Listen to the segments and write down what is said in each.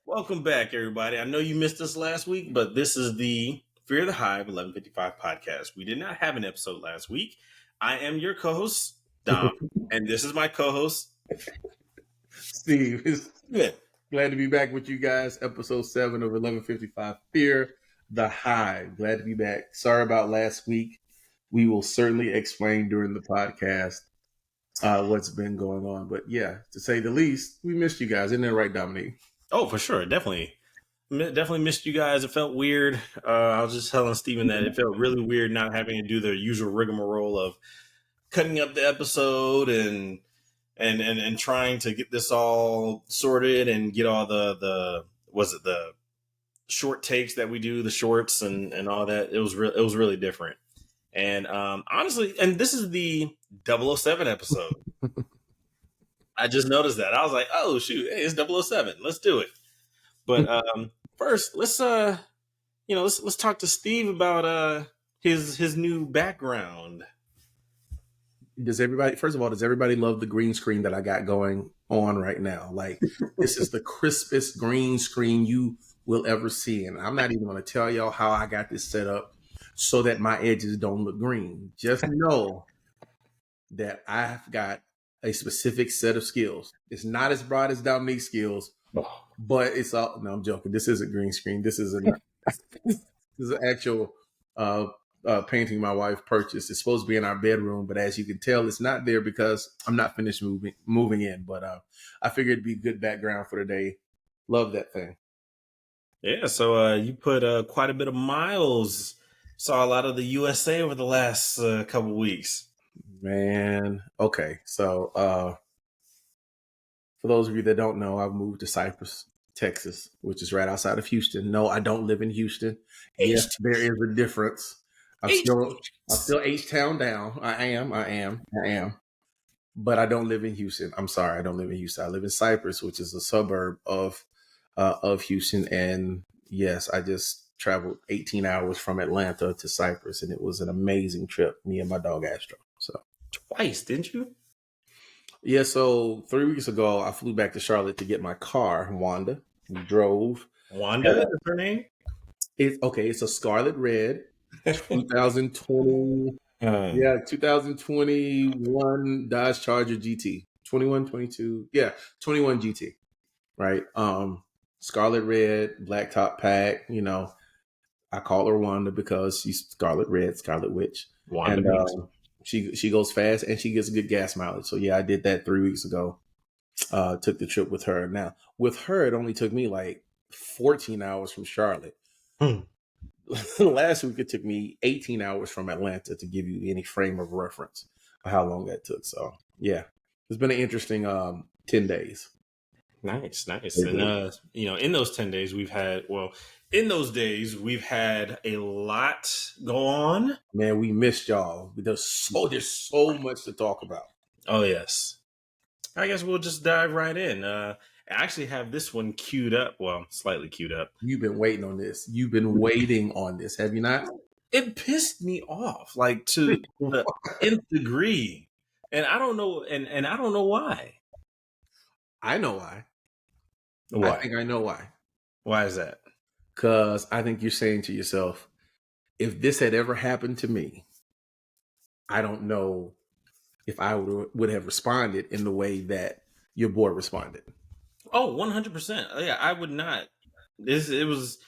Welcome back, everybody. I know you missed us last week, but this is the Fear the Hive 1155 podcast. We did not have an episode last week. I am your co-host, Dom, and this is my co-host, Steve. Steven. Glad to be back with you guys. Episode 7 of 1155 Fear the Hive. Glad to be back. Sorry about last week. We will certainly explain during the podcast what's been going on. But yeah, to say the least, we missed you guys. Isn't that right, Dominique? Oh, for sure. Definitely missed you guys. It felt weird. I was just telling Steven that it felt really weird not having to do the usual rigmarole of cutting up the episode and trying to get this all sorted and get all the short takes that we do, the shorts and all that. It was really different. And honestly, and this is the 007 episode. I just noticed that. I was like, oh shoot, hey, it's 007. Let's do it. But first, let's talk to Steve about his new background. Does everybody love the green screen that I got going on right now? Like, this is the crispest green screen you will ever see. And I'm not even going to tell y'all how I got this set up so that my edges don't look green. Just know that I've got a specific set of skills. It's not as broad as Dominique's skills, but it's all, no, I'm joking. This isn't green screen. This is an actual painting my wife purchased. It's supposed to be in our bedroom, but as you can tell, it's not there because I'm not finished moving in. But I figured it'd be good background for today. Love that thing. Yeah, so you put quite a bit of miles. Saw a lot of the USA over the last couple weeks. Man, okay. So for those of you that don't know, I've moved to Cypress, Texas, which is right outside of Houston. No, I don't live in Houston. Yes, there is a difference. I'm still H-Town down. I am. But I don't live in Houston. I'm sorry, I don't live in Houston. I live in Cypress, which is a suburb of Houston. And yes, I just traveled 18 hours from Atlanta to Cypress, and it was an amazing trip. Me and my dog Astro. So twice, didn't you? Yeah. So 3 weeks ago, I flew back to Charlotte to get my car, Wanda. We drove. Wanda is her name? It's a Scarlet Red. 2020, 2021 Dodge Charger GT, 21 GT, right? Scarlet Red, black top pack. I call her Wanda because she's Scarlet Red, Scarlet Witch. Wanda, and she goes fast and she gets good gas mileage. So yeah, I did that 3 weeks ago. Took the trip with her. Now with her, it only took me like 14 hours from Charlotte. Last week it took me 18 hours from Atlanta, to give you any frame of reference of how long that took. So yeah, it's been an interesting 10 days. Nice. And in those 10 days we've had a lot go on. Man, we missed y'all. There's so much to talk about. Oh yes. I guess we'll just dive right in. I actually have this one queued up. Well, slightly queued up. You've been waiting on this. You've been waiting on this, have you not? It pissed me off, like to the nth degree, and I don't know, and I don't know why. I know why. Why? I think I know why. Why is that? Because I think you're saying to yourself, if this had ever happened to me, I don't know if I would have responded in the way that your boy responded. Oh, 100%. Yeah, I would not. It was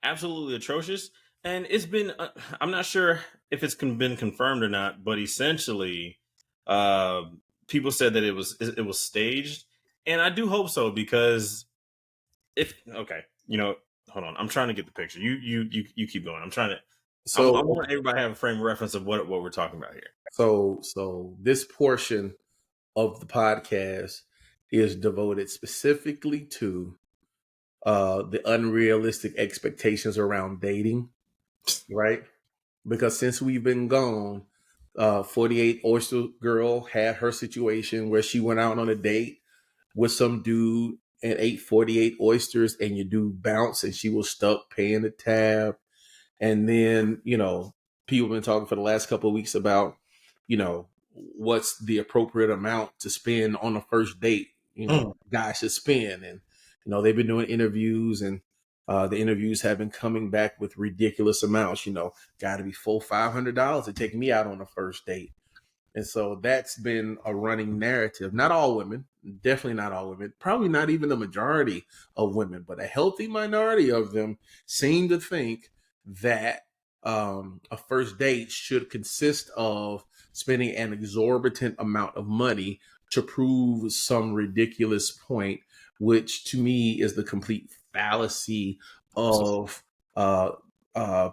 absolutely atrocious. And it's been, I'm not sure if it's been confirmed or not, but essentially, people said that it was staged. And I do hope so, because hold on. I'm trying to get the picture. You keep going. I'm trying to. So I want everybody to have a frame of reference of what we're talking about here. So this portion of the podcast is devoted specifically to the unrealistic expectations around dating, right? Because since we've been gone, 48 Oyster Girl had her situation where she went out on a date with some dude and ate 48 oysters, and your dude bounced and she was stuck paying the tab. And then, people have been talking for the last couple of weeks about, what's the appropriate amount to spend on a first date, guys should spend. And, they've been doing interviews, and the interviews have been coming back with ridiculous amounts. Got to be $400-$500 to take me out on a first date. And so that's been a running narrative. Not all women, definitely not all women, probably not even the majority of women, but a healthy minority of them seem to think that a first date should consist of spending an exorbitant amount of money to prove some ridiculous point, which to me is the complete fallacy of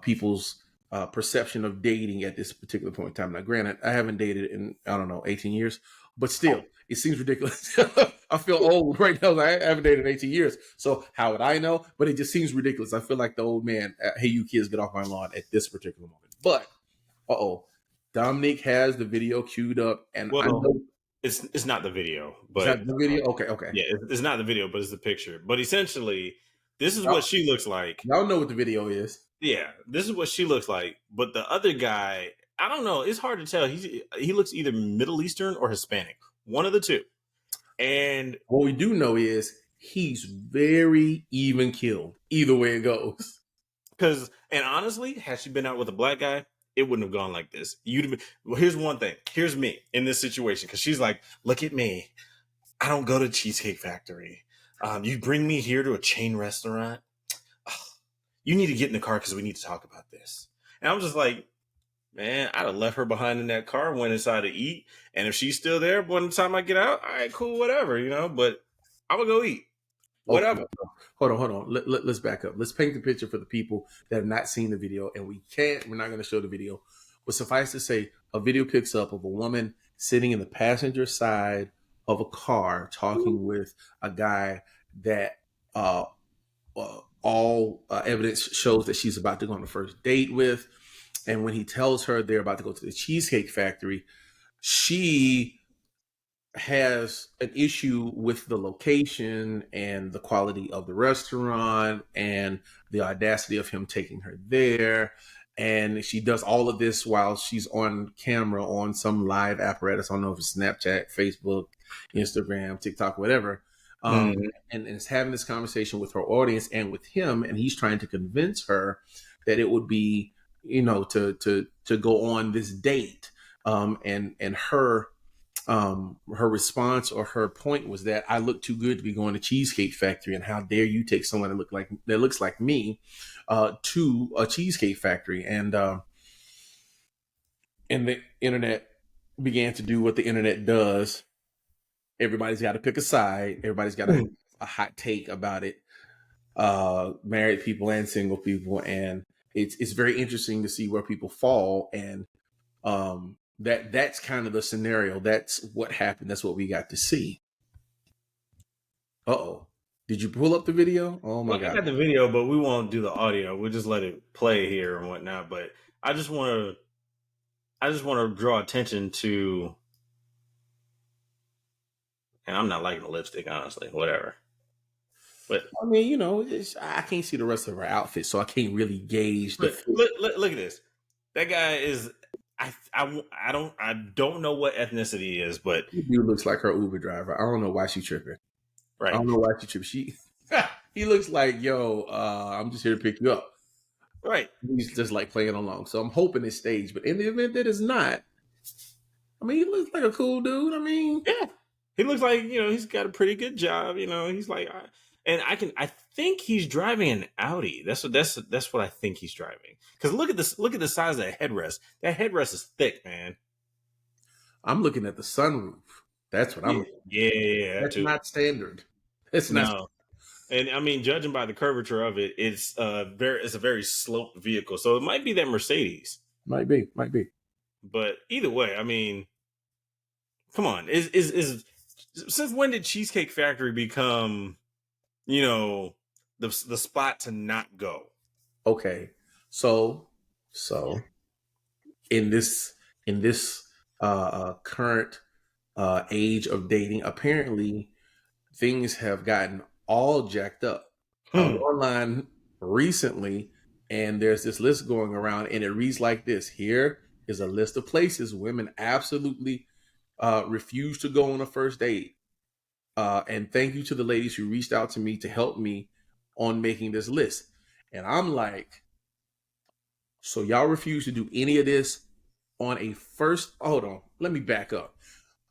people's perception of dating at this particular point in time. Now, granted, I haven't dated in, I don't know, 18 years, but still, it seems ridiculous. I feel old right now. I haven't dated in 18 years. So how would I know? But it just seems ridiculous. I feel like the old man, hey, you kids, get off my lawn at this particular moment. But, Dominic has the video queued up, and I know it's not the video, but is that the video? Okay. Yeah, it's not the video, but it's the picture. But essentially, this is what she looks like. Y'all know what the video is. Yeah, this is what she looks like. But the other guy, I don't know. It's hard to tell. He looks either Middle Eastern or Hispanic, one of the two. And what we do know is he's very even killed. Either way it goes. And honestly, had she been out with a black guy, it wouldn't have gone like this. Well, here's one thing. Here's me in this situation, because she's like, look at me. I don't go to Cheesecake Factory. You bring me here to a chain restaurant. You need to get in the car because we need to talk about this. And I was just like, man, I'd have left her behind in that car, went inside to eat. And if she's still there by the time I get out, all right, cool, whatever, but I would go eat. Whatever. Okay. Hold on. Let's back up. Let's paint the picture for the people that have not seen the video, and we're not going to show the video. But suffice to say, a video picks up of a woman sitting in the passenger side of a car talking with a guy that all evidence shows that she's about to go on a first date with. And when he tells her they're about to go to the Cheesecake Factory, she has an issue with the location and the quality of the restaurant and the audacity of him taking her there. And she does all of this while she's on camera on some live apparatus. I don't know if it's Snapchat, Facebook, Instagram, TikTok, whatever. And is having this conversation with her audience and with him, and he's trying to convince her that it would be, to go on this date. And her response or her point was that I look too good to be going to Cheesecake Factory, and how dare you take someone that looks like me to a Cheesecake Factory. And the internet began to do what the internet does. Everybody's got to pick a side. Everybody's got a hot take about it. Married people and single people, and it's very interesting to see where people fall. And that's kind of the scenario. That's what happened. That's what we got to see. Did you pull up the video? Oh my God! I got the video, but we won't do the audio. We'll just let it play here and whatnot. But I just want to draw attention to. And I'm not liking the lipstick, honestly. Whatever. But I mean, I can't see the rest of her outfit, so I can't really gauge the. Look at this. That guy is. I don't know what ethnicity he is, but he looks like her Uber driver. I don't know why she's tripping. Right. I don't know why she tripping. He looks like, yo, I'm just here to pick you up. Right. He's just like playing along. So I'm hoping it's staged, but in the event that it's not, I mean, he looks like a cool dude. I mean, yeah. He looks like, he's got a pretty good job. He's like, I think he's driving an Audi. That's what I think he's driving. Because look at the size of that headrest. That headrest is thick, man. I'm looking at the sunroof. That's what I'm looking at. Yeah. That's not standard. It's not. No. And I mean, judging by the curvature of it, it's a very sloped vehicle. So it might be that Mercedes. Might be. But either way, I mean, come on. Is since when did Cheesecake Factory become, the spot to not go? Okay, so in this current age of dating, apparently things have gotten all jacked up. I was online recently, and there's this list going around, and it reads like this: here is a list of places women absolutely refuse to go on a first date. And thank you to the ladies who reached out to me to help me on making this list. And I'm like, so y'all refuse to do any of this on a first. Hold on, let me back up.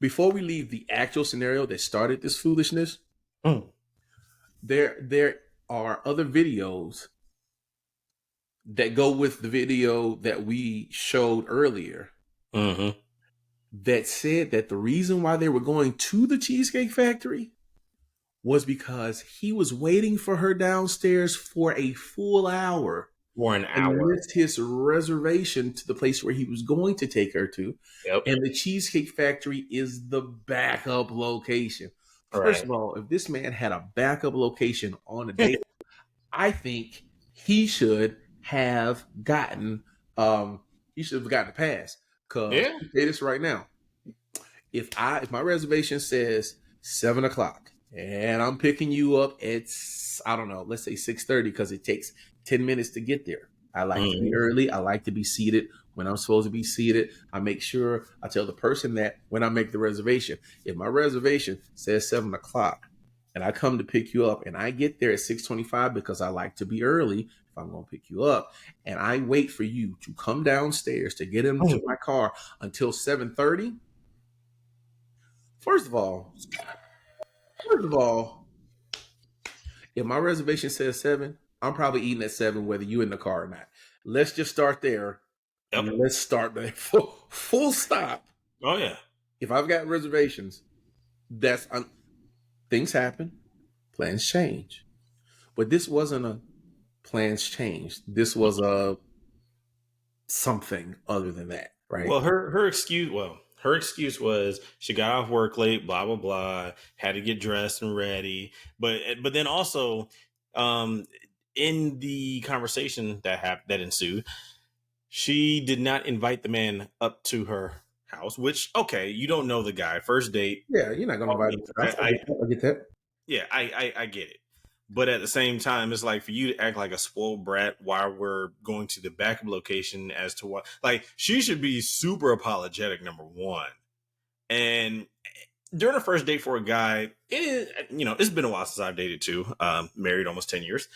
Before we leave the actual scenario that started this foolishness, Mm. there are other videos that go with the video that we showed earlier Mm-hmm. that said that the reason why they were going to the Cheesecake Factory was because he was waiting for her downstairs for a full hour For an and hour. missed his reservation to the place where he was going to take her to. Yep. And the Cheesecake Factory is the backup location. First Right. of all, if this man had a backup location on a date, I think he should have gotten a pass. Cause Yeah. I'll say this right now. If my reservation says 7 o'clock and I'm picking you up at, I don't know, let's say 6:30 because it takes 10 minutes to get there. I like to be Mm-hmm. early. I like to be seated when I'm supposed to be seated. I make sure I tell the person that when I make the reservation. If my reservation says 7 o'clock and I come to pick you up and I get there at 6:25 because I like to be early if I'm going to pick you up, and I wait for you to come downstairs to get into my car until 7:30. First of all, first of all, if my reservation says 7, I'm probably eating at 7 whether you in the car or not. Let's just start there, and Yep. let's start there. Full stop. Oh yeah. If I've got reservations, that's things happen, plans change. But this wasn't a plans change. This was a something other than that, right? Well, her excuse was she got off work late, blah blah blah, had to get dressed and ready. But then also, um, in the conversation that ensued, she did not invite the man up to her house. Which okay, you don't know the guy, first date. Yeah, you're not gonna invite them to the house. I get that. Yeah, I get it. But at the same time, it's like for you to act like a spoiled brat while we're going to the backup location as to what, like, she should be super apologetic, number one. And during a first date for a guy, it is, it's been a while since I've dated too. Married almost 10 years.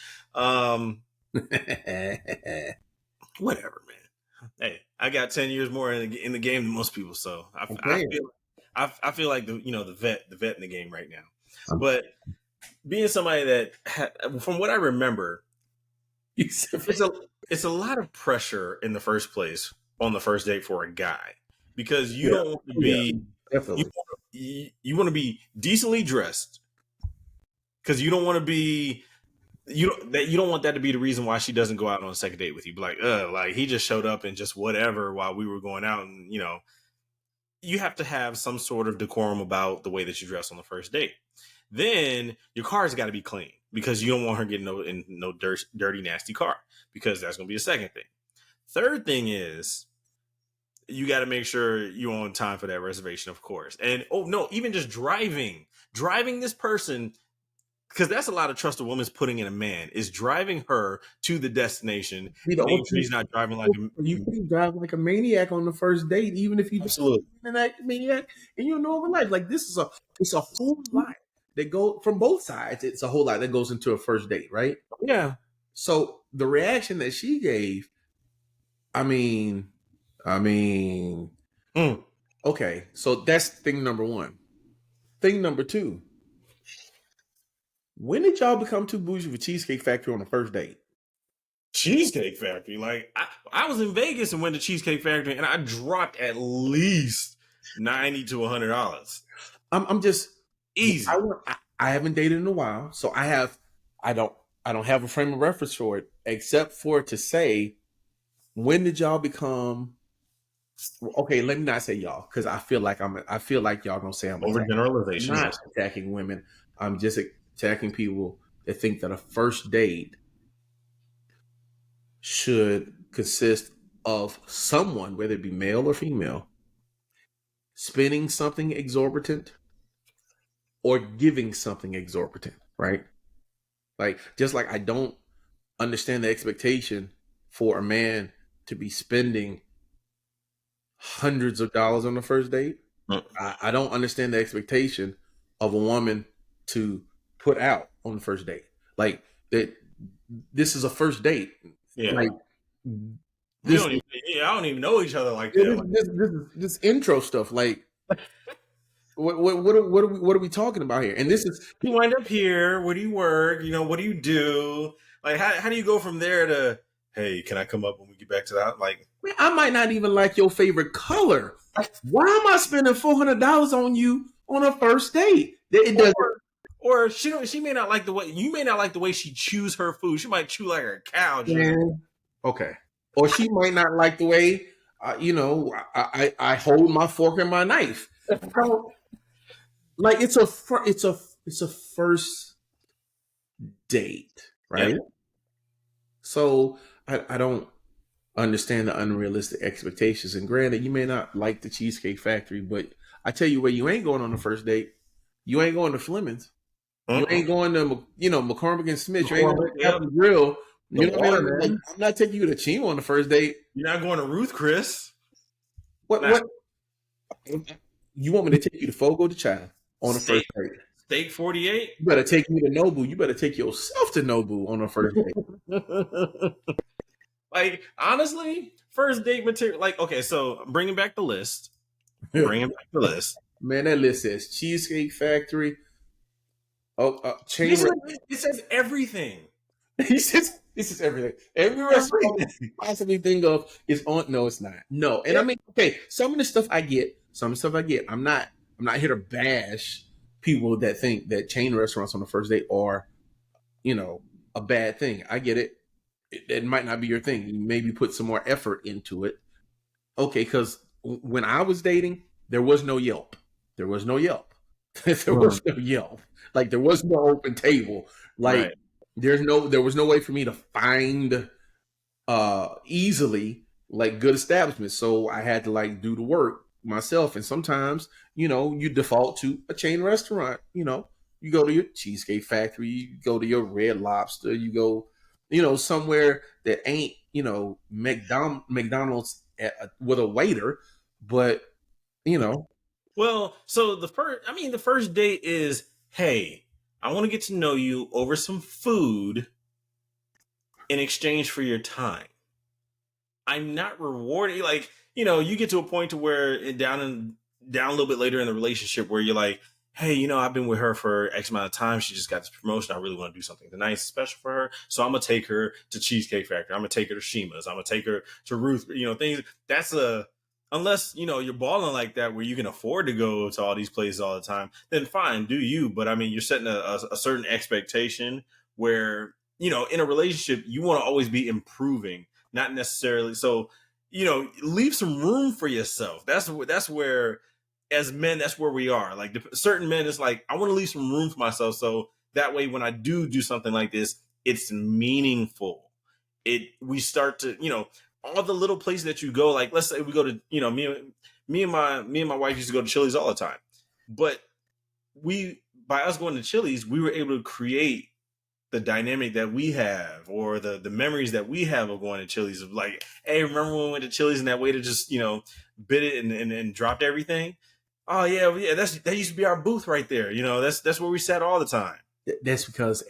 Whatever, man. Hey, I got 10 years more in the game than most people. So I feel like the vet in the game right now. But being somebody that, from what I remember, it's a lot of pressure in the first place on the first date for a guy because you don't want to be definitely. you want to be decently dressed because you don't want to be you don't want that to be the reason why she doesn't go out on a second date with you. Like he just showed up and just whatever while we were going out, and you have to have some sort of decorum about the way that you dress on the first date. Then your car's got to be clean because you don't want her getting in no dirty, nasty car, because that's going to be a second thing. Third thing is you got to make sure you're on time for that reservation, of course. And oh no, even just driving this person, because that's a lot of trust a woman's putting in a man, is driving her to the destination. Making sure he's not driving like you can drive like a maniac on the first date, even if you absolutely an maniac in your normal life. Like it's a whole lot that go from both sides. It's a whole lot that goes into a first date, right? yeah. So the reaction that she gave, I mean, okay. So that's thing number one. Thing number two. When did y'all become too bougie for Cheesecake Factory on the first date? Cheesecake Factory. Like I was in Vegas and went to Cheesecake Factory and I dropped at least $90 to $100. I'm just Easy. I haven't dated in a while, so I don't have a frame of reference for it except for to say, when did y'all become? Okay, let me not say y'all because I feel like y'all gonna say I'm overgeneralization. not attacking women. I'm just attacking people that think that a first date should consist of someone, whether it be male or female, spending something exorbitant or giving something exorbitant, right? Like, just like I don't understand the expectation for a man to be spending hundreds of dollars on the first date. I don't understand the expectation of a woman to put out on the first date. Like that, this is a first date. Yeah. Like We this, don't even, I don't even know each other like that. Like, this intro stuff. Like what are we talking about here? And this is you wind up here. Where do you work? What do you do? Like, how do you go from there to, hey, can I come up when we get back to that? Like, man, I might not even like your favorite color. Why am I spending $400 on you on a first date? It doesn't. or she may not like the way you may not like the way she chews her food. She might chew like a cow. Man, okay. Or she might not like the way, I hold my fork and my knife. So, like it's a first date, right? Yep. So I don't understand the unrealistic expectations. And granted, you may not like the Cheesecake Factory, but I tell you where you ain't going on the first date. You ain't going to Fleming's. You ain't going to McCormick and Smith. You ain't going to Captain Grill. You know what I mean? Like, I'm not taking you to Chimo on the first date. You're not going to Ruth Chris. What? You want me to take you to Fogo de Chao on the first date? Steak 48? You better take me to Nobu. You better take yourself to Nobu on the first date. Like, honestly, first date material. Like, okay, so bringing back the list. Man, that list says Cheesecake Factory. Chain. It says everything. He says this is everything. Every restaurant you possibly think of is on. No, it's not. No, and I mean, okay, some of the stuff I get. I'm not here to bash people that think that chain restaurants on the first date are, a bad thing. I get it. It might not be your thing. You maybe put some more effort into it. Okay, because when I was dating, there was no Yelp. There was no Yelp. Like there was no open table. Like there was no way for me to find easily like good establishments. So I had to like do the work myself. And sometimes, you default to a chain restaurant. You go to your Cheesecake Factory, you go to your Red Lobster, you go, somewhere that ain't, McDonald's with a waiter, but Well, so the first date is, hey, I want to get to know you over some food in exchange for your time. I'm not rewarding, like, you get to a point to where down a little bit later in the relationship where you're like, hey, I've been with her for X amount of time. She just got this promotion. I really want to do something nice, special for her. So I'm going to take her to Cheesecake Factory. I'm going to take her to Shima's. I'm going to take her to Ruth, things. Unless, you're balling like that where you can afford to go to all these places all the time, then fine, do you. But I mean, you're setting a certain expectation where, in a relationship, you want to always be improving, not necessarily. So, leave some room for yourself. That's where, as men, that's where we are. Like certain men, it's like, I want to leave some room for myself. So that way, when I do something like this, it's meaningful. We start to, all the little places that you go, like let's say we go to, me and my wife used to go to Chili's all the time. But by us going to Chili's, we were able to create the dynamic that we have, or the memories that we have of going to Chili's, of like, hey, remember when we went to Chili's and that waiter just, bit it and dropped everything? Oh yeah, that used to be our booth right there. That's where we sat all the time. That's because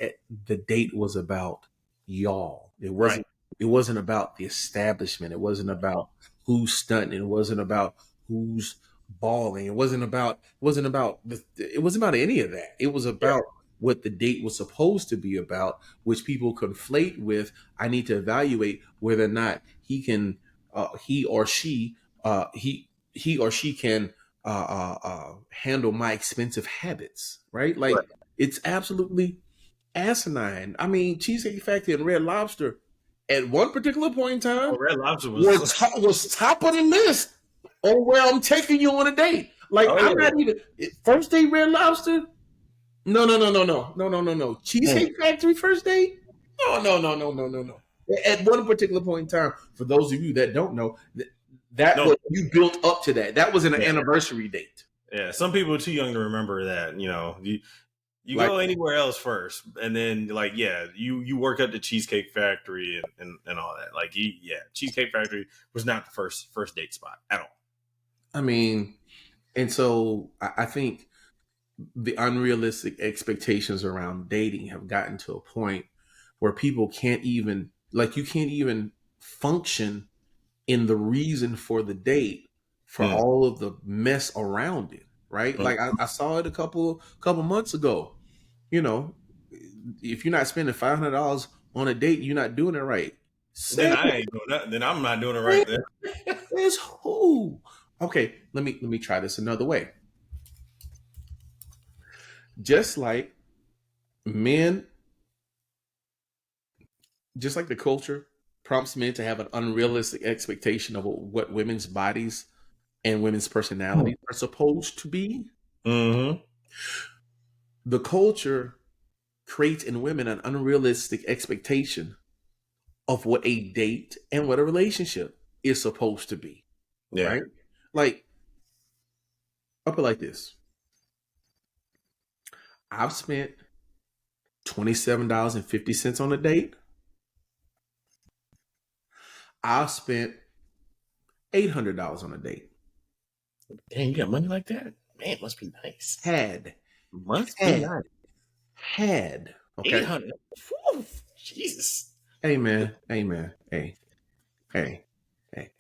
the date was about y'all. It wasn't. Right. It wasn't about the establishment. It wasn't about who's stunting. It wasn't about who's balling. It wasn't about any of that. It was about what the date was supposed to be about, which people conflate with, I need to evaluate whether or not he or she can handle my expensive habits, right? Like it's absolutely asinine. I mean, Cheesecake Factory and Red Lobster at one particular point in time, Red Lobster was top of the list on where I'm taking you on a date. Like I'm not even first date Red Lobster. No. Cheesecake Factory first date? No. At one particular point in time, for those of you that don't know, was you built up to that. That was an anniversary date. Yeah, some people are too young to remember that. You go anywhere else first, and then you work at the Cheesecake Factory and all that. Like Cheesecake Factory was not the first date spot at all. I mean, and so I think the unrealistic expectations around dating have gotten to a point where people can't even, like, you can't even function in the reason for the date for Mm. all of the mess around it, right? Mm. Like I saw it a couple months ago. You know, if you're not spending $500 on a date, you're not doing it right. Then Say I ain't doing that. Then I'm not doing it right there. is who? Okay, let me try this another way. Just like men, just like the culture prompts men to have an unrealistic expectation of what women's bodies and women's personalities are supposed to be, Mm-hmm. the culture creates in women an unrealistic expectation of what a date and what a relationship is supposed to be, Yeah. right? Like, I'll put it like this. I've spent $27.50 on a date. I've spent $800 on a date. Damn, you got money like that? Man, must be nice. Had, Must be had, nice. had. Okay. 800. Jesus. Hey man. Hey man. Hey. Hey. Hey.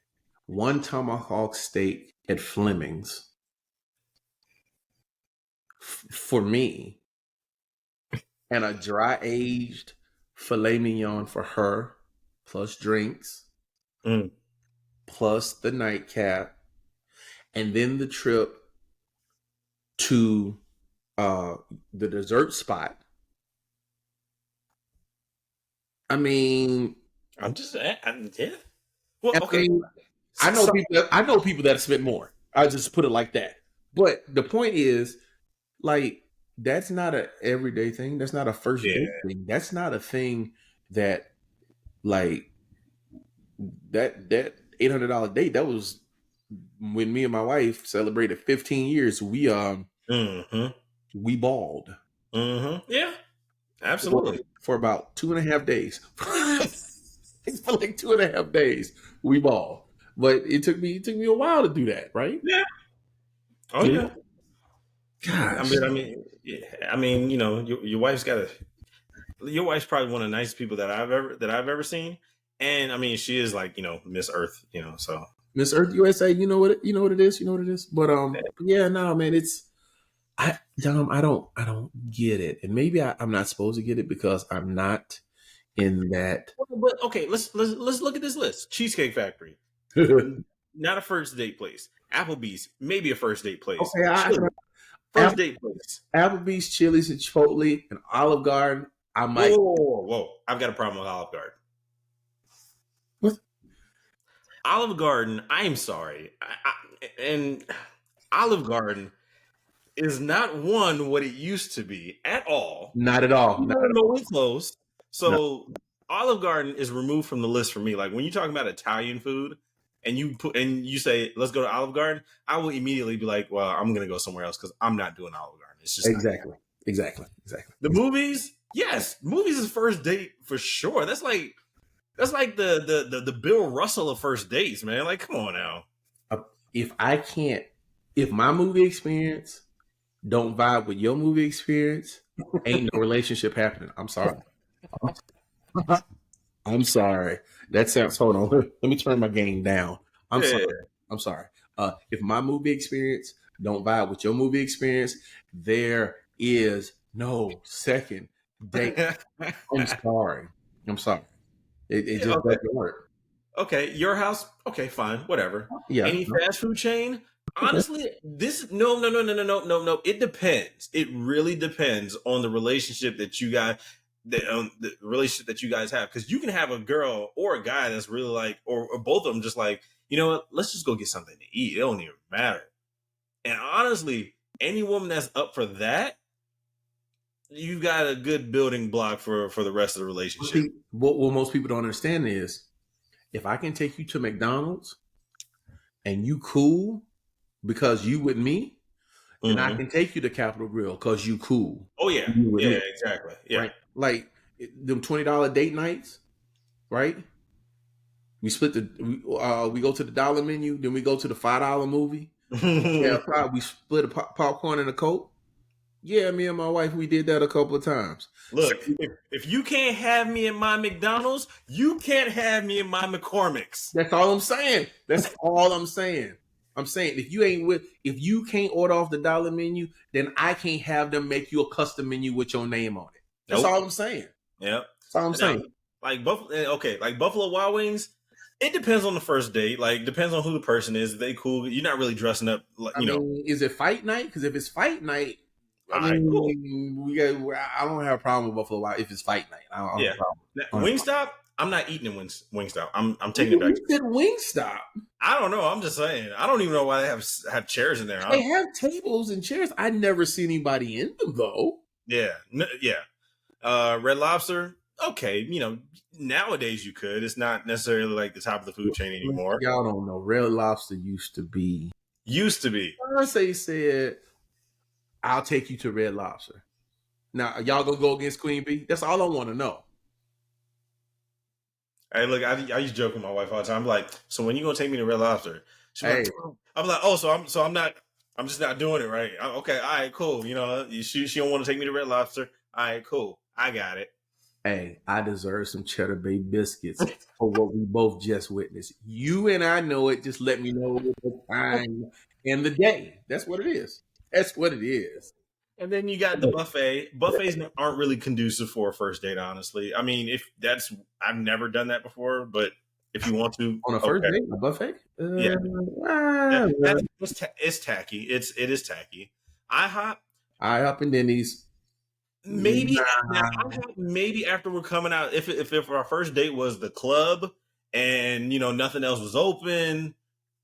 One tomahawk steak at Fleming's for me, and a dry aged filet mignon for her, plus drinks, Mm. plus the nightcap, and then the trip to the dessert spot. I mean, I'm just, yeah. Well, I okay. mean, So, I know people that spent more. I just put it like that. But the point is, like, that's not a everyday thing. That's not a first yeah. date thing. That's not a thing that, like, that $800 date. That was when me and my wife celebrated 15 years. Mm-hmm. We balled Mm-hmm. Yeah. for, Absolutely. for about 2.5 days. For like 2.5 days, we balled. But it took me a while to do that, right? Yeah. Oh Yeah. yeah. Gosh. Yeah, you know, your wife's got a. Your wife's probably one of the nicest people that I've ever seen, and I mean, she is like, you know, Miss Earth, you know. So Miss Earth USA, you know what it is, you know what it is. But yeah, no, man, it's Dom, I don't get it. And maybe I'm not supposed to get it because I'm not in that. but okay, let's look at this list. Cheesecake Factory, Okay, not a first date place. Applebee's, maybe a first date place. I Chili, first date place. Applebee's, Chili's, and Chipotle, and Olive Garden. I Whoa, might. whoa, whoa, whoa! I've got a problem with Olive Garden. What? Olive Garden, I'm sorry, and Olive Garden is not one what it used to be at all. Not at all. You Not don't at know we close. all. So Olive Garden is removed from the list for me. Like when you talk about Italian food and you say let's go to Olive Garden, I will immediately be like, well, I'm gonna go somewhere else because I'm not doing Olive Garden. It's just not Exactly. Exactly. Exactly. the movies. Yes, movies is first date for sure. That's like the Bill Russell of first dates, man. Like, come on now. If I can't, if my movie experience don't vibe with your movie experience, ain't no relationship happening. I'm sorry. I'm sorry. That sounds. Hold on. Let me turn my game down. I'm Yeah. sorry. I'm sorry. If my movie experience don't vibe with your movie experience, there is no second date. I'm sorry. I'm sorry. It Yeah, just okay. doesn't work. Okay, your house. Okay, fine, whatever. Yeah. Any No. fast food chain? Okay. Honestly, this no. It depends. It really depends on the relationship that you guys, the relationship that you guys have. Because you can have a girl or a guy that's really like, or both of them just like, you know what? Let's just go get something to eat. It don't even matter. And honestly, any woman that's up for that, you've got a good building block for the rest of the relationship. See, what most people don't understand is if I can take you to McDonald's and you cool because you with me, then I Mm-hmm. can take you to Capitol Grill because you cool. Oh yeah, You with yeah, me, exactly, yeah. right? Like them $20 date nights, right? We go to the dollar menu, then we go to the $5 movie. Yeah, we split a popcorn and a Coke. Yeah, me and my wife, we did that a couple of times. Look, if you can't have me in my McDonald's, you can't have me in my McCormick's. That's all I'm saying. That's all I'm saying. I'm saying if you can't order off the dollar menu, then I can't have them make you a custom menu with your name on it. That's Nope. all I'm saying. Yep. That's all I'm Now, saying. like Buffalo Wild Wings. It depends on the first date. Like, depends on who the person is. If they cool, you're not really dressing up. Like, I mean, is it fight night? Because if it's fight night, I all right, cool. I don't have a problem with Buffalo Wild if it's fight night. I don't Yeah. have a problem. Now, Wingstop. I'm not eating in Wingstop. I'm taking it back. You said Wingstop. I don't know. I'm just saying. I don't even know why they have chairs in there. They have tables and chairs. I never see anybody in them though. Yeah. Red Lobster. Okay, nowadays you could. It's not necessarily like the top of the food chain anymore. Y'all don't know. Red Lobster used to be. Thursday said, "I'll take you to Red Lobster." Now y'all gonna go against Queen Bee? That's all I want to know. Hey, look, I used to joke with my wife all the time. I'm like, so when you gonna take me to Red Lobster? Like, I'm like, oh, I'm just not doing it right. Okay, all right, cool. She don't want to take me to Red Lobster. All right, cool. I got it. Hey, I deserve some Cheddar Bay biscuits for what we both just witnessed. You and I know it. Just let me know the time and the day. That's what it is. That's what it is. And then you got the buffet. Buffets aren't really conducive for a first date, honestly. I mean, I've never done that before, but if you want to on a first date, a buffet, it's tacky. It is tacky. IHOP and Denny's. Maybe maybe after we're coming out, if our first date was the club and nothing else was open,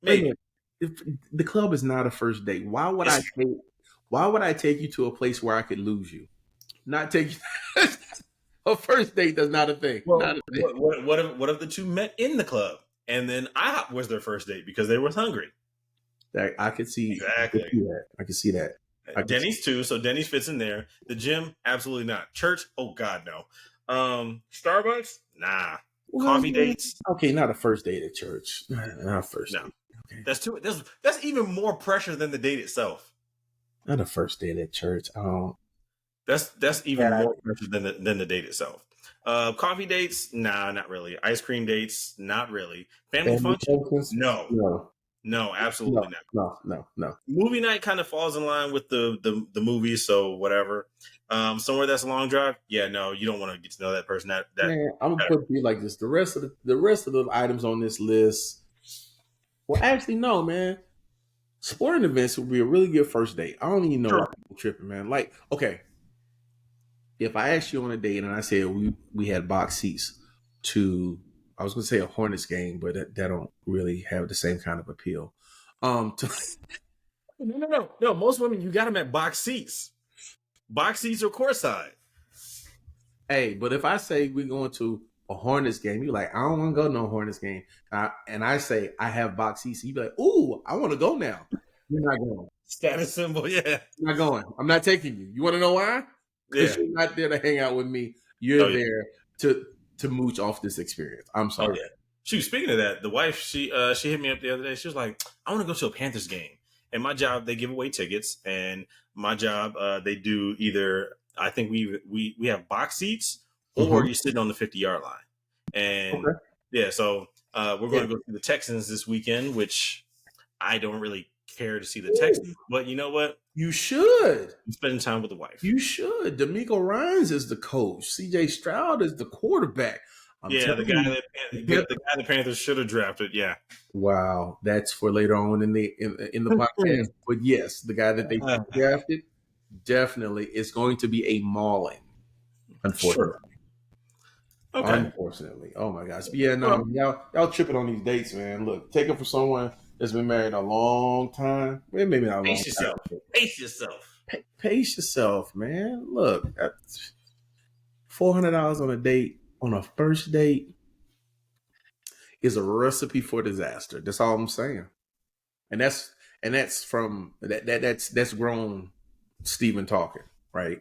maybe. If the club is not a first date, why would I take you to a place where I could lose you? Not take you. A first date that's not a thing. Well, not a thing. What if the two met in the club and then IHOP was their first date because they were hungry? I could see exactly. I could see that. Denny's too, so Denny's fits in there. The gym, absolutely not. Church, oh God, no. Starbucks, nah. Coffee dates, okay, not a first date at church. Not a first. No, date. Okay. That's even more pressure than the date itself. Not a first date at church. That's even more pressure than the date itself. Coffee dates, nah, not really. Ice cream dates, not really. Family functions, no, absolutely not. No. Movie night kind of falls in line with the movies, so whatever. Somewhere that's a long drive, yeah, no, you don't want to get to know that person. That man, I'm gonna put it to you like this: the rest of the items on this list. Well, actually, no, man. Sporting events would be a really good first date. I don't even know why people tripping, man. Like, okay, if I asked you on a date and I said we had box seats to, I was going to say a Hornets game, but that don't really have the same kind of appeal. No. Most women, you got them at box seats. Box seats or courtside. Hey, but if I say we're going to a Hornets game, you're like, I don't want to go to no Hornets game. And I say I have box seats. You be like, ooh, I want to go now. You're not going. Status symbol, yeah. I'm not going. I'm not taking you. You want to know why? Because you're not there to hang out with me. You're there to mooch off this experience. I'm sorry. Oh, yeah. Shoot, speaking of that, the wife, she hit me up the other day. She was like, I want to go to a Panthers game. And my job, they give away tickets. And my job, they do either, I think we have box seats or you're sitting on the 50-yard line. And so we're going to go see the Texans this weekend, which I don't really care to see the Texans. But you know what? You should. I'm spending time with the wife. You should. D'Amico Ryans is the coach. C.J. Stroud is the quarterback. The guy the Panthers should have drafted. Yeah. Wow, that's for later on in the podcast. But yes, the guy that they drafted definitely is going to be a mauling. Unfortunately. Sure. Okay. Unfortunately. Oh my gosh. But yeah, no, y'all tripping on these dates, man. Look, take it from someone that's been married a long time. Maybe not a long time. Pace yourself. Pace yourself, man. Look, $400 on a date, on a first date, is a recipe for disaster. That's all I'm saying. And that's from that's grown Stephen talking, right?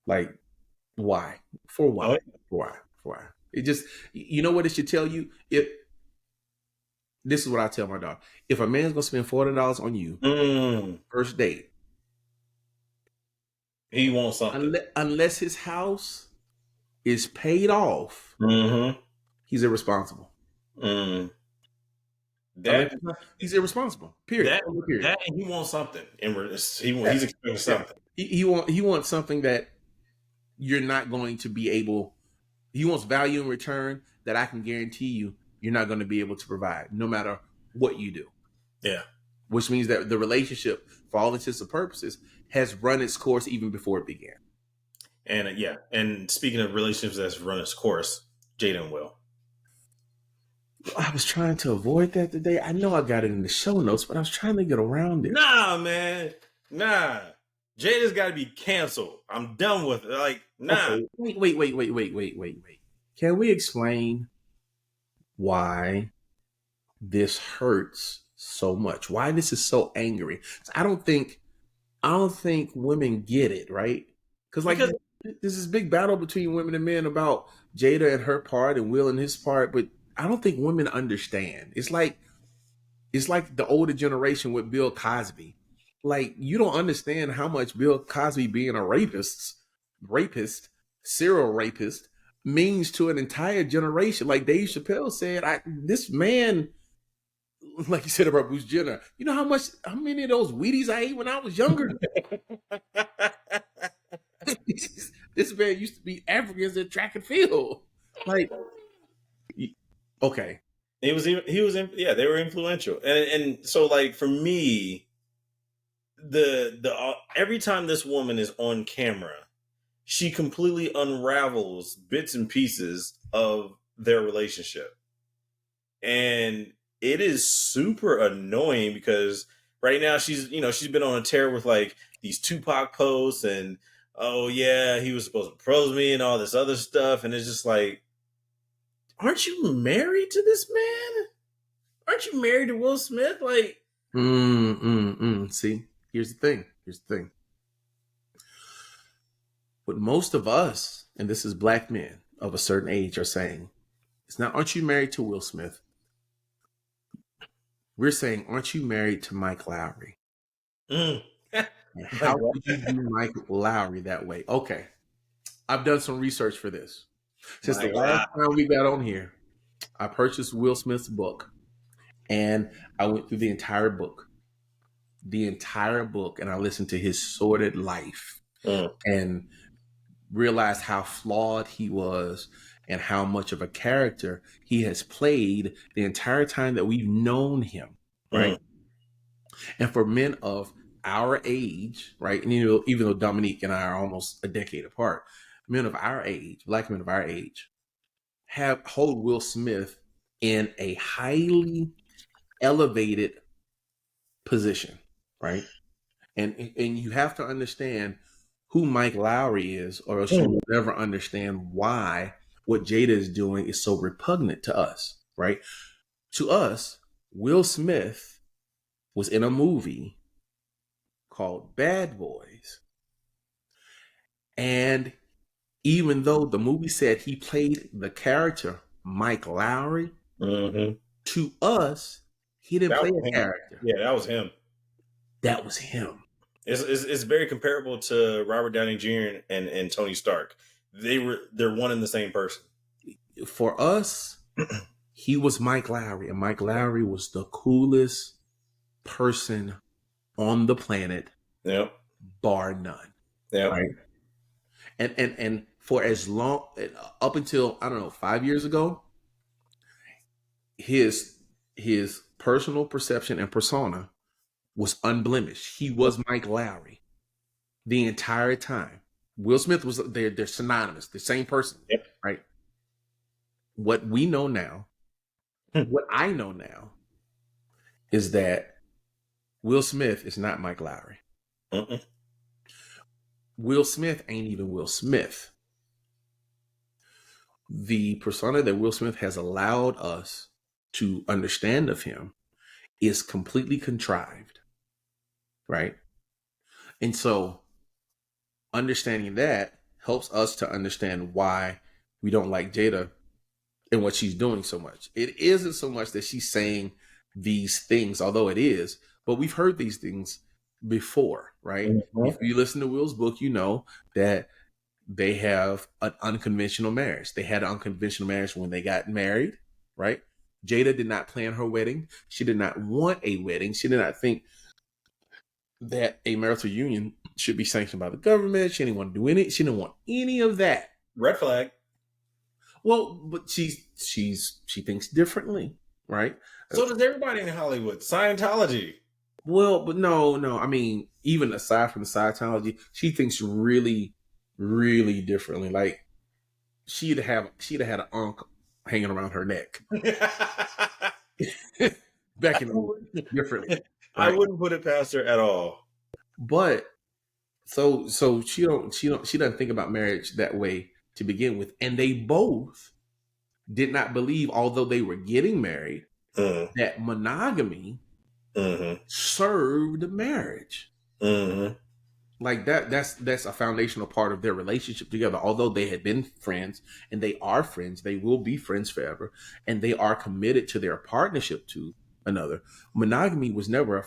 Like, why? For why? Why? It just, you know what it should tell you? This is what I tell my dog. If a man's gonna spend $400 on you, first date, He wants something. Unless his house is paid off, Mm-hmm. he's irresponsible. Mm. Unless That he's irresponsible. Period. that Period. that and he wants something. Yeah. He's expecting Yeah. something. He wants something that you're not going to be able. He wants value in return that I can guarantee you're not going to be able to provide, no matter what you do. Yeah. Which means that the relationship, for all intents and purposes, has run its course even before it began. And yeah. And speaking of relationships that's run its course, Jada and Will. I was trying to avoid that today. I know I got it in the show notes, but I was trying to get around it. Nah, man. Nah. Jada's got to be canceled. I'm done with it. Like, nah. Okay, wait. Can we explain why this hurts so much? Why this is so angry? I don't think women get it, right? Because there's this big battle between women and men about Jada and her part and Will and his part, but I don't think women understand. It's like the older generation with Bill Cosby. Like, you don't understand how much Bill Cosby being a rapist, serial rapist, means to an entire generation. Like Dave Chappelle said, this man, like you said about Bruce Jenner, you know how many of those Wheaties I ate when I was younger? This man used to be Africans at track and field. Like, okay. He was yeah, they were influential. And so like for me, the every time this woman is on camera, she completely unravels bits and pieces of their relationship. And it is super annoying because right now she's been on a tear with like these Tupac posts and oh yeah, he was supposed to propose me and all this other stuff, and it's just like, aren't you married to this man? Aren't you married to Will Smith? Like, See, here's the thing. What most of us, and this is black men of a certain age, are saying, it's not, aren't you married to Will Smith? We're saying, aren't you married to Mike Lowry? How could you do Mike Lowry that way? Okay. I've done some research for this. Since the last time we got on here, I purchased Will Smith's book and I went through the entire book. And I listened to his sordid life and realized how flawed he was and how much of a character he has played the entire time that we've known him, right? And for men of our age, right? And even though Dominique and I are almost a decade apart, men of our age, black men of our age, hold Will Smith in a highly elevated position, right? And you have to understand who Mike Lowry is, or else you will never understand why what Jada is doing is so repugnant to us, right? To us, Will Smith was in a movie called Bad Boys. And even though the movie said he played the character Mike Lowry, to us, he didn't play a character. Yeah, that was him. That was him. It's very comparable to Robert Downey Jr. and Tony Stark. They're one and the same person. For us, he was Mike Lowry, and Mike Lowry was the coolest person on the planet, bar none. Right? And for as long, up until, I don't know, 5 years ago, his personal perception and persona was unblemished. He was Mike Lowry the entire time. Will Smith was, they're synonymous, the same person, right? What we know now, what I know now, is that Will Smith is not Mike Lowry. Will Smith ain't even Will Smith. The persona that Will Smith has allowed us to understand of him is completely contrived, right? And so understanding that helps us to understand why we don't like Jada and what she's doing so much. It isn't so much that she's saying these things, although it is, but we've heard these things before, right? If you listen to Will's book, you know that they have an unconventional marriage. They had an unconventional marriage when they got married, right? Jada did not plan her wedding. She did not want a wedding. She did not think that a marital union should be sanctioned by the government. She didn't want to do any. She didn't want any of that. Red flag. Well, but she thinks differently, right? So does everybody in Hollywood. Scientology. Well, but no. I mean, even aside from the Scientology, she thinks really, really differently. Like she'd have had an ankh hanging around her neck back in the differently. I Right? wouldn't put it past her at all. But so she doesn't think about marriage that way to begin with, and they both did not believe, although they were getting married, that monogamy served marriage. Like that's a foundational part of their relationship together. Although they had been friends and they are friends, they will be friends forever, and they are committed to their partnership to another. Monogamy was never a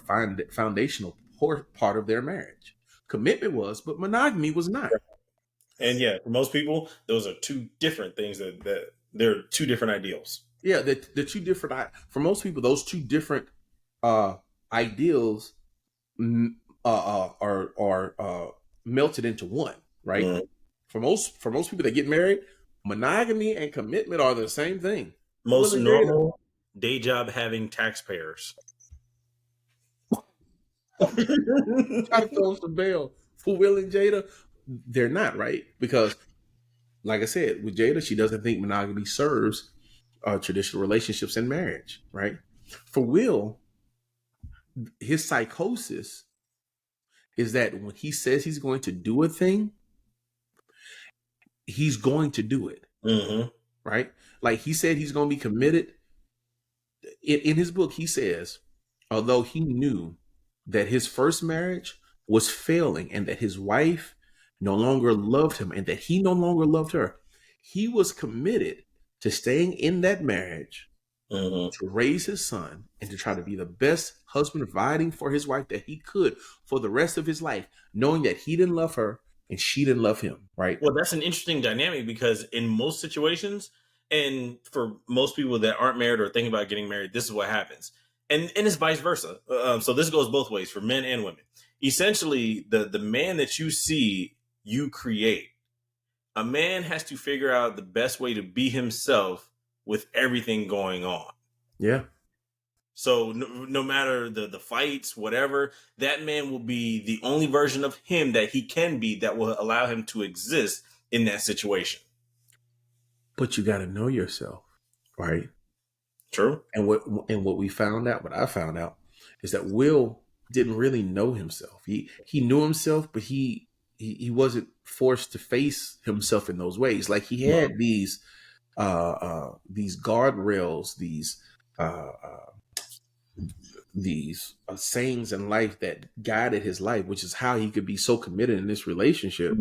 foundational part of their marriage. Commitment was, but monogamy was not. And yeah, for most people, those are two different things that they're two different ideals. Yeah, the two different, for most people, those two different ideals are melted into one, right? For most people that get married, monogamy and commitment are the same thing. Most normal day job having taxpayers. Try to throw some bail for Will and Jada. They're not, right? Because, like I said, with Jada, she doesn't think monogamy serves traditional relationships and marriage, right? For Will, his psychosis is that when he says he's going to do a thing, he's going to do it, right? Like he said he's going to be committed. In his book, he says, although he knew that his first marriage was failing and that his wife no longer loved him and that he no longer loved her, he was committed to staying in that marriage to raise his son and to try to be the best husband providing for his wife that he could for the rest of his life, knowing that he didn't love her and she didn't love him, right? Well, that's an interesting dynamic because in most situations, and for most people that aren't married or thinking about getting married, this is what happens. And it's vice versa. So this goes both ways for men and women. Essentially, the man that you see, you create. A man has to figure out the best way to be himself with everything going on. Yeah. So no matter the fights, whatever, that man will be the only version of him that he can be that will allow him to exist in that situation. But you got to know yourself, right? True. And what I found out, is that Will didn't really know himself. He knew himself, but he wasn't forced to face himself in those ways. Like he had these guardrails, these sayings in life that guided his life, which is how he could be so committed in this relationship,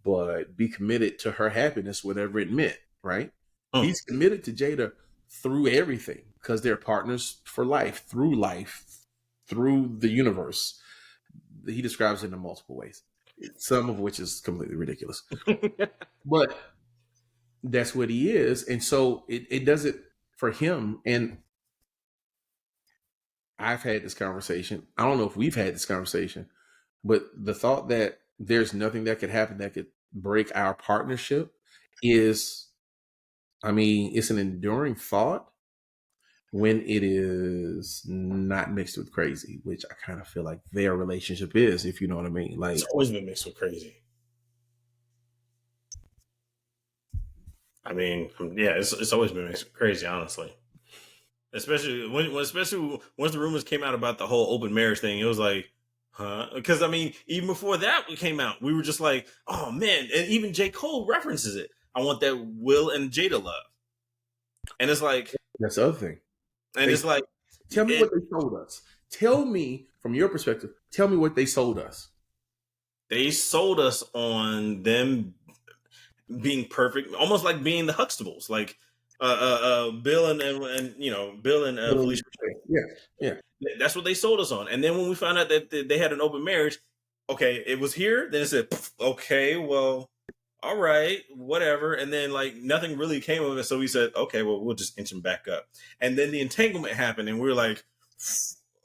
but be committed to her happiness, whatever it meant, right? He's committed to Jada through everything because they're partners for life, through the universe. He describes it in multiple ways, some of which is completely ridiculous. But that's what he is. And so it does it for him. And I've had this conversation. I don't know if we've had this conversation, but the thought that there's nothing that could happen that could break our partnership is, I mean, it's an enduring thought when it is not mixed with crazy, which I kind of feel like their relationship is, if you know what I mean. Like it's always been mixed with crazy. I mean, yeah, it's always been mixed with crazy, honestly. Especially once the rumors came out about the whole open marriage thing, it was like, huh? Because I mean, even before that came out, we were just like, oh man, and even J. Cole references it. I want that Will and Jada love, and it's like that's the other thing. And it's like, tell me what they sold us. Tell me from your perspective. Tell me what they sold us. They sold us on them being perfect, almost like being the Huxtables, like Bill and Felicia. Yeah. That's what they sold us on. And then when we found out that they had an open marriage, okay, it was here. Then it said, okay, well, all right, whatever. And then like nothing really came of it. So we said, okay, well, we'll just inch him back up. And then the entanglement happened, and we were like,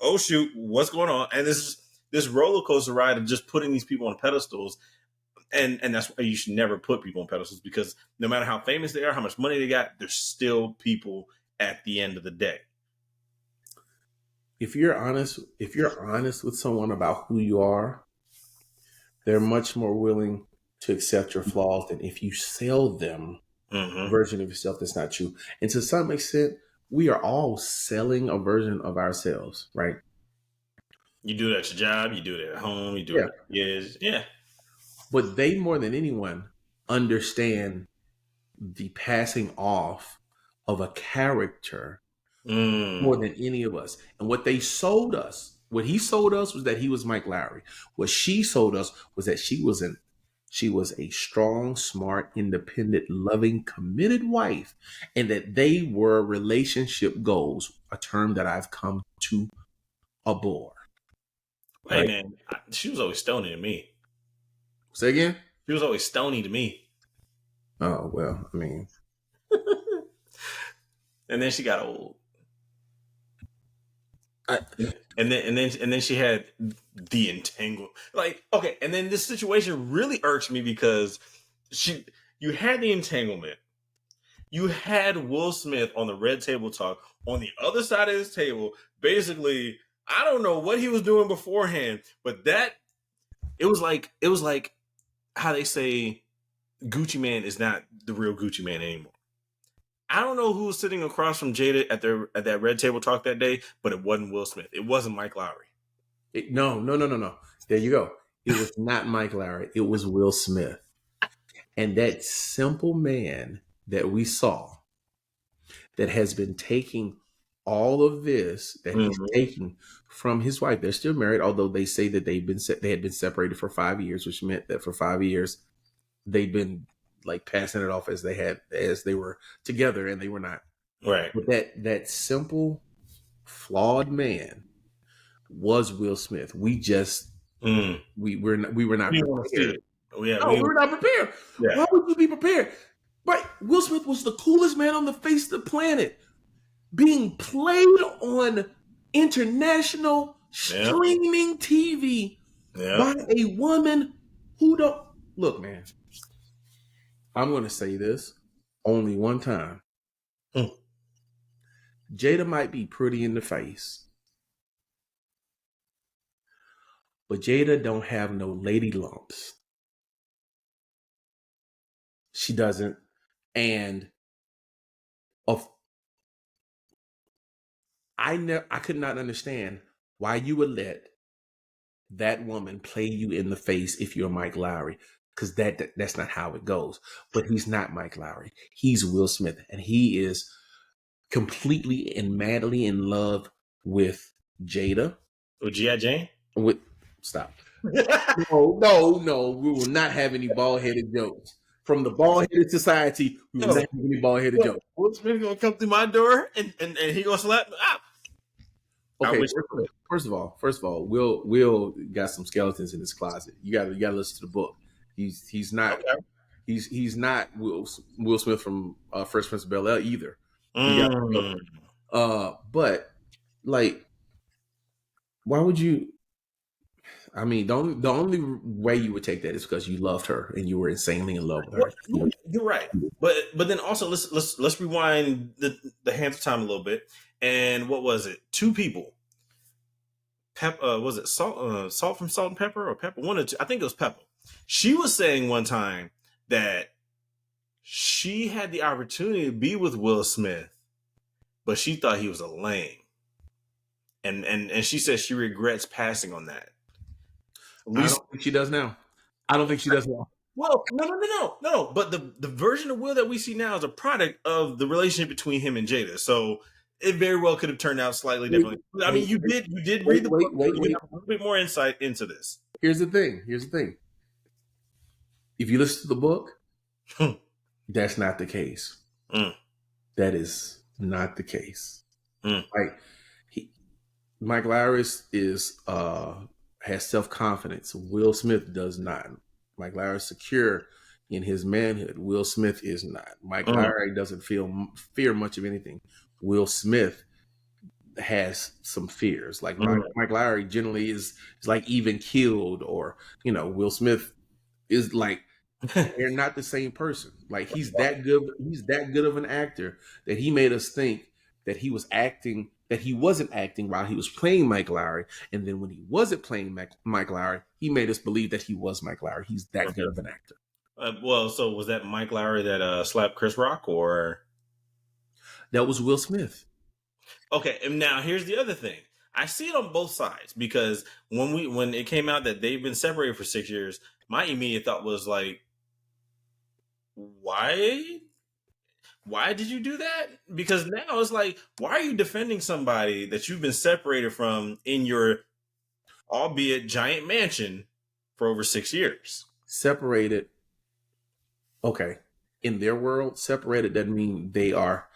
oh shoot, what's going on? And this roller coaster ride of just putting these people on pedestals. And that's why you should never put people on pedestals, because no matter how famous they are, how much money they got, they're still people at the end of the day. If you're honest with someone about who you are, they're much more willing to accept your flaws than if you sell them a version of yourself that's not true. And to some extent, we are all selling a version of ourselves, right? You do it at your job, you do it at home, you do it at yeah. But they, more than anyone, understand the passing off of a character more than any of us. And what he sold us was that he was Mike Lowry. What she sold us was that she was a strong, smart, independent, loving, committed wife, and that they were relationship goals, a term that I've come to abhor. Hey, right? Man, she was always stony to me. Say again? She was always stony to me. Oh, well, I mean. And then she got old. And then she had the entanglement. Like, okay, and then this situation really irks me because you had the entanglement. You had Will Smith on the Red Table Talk on the other side of this table. Basically, I don't know what he was doing beforehand, but it was like how they say Gucci Mane is not the real Gucci Mane anymore. I don't know who was sitting across from Jada at that Red Table Talk that day, but it wasn't Will Smith. It wasn't Mike Lowry. No. There you go. It was not Mike Lowry. It was Will Smith. And that simple man that we saw that has been taking all of this that he's taking from his wife. They're still married, although they say that they had been separated for 5 years, which meant that for 5 years they'd been like passing it off as they were together, and they were not. Right. But that simple, flawed man was Will Smith. We just we were not prepared. We were not prepared. Yeah. Why would you be prepared? Right. Will Smith was the coolest man on the face of the planet, being played on international streaming TV by a woman who don't look, man. I'm going to say this only one time. Jada might be pretty in the face, but Jada don't have no lady lumps. She doesn't. And I could not understand why you would let that woman play you in the face if you're Mike Lowry, because that's not how it goes. But he's not Mike Lowry. He's Will Smith, and he is completely and madly in love with Jada. With G.I. Jane? Stop. No. We will not have any bald-headed jokes. From the bald-headed society, we will not have any bald-headed jokes. Will Smith gonna come through my door and he gonna slap me? Okay, first of all, Will got some skeletons in his closet. You gotta listen to the book. He's not he's not Will Smith from Fresh Prince of Bel-Air either. But like, why would you? I mean, the only way you would take that is because you loved her and you were insanely in love with her. Well, you're right, but then also let's rewind the hands of time a little bit. And what was it? Two people. Was it Salt from Salt and Pepper or Pepper? One or two. I think it was Pepper. She was saying one time that she had the opportunity to be with Will Smith, but she thought he was a lame. And she says she regrets passing on that. At least I don't think she does now. I don't think she does now. Well, no. But the version of Will that we see now is a product of the relationship between him and Jada. So it very well could have turned out slightly differently. I mean, you did read the book. Wait. You have a little bit more insight into this. Here's the thing. If you listen to the book, that's not the case. That is not the case. Like Mike Lowry is has self confidence. Will Smith does not. Mike Lowry is secure in his manhood. Will Smith is not. Mike Mm, Lowry doesn't fear much of anything. Will Smith has some fears. Like mm. Mike Lowry generally is like even killed, or Will Smith is like they're not the same person. Like he's that good. He's that good of an actor that he made us think that he was acting, that he wasn't acting while he was playing Mike Lowry, and then when he wasn't playing Mike Lowry, he made us believe that he was Mike Lowry. He's that good of an actor. Well, so was that Mike Lowry that slapped Chris Rock, or That was Will Smith. okay? And now here's the other thing. I see it on both sides because when it came out that they've been separated for 6 years, my immediate thought was like, why? Why did you do that? Because now it's like, why are you defending somebody that you've been separated from in your, albeit giant mansion, for over 6 years? Separated. Okay, in their world, separated doesn't mean they are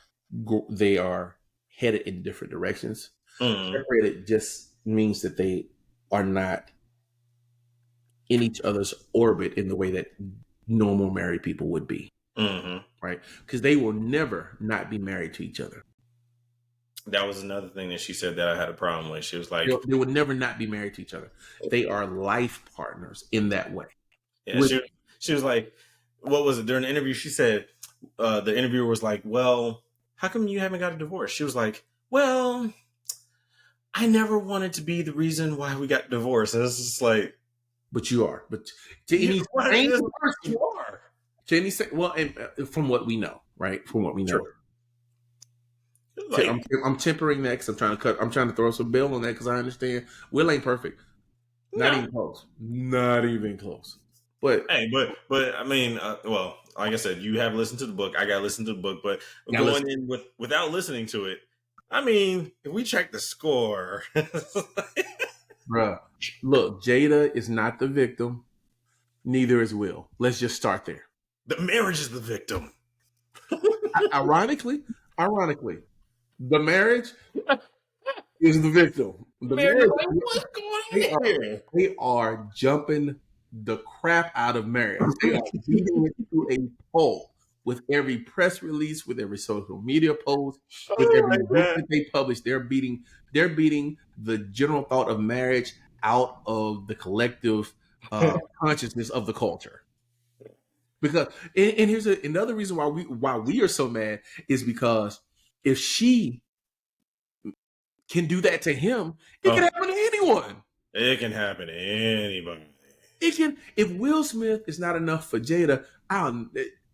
headed in different directions. Mm, Separated just means that they are not in each other's orbit in the way that normal married people would be, mm-hmm. right? Because they will never not be married to each other. That was another thing that she said that I had a problem with. She was like, They will never not be married to each other. They are life partners in that way. yeah, she was like, what was it during the interview? She said, the interviewer was like, well, how come you haven't got a divorce? She was like, well, I never wanted to be the reason why we got divorced. And it's just like, But you are. But to you, any sane person, you are. to any well, and from what we know, right? From what we know, Sure. Like, I'm tempering that because I'm trying to throw some bill on that because I understand Will ain't perfect. Not no. even close. Not even close. But Hey, but I mean, well, like I said, you have listened to the book. I got to listen to the book, but now going listen, in without listening to it, I mean, if we check the score, bruh. Look, Jada is not the victim. Neither is Will. Let's just start there. the marriage is the victim. Ironically, the marriage is the victim. The Marriage is marriage, like, what's they going are on here? they are jumping the crap out of marriage. They are beating it to a pulp with every press release, with every social media post, with Oh every my book god! that they publish. They're beating the general thought of marriage out of the collective consciousness of the culture. Because and here's another reason why we are so mad is because if she can do that to him, it can Oh, happen to anyone. it can happen to anybody. It can. If Will Smith is not enough for Jada,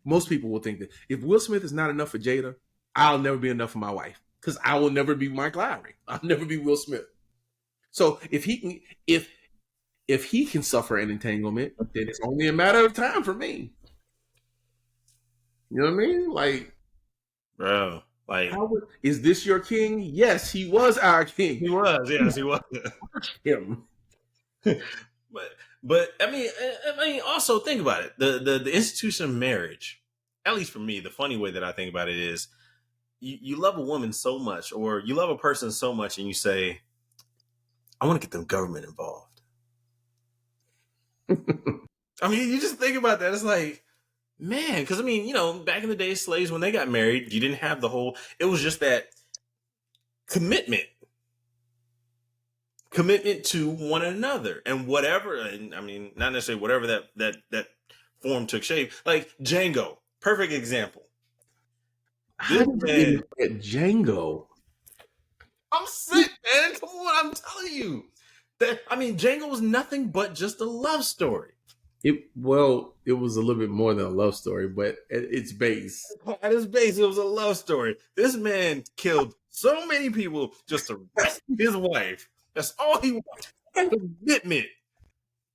most people will think that if Will Smith is not enough for Jada, I'll never be enough for my wife because I will never be Mike Lowry. I'll never be Will Smith. So if he can suffer an entanglement, then it's only a matter of time for me. You know what I mean? Like, Bro, like is this your king? Yes, he was our king. he was, yes, he was. Him. but but I mean, also think about it. The institution of marriage, at least for me, the funny way that I think about it is, you love a woman so much, or you love a person so much, and you say, I want to get the government involved. I mean, you just think about that. It's like, man, because I mean, back in the day, slaves, when they got married, you didn't have the whole. It was just that commitment, to one another, and whatever. And I mean, not necessarily whatever that form took shape. Like Django, perfect example. How This did you man, even get Django? I'm sick, man. Come on, I'm telling you. That I mean, Django was nothing but just a love story. It was a little bit more than a love story, but at its base, At his base, it was a love story. This man killed so many people just to rescue his wife. That's all he wanted. Commitment.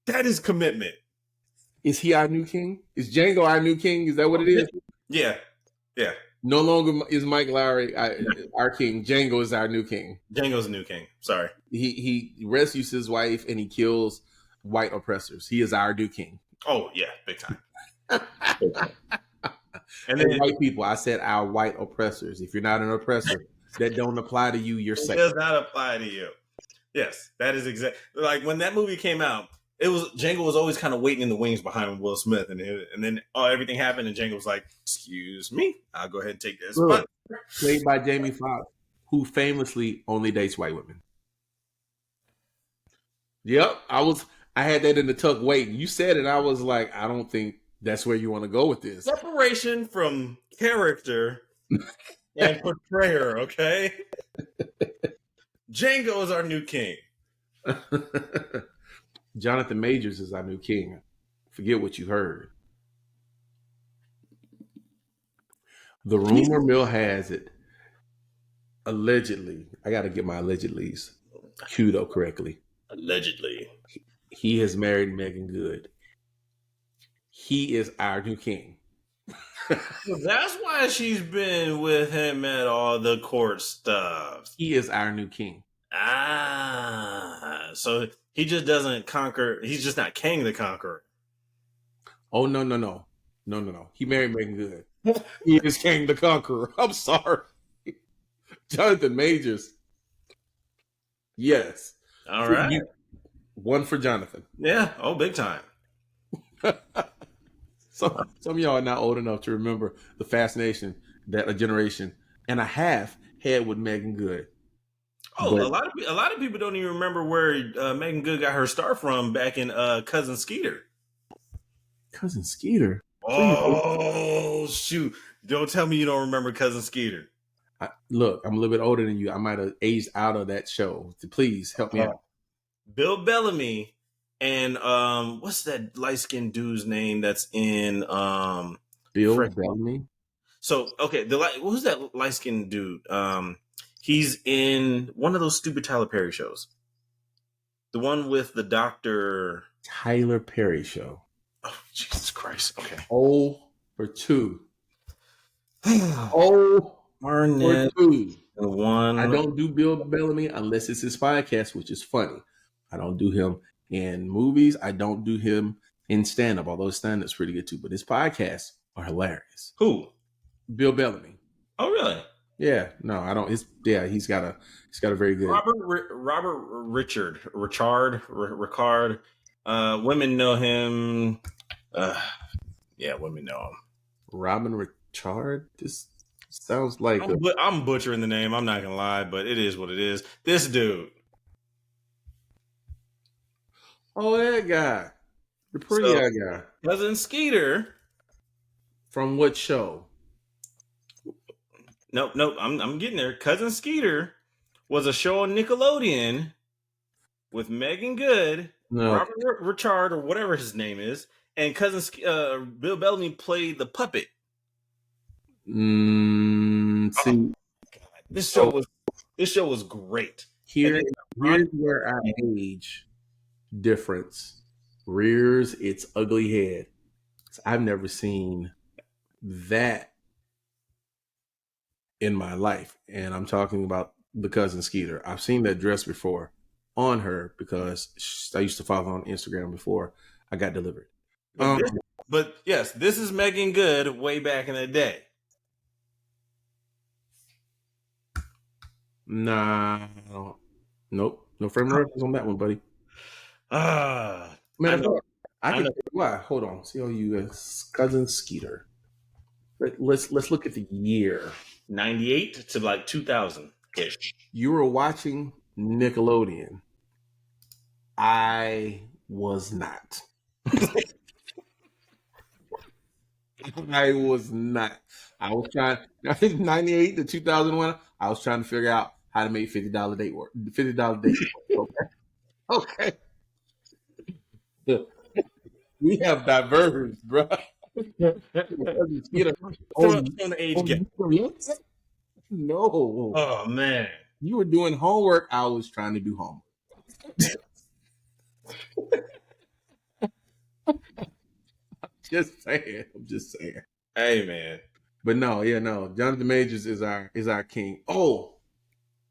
That is commitment. is he our new king? Is Django our new king? Is that what it is? Yeah. Yeah. No longer is Mike Lowry our king. Django is our new king. Django's a new king. Sorry. He rescues his wife and he kills white oppressors. He is our new king. Oh, yeah. Big time. And And then white people, I said our white oppressors. If you're not an oppressor, that don't apply to you. You're it safe. does not apply to you. Yes, that is exact. Like when that movie came out, it was Django was always kind of waiting in the wings behind Will Smith, and then everything happened, and Django was like, "Excuse me, I'll go ahead and take this." Look, But played by Jamie Foxx, who famously only dates white women. Yep, I had that in the tuck waiting. You said it, I was like, I don't think that's where you want to go with this. separation from character and portrayer, okay? Django is our new king. Jonathan Majors is our new king. Forget what you heard. The rumor mill has it, allegedly, I got to get my allegedlys queued up correctly. Allegedly. He has married Megan Good. He is our new king. Well, that's why she's been with him at all the court stuff. He is our new king. So he just doesn't conquer. He's just not King the Conqueror. Oh, no. He married Megan Good. He is King the Conqueror. I'm sorry. Jonathan Majors. Yes. All right. One for Jonathan. Yeah. Oh, big time. So some of y'all are not old enough to remember the fascination that a generation and a half had with Megan Good. Oh, but a lot of people don't even remember where Megan Good got her start from back in Cousin Skeeter. Cousin Skeeter. Oh shoot! Don't tell me you don't remember Cousin Skeeter. Look, I'm a little bit older than you. I might have aged out of that show. Please help me out. Bill Bellamy and what's that light skinned dude's name that's in Bill Bellamy? So okay, who's that light skinned dude? He's in one of those stupid Tyler Perry shows. The one with the doctor. Tyler Perry show. Oh, Jesus Christ. Okay. 0 for 2. 0 Marnet. for 2. One. I don't do Bill Bellamy unless it's his podcast, which is funny. I don't do him in movies. I don't do him in stand-up, although stand-up's pretty good too. But his podcasts are hilarious. Who? Bill Bellamy. Oh, really? Yeah. No, I don't. He's got a very good. Richard. Women know him. Yeah, women know him. Robin Richard. This sounds like I'm butchering the name. I'm not gonna lie, but it is what it is. This dude. Oh, that guy. The pretty guy. Cousin Skeeter. From what show? Nope. I'm getting there. Cousin Skeeter was a show on Nickelodeon with Megan Good, Robert Richard, or whatever his name is, and Bill Bellamy played the puppet. See, this show was great. Here's where our age difference rears its ugly head. I've never seen that in my life, and I'm talking about the Cousin Skeeter. I've seen that dress before on her because I used to follow her on Instagram before I got delivered. But yes, this is Megan Good way back in the day. Nah, nope, no frame of reference on that one, buddy. Man, I can. Why? Hold on. COUS Cousin Skeeter. Let's look at the year. 98 to like 2000 ish. You were watching Nickelodeon. I was not. I was not. I was trying. I think 98 to 2001. I was trying to figure out how to make $50 date work. $50 date work. Okay. We have diverged, bro. On the age gap. No. Oh man. You were doing homework. I was trying to do homework. I'm just saying. Hey man. But no. Jonathan Majors is our king. Oh,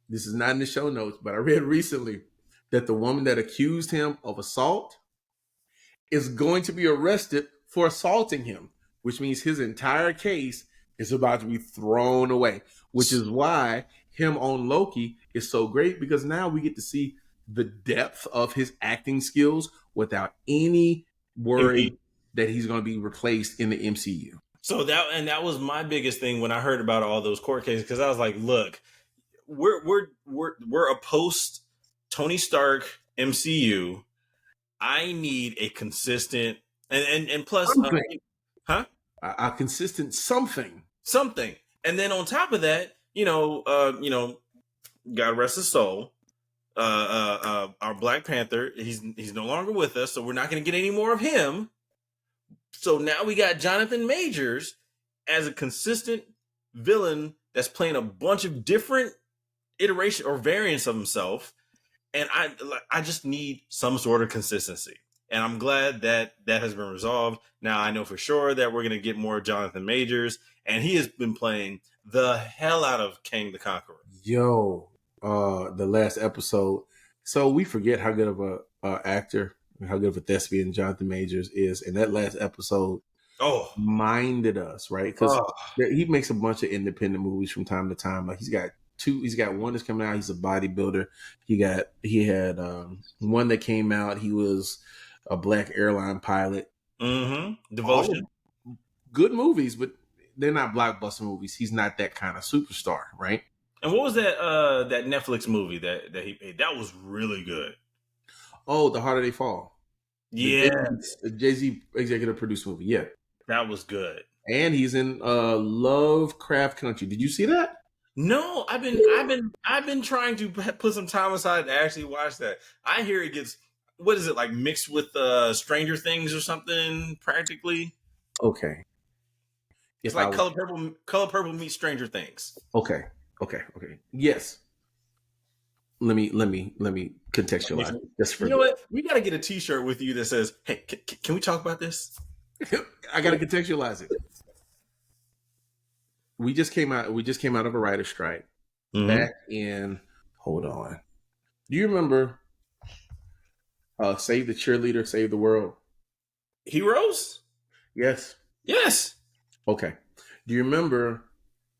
this is not in the show notes, but I read recently that the woman that accused him of assault is going to be arrested for assaulting him, which means his entire case is about to be thrown away, which is why him on Loki is so great, because now we get to see the depth of his acting skills without any worry that he's going to be replaced in the MCU. So that was my biggest thing when I heard about all those court cases, because I was like, look, we're a post Tony Stark MCU. I need a consistent and plus, huh? A consistent something. And then on top of that, God rest his soul. Our Black Panther, he's no longer with us, so we're not going to get any more of him. So now we got Jonathan Majors as a consistent villain that's playing a bunch of different iteration or variants of himself, and I just need some sort of consistency. And I'm glad that has been resolved. Now I know for sure that we're going to get more Jonathan Majors, and he has been playing the hell out of Kang the Conqueror. Yo, the last episode. So we forget how good of a actor, how good of a thespian Jonathan Majors is, and that last episode minded us, right? Because he makes a bunch of independent movies from time to time. Like he's got one that's coming out. He's a bodybuilder. He had one that came out. He was a black airline pilot. Devotion. Good movies, but they're not blockbuster movies. He's not that kind of superstar, right? And what was that Netflix movie that he made? That was really good. Oh, The Harder They Fall. Yeah. The Jay-Z executive produced movie. Yeah. That was good. And he's in Lovecraft Country. Did you see that? No, I've been trying to put some time aside to actually watch that. I hear it gets, what is it, like mixed with Stranger Things or something practically? Okay. It's like Color Purple meets Stranger Things. Okay. Yes. Let me contextualize. You know what? We got to get a T-shirt with you that says, "Hey, can we talk about this?" I got to contextualize it. We just came out of a writer's strike back in. Hold on. Do you remember Save the Cheerleader, Save the World? Heroes? Yes. Okay. Do you remember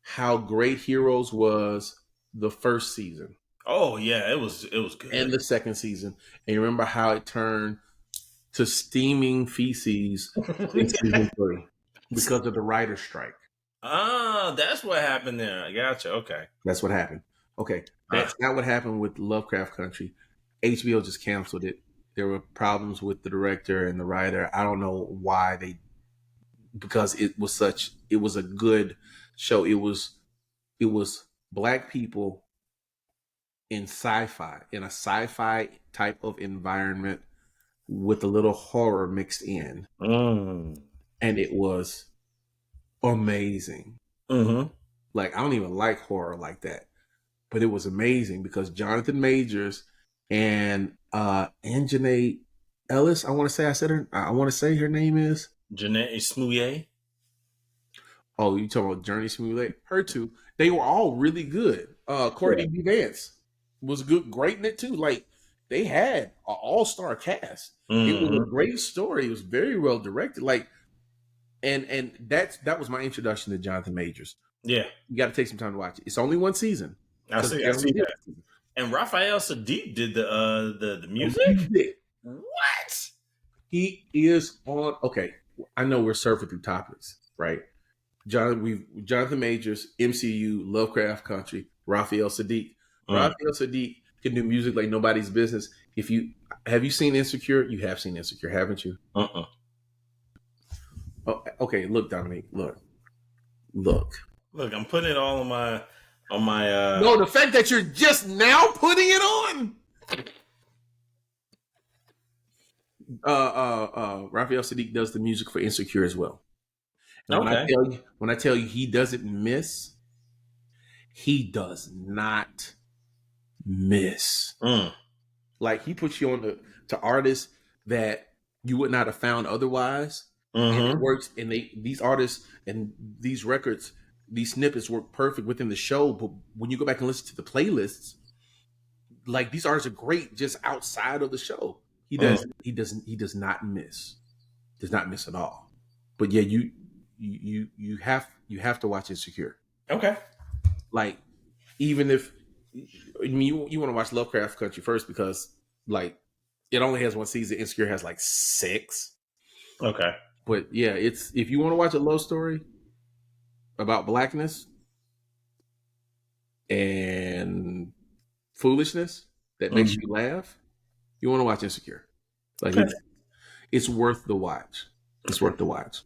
how great Heroes was the first season? Oh yeah, it was good. And the second season. And you remember how it turned to steaming feces in season 3 because of the writer's strike. Ah, that's what happened there. I gotcha. Okay. That's what happened. Okay. That's not what happened with Lovecraft Country. HBO just canceled it. There were problems with the director and the writer. I don't know why because it was a good show. It was black people in a sci-fi type of environment with a little horror mixed in. And it was amazing. Like, I don't even like horror like that, but it was amazing because Jonathan Majors and Janae Ellis, I want to say her name is Janae Smouye. Oh, you talking about Journey Smouye? Her too. They were all really good. Courtney B. Vance was great in it too. Like, they had an all-star cast. It was a great story. It was very well directed. Like, and that was my introduction to Jonathan Majors. Yeah, you got to take some time to watch it. It's only one season. I see that. And Raphael Sadiq did the music. What? He is on. Okay, I know we're surfing through topics, right? Jonathan Majors, MCU, Lovecraft Country, Raphael Sadiq. Raphael Sadiq can do music like nobody's business. Have you seen Insecure? You have seen Insecure, haven't you? Oh, okay. Look, Dominique. Look. I'm putting it all on my. No, the fact that you're just now putting it on. Raphael Sadiq does the music for Insecure as well. And when I tell you he doesn't miss, he does not miss. Like, he puts you on to artists that you would not have found otherwise. And it works. And these artists and these records, these snippets work perfect within the show. But when you go back and listen to the playlists, like, these artists are great just outside of the show. He does not miss. Does not miss at all. But yeah, you have to watch Insecure. Okay. Like, even if you want to watch Lovecraft Country first because Like, it only has one season. Insecure has like 6. Okay. But yeah, it's if you want to watch a love story about blackness and foolishness that makes you laugh, you want to watch Insecure. Like Okay. it's worth the watch. It's worth the watch.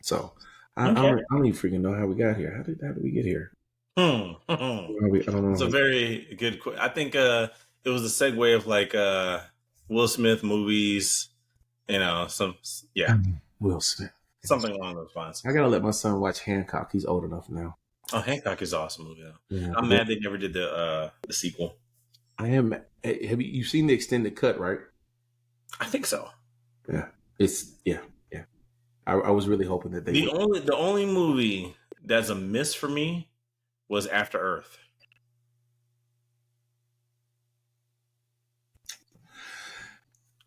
So I Okay. don't even freaking know how we got here. How did we get here? I don't It's know. a very good. I think it was a segue of like Will Smith movies. You know, Will Smith. something along those lines. I gotta let my son watch Hancock. He's old enough now. Oh, Hancock is an awesome movie though. Yeah, I'm mad they never did the sequel. I am. Have you seen the extended cut? Right? I think so. Yeah. Yeah. I was really hoping that they would. The only movie that's a miss for me was After Earth.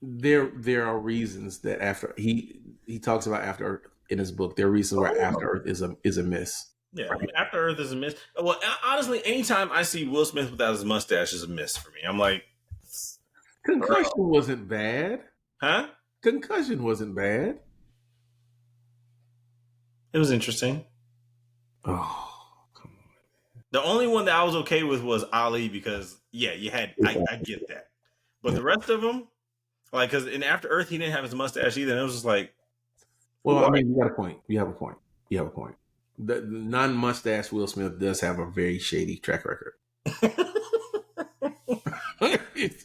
There are reasons that after he talks about After Earth in his book. There are reasons why After Earth is a miss. Yeah, I mean, After Earth is a miss. Well, honestly, anytime I see Will Smith without his mustache is a miss for me. I'm like, Concussion wasn't bad. huh? Concussion wasn't bad. It was interesting. Oh, come on. The only one that I was okay with was Ali because, yeah, you had, I get that. But the rest of them, like, because in After Earth, he didn't have his mustache either. And it was just like, Well, I mean, you got a point. You have a point. The non-mustache Will Smith does have a very shady track record. It's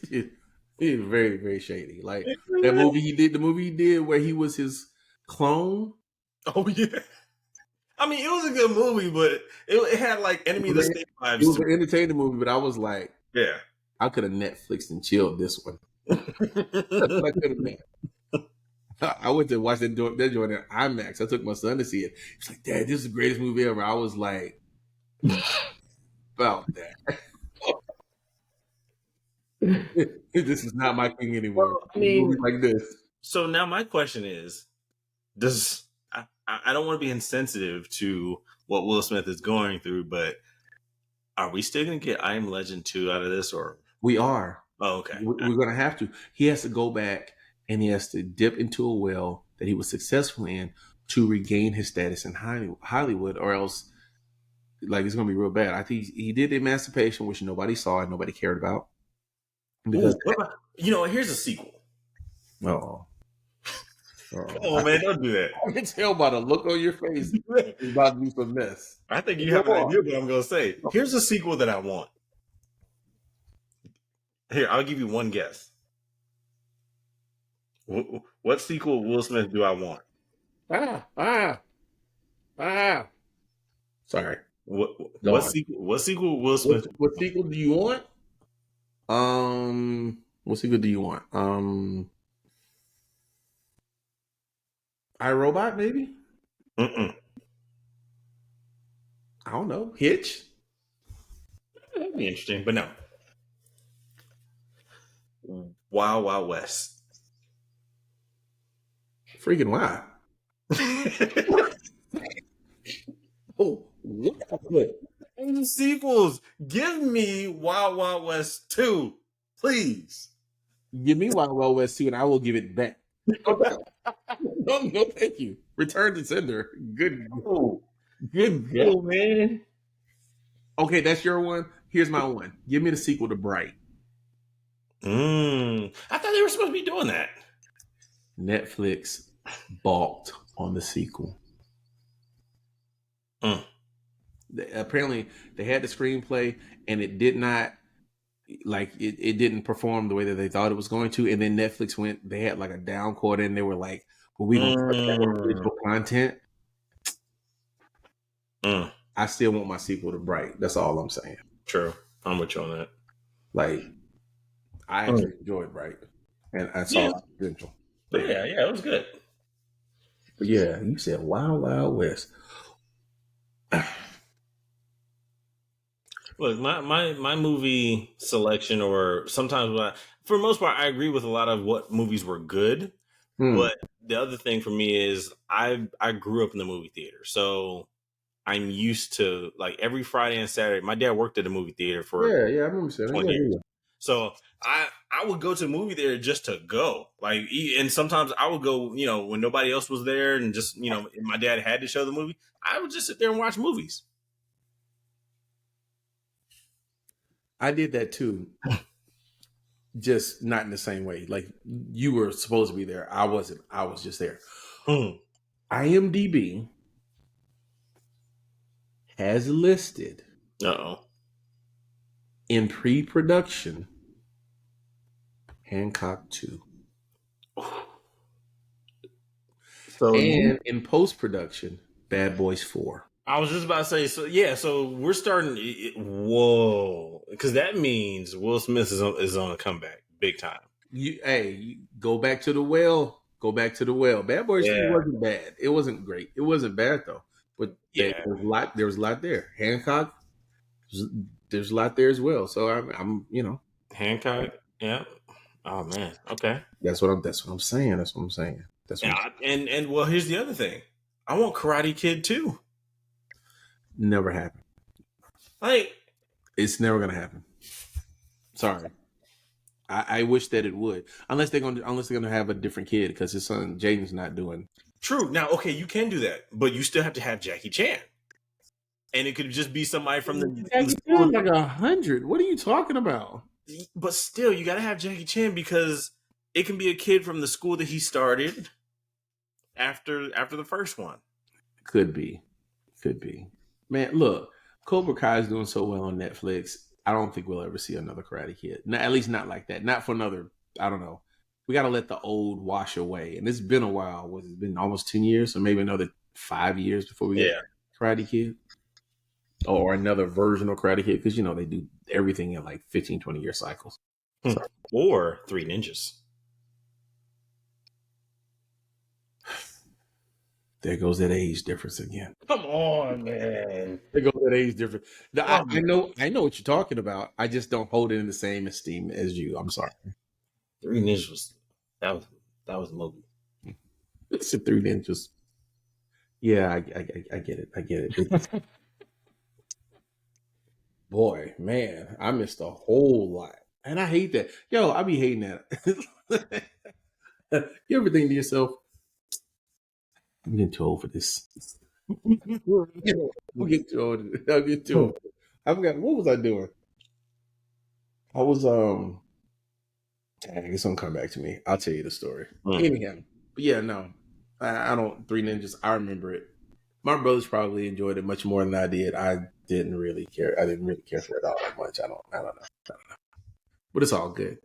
very, very shady. Like that movie he did, the movie he did where he was his clone. Oh, yeah. I mean, it was a good movie, but it had like Enemy of the State vibes. It was an entertaining movie, but I was like, yeah. I could have Netflixed and chilled this one. That's what I could have done. I went to watch that joint in IMAX. I took my son to see it. He's like, Dad, this is the greatest movie ever. I was like, about that. This is not my thing anymore. Well, I mean, like this. So now my question is, I don't want to be insensitive to what Will Smith is going through, but are we still going to get I Am Legend 2 out of this? Or we are. Oh, okay. We're going to have to. He has to go back and he has to dip into a well that he was successful in to regain his status in Hollywood, or else, like, it's going to be real bad. I think he did Emancipation, which nobody saw and nobody cared about. Because here's a sequel. Oh. Come on, man, don't do that. I can tell by the look on your face it's about to be some mess. I think you have an idea what I'm going to say. Here's a sequel that I want. Here, I'll give you one guess. What sequel of Will Smith do I want? Sorry. What sequel Will Smith? What sequel do you want? What sequel do you want? iRobot, maybe? Mm-mm. I don't know. Hitch? That'd be interesting, but no. Wild Wild West. Freaking why? Oh, what? Sequels. Give me Wild Wild West 2, please. Give me Wild Wild West 2 and I will give it back. No, thank you. Return to sender. Good. Oh, good. Oh, man. Okay, that's your one. Here's my one. Give me the sequel to Bright. I thought they were supposed to be doing that. Netflix balked on the sequel. Apparently, they had the screenplay and it did not, like, it didn't perform the way that they thought it was going to. And then Netflix they had like a down quarter and they were like, well, we don't have original content. I still want my sequel to Bright. That's all I'm saying. True. I'm with you on that. Like, I actually enjoyed Bright. And I saw potential. But yeah, it was good. But yeah, you said Wild Wild West. Look, my movie selection, or sometimes for the most part, I agree with a lot of what movies were good. But the other thing for me is I grew up in the movie theater, so I'm used to, like, every Friday and Saturday. My dad worked at a movie theater for I remember saying 20 years. So I would go to the movie theater just to go. Like, and sometimes I would go, when nobody else was there, and just my dad had to show the movie. I would just sit there and watch movies. I did that too, just not in the same way. Like you were supposed to be there. I wasn't. I was just there. IMDb has listed in pre-production Hancock 2. So and in post-production, Bad Boys 4. I was just about to say, so yeah, so we're starting. Whoa, because that means Will Smith is on a comeback, big time. You go back to the well. Go back to the well. Bad Boys 3 wasn't bad. It wasn't great. It wasn't bad though. But there was a lot there. Hancock, there's a lot there as well. So I'm Hancock. Yeah. Oh man. Okay. That's what I'm saying. That's what I'm saying. And well, here's the other thing. I want Karate Kid too. Never happened. Like, it's never gonna happen. Sorry. I wish that it would, unless they're gonna have a different kid, because his son Jaden's not doing. True. Now, okay, you can do that, but you still have to have Jackie Chan, and it could just be somebody from the Jackie Chan like 100. What are you talking about? But still, you got to have Jackie Chan, because it can be a kid from the school that he started after the first one. Could be. Man, look, Cobra Kai is doing so well on Netflix. I don't think we'll ever see another Karate Kid. At least not like that. Not for another, I don't know. We got to let the old wash away. And it's been a while. It's been almost 10 years, so maybe another 5 years before we get Karate Kid. Or another version of Karate Kid, because, they do everything in like 15, 20-year cycles. Or Three Ninjas. There goes that age difference again. Come on, man. There goes that age difference. I know what you're talking about. I just don't hold it in the same esteem as you. I'm sorry. Three Ninjas that was a movie. It's a Three Ninjas. Yeah, I get it. I get it. Boy, man, I missed a whole lot. And I hate that. Yo, I be hating that. You ever think to yourself, I'm getting too old for this. I'll get too old. I forgot, what was I doing? I was I guess it'll come back to me. I'll tell you the story. Anyhow. But yeah, no. I don't. Three Ninjas, I remember it. My brothers probably enjoyed it much more than I did. I didn't really care. I didn't really care for it all that much. I don't know. But it's all good,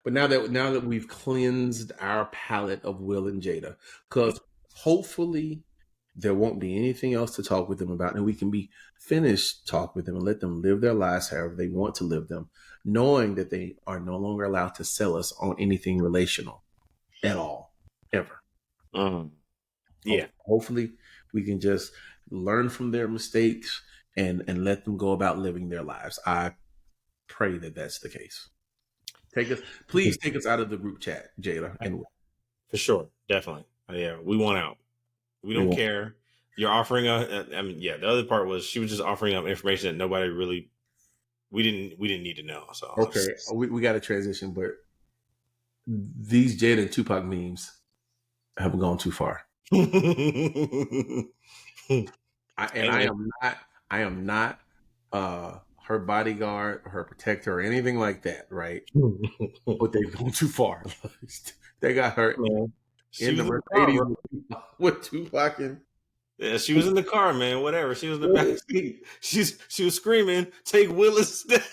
But now that we've cleansed our palate of Will and Jada, because hopefully there won't be anything else to talk with them about, and we can be finished talk with them and let them live their lives however they want to live them, knowing that they are no longer allowed to sell us on anything relational at all, ever. Yeah. Hopefully we can just learn from their mistakes and let them go about living their lives. I pray that that's the case. Please take us out of the group chat, Jada. And for sure, definitely. Yeah, we want out. We don't care. You're offering the other part was she was just offering up information that nobody really, we didn't need to know. So okay, we got to transition, but these Jada and Tupac memes have gone too far. I am not her bodyguard or her protector or anything like that, right? But they've gone too far. They got her in the Mercedes with Tupac and. Yeah, she was in the car, man. Whatever. She was in the back seat. She was screaming, "Take Will instead."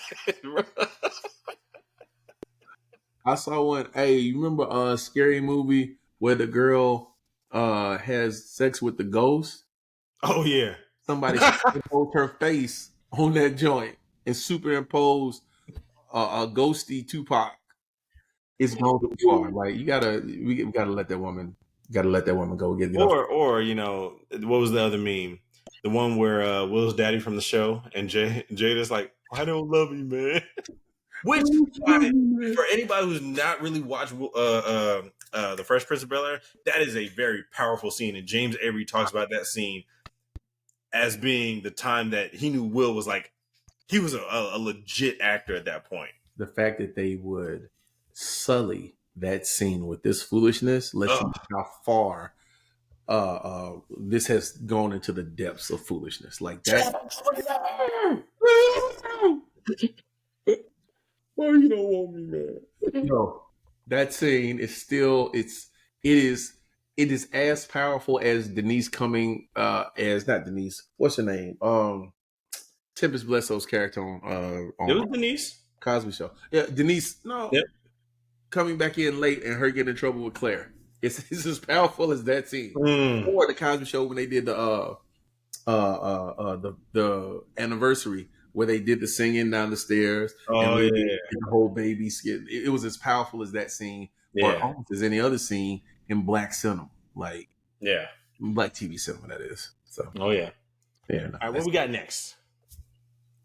I saw one. Hey, you remember a scary movie where the girl has sex with the ghost? Oh yeah. Somebody superimposed her face on that joint and superimposed a ghosty Tupac. It's gone too far. Like we gotta let that woman. Got to let that woman go. Or what was the other meme? The one where Will's daddy from the show and Jada's like, "I don't love you, man." Which, for anybody who's not really watched the Fresh Prince of Bel-Air, that is a very powerful scene, and James Avery talks about that scene as being the time that he knew Will was like He was a legit actor at that point. The fact that they would sully that scene with this foolishness lets you Ugh. know how far this has gone into the depths of foolishness. Like that. Why you don't want me, man? No, that scene is still it is as powerful as Denise coming as not Denise. What's her name? Tempest Blesso's character It on was Denise. Cosby Show. Yeah, Denise. No, Yep. coming back in late and her getting in trouble with Claire. It's as powerful as that scene. Mm. Or the Cosby Show when they did the anniversary where they did the singing down the stairs and Oh Lily yeah, and the whole baby skit. It was as powerful as that scene, or yeah, almost as any other scene in Black cinema, like yeah. Black TV cinema. That is. So Oh yeah. yeah, no, All right, what we got next?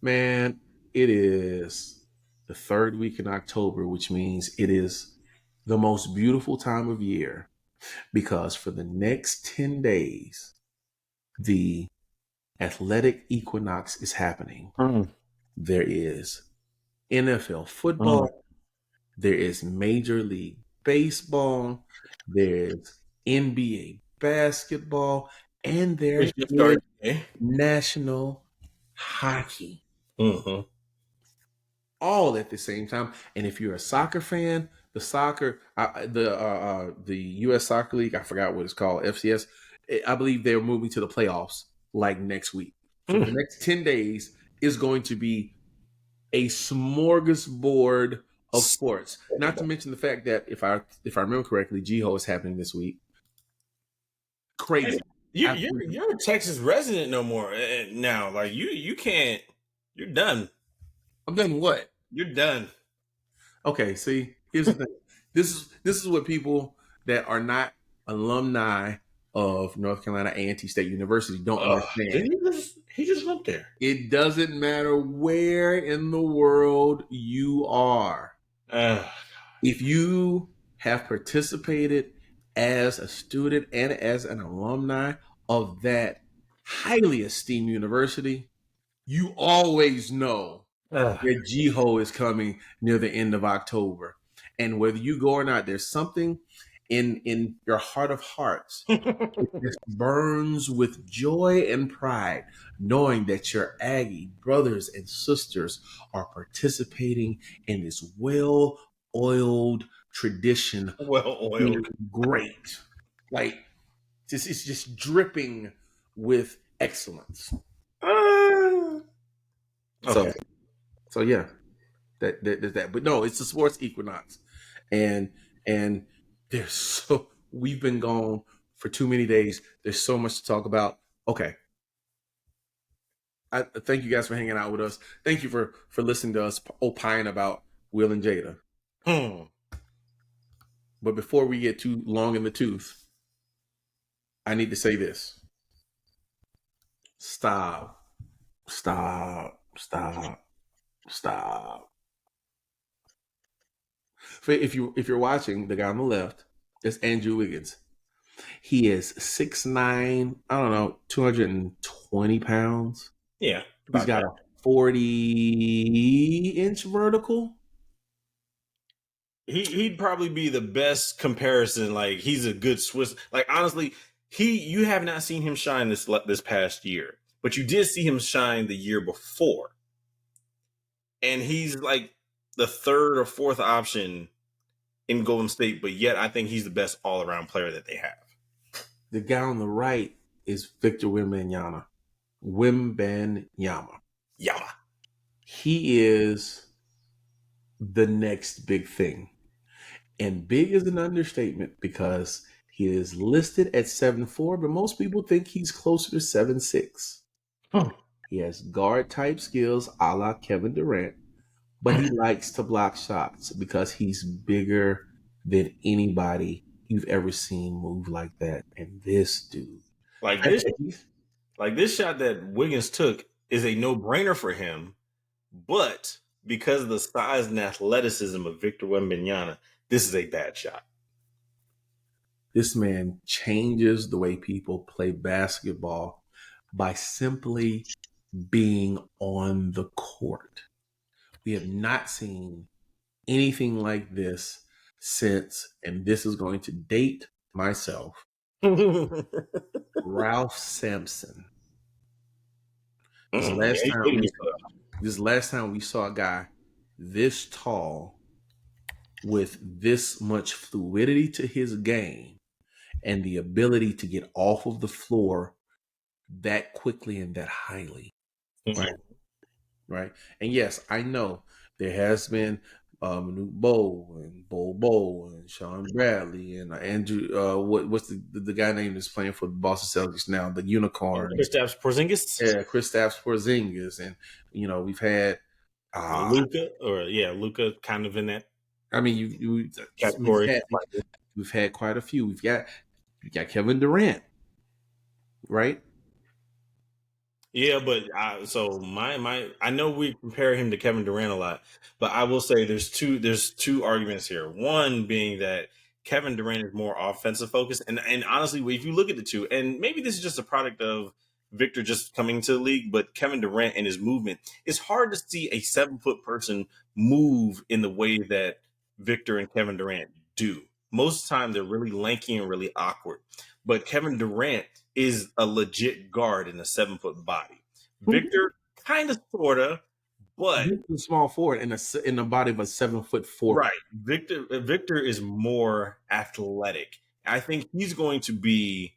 man, it is the third week in October, which means it is the most beautiful time of year because for the next 10 days, the athletic equinox is happening. Mm. There is NFL Mm. football, there is Major League Baseball, there's NBA basketball, and there It's just is started today. national hockey. Mm-hmm. All at the same time. And if you're a soccer fan, the U.S. Soccer League, I forgot what it's called, FCS. I believe they're moving to the playoffs like next week. For the next 10 days is going to be a smorgasbord of sports. Not to mention the fact that if I remember correctly, Jiho is happening this week. Crazy. You're a Texas resident no more now. Like you can't. You're done. I'm done what? You're done. Okay, see, here's the thing. This is what people that are not alumni of North Carolina A&T State University don't understand. He just went there. It doesn't matter where in the world you are. If you have participated as a student and as an alumni of that highly esteemed university, you always know that Jiho is coming near the end of October. And whether you go or not, there's something in your heart of hearts that just burns with joy and pride, knowing that your Aggie brothers and sisters are participating in this well-oiled tradition Well of being oiled. great. Like it's just dripping with excellence. Okay. So yeah, there's that. But no, it's the sports equinox, and there's we've been gone for too many days. There's so much to talk about. Okay, I thank you guys for hanging out with us. Thank you for listening to us opine about Will and Jada. But before we get too long in the tooth, I need to say this: stop. If you're watching, the guy on the left is Andrew Wiggins. He is 6'9", I don't know, 220 pounds. Yeah. He's got a 40-inch vertical. He'd probably be the best comparison. Like he's a good Swiss. Like honestly, you have not seen him shine this past year, but you did see him shine the year before, and he's like the third or fourth option in Golden State. But yet, I think he's the best all around player that they have. The guy on the right is Victor Wembenyama. Wembenyama. Yama. He is the next big thing. And big is an understatement because he is listed at 7'4", but most people think he's closer to 7'6". He has guard type skills a la Kevin Durant, but he likes to block shots because he's bigger than anybody you've ever seen move like that. And this dude, Like this shot that Wiggins took is a no-brainer for him, but because of the size and athleticism of Victor Wembenyama, this is a bad shot. This man changes the way people play basketball by simply being on the court. We have not seen anything like this since, and this is going to date myself, Ralph Sampson. This is the Yeah, he dated me for that. this is the last time we saw a guy this tall with this much fluidity to his game and the ability to get off of the floor that quickly and that highly. Right. Mhm. Right. And yes, I know there has been Manute Bo and Bo and Sean Bradley and Andrew. What's the guy name that's playing for the Boston Celtics now? The unicorn. Kristaps Porzingis, Yeah, Kristaps Porzingis, and we've had. Luca, kind of in that I mean, we've category. had quite a few. We got Kevin Durant, right? Yeah, but so I know we compare him to Kevin Durant a lot, but I will say there's two arguments here. One being that Kevin Durant is more offensive focused, and honestly, if you look at the two, and maybe this is just a product of Victor just coming to the league, but Kevin Durant and his movement, it's hard to see a 7-foot person move in the way that Victor and Kevin Durant do. Most of the time, they're really lanky and really awkward, but Kevin Durant is a legit guard in a 7-foot body. Victor, kind of, sorta, but He's a small forward in the body of a 7-foot forward. right. Victor is more athletic. I think he's going to be,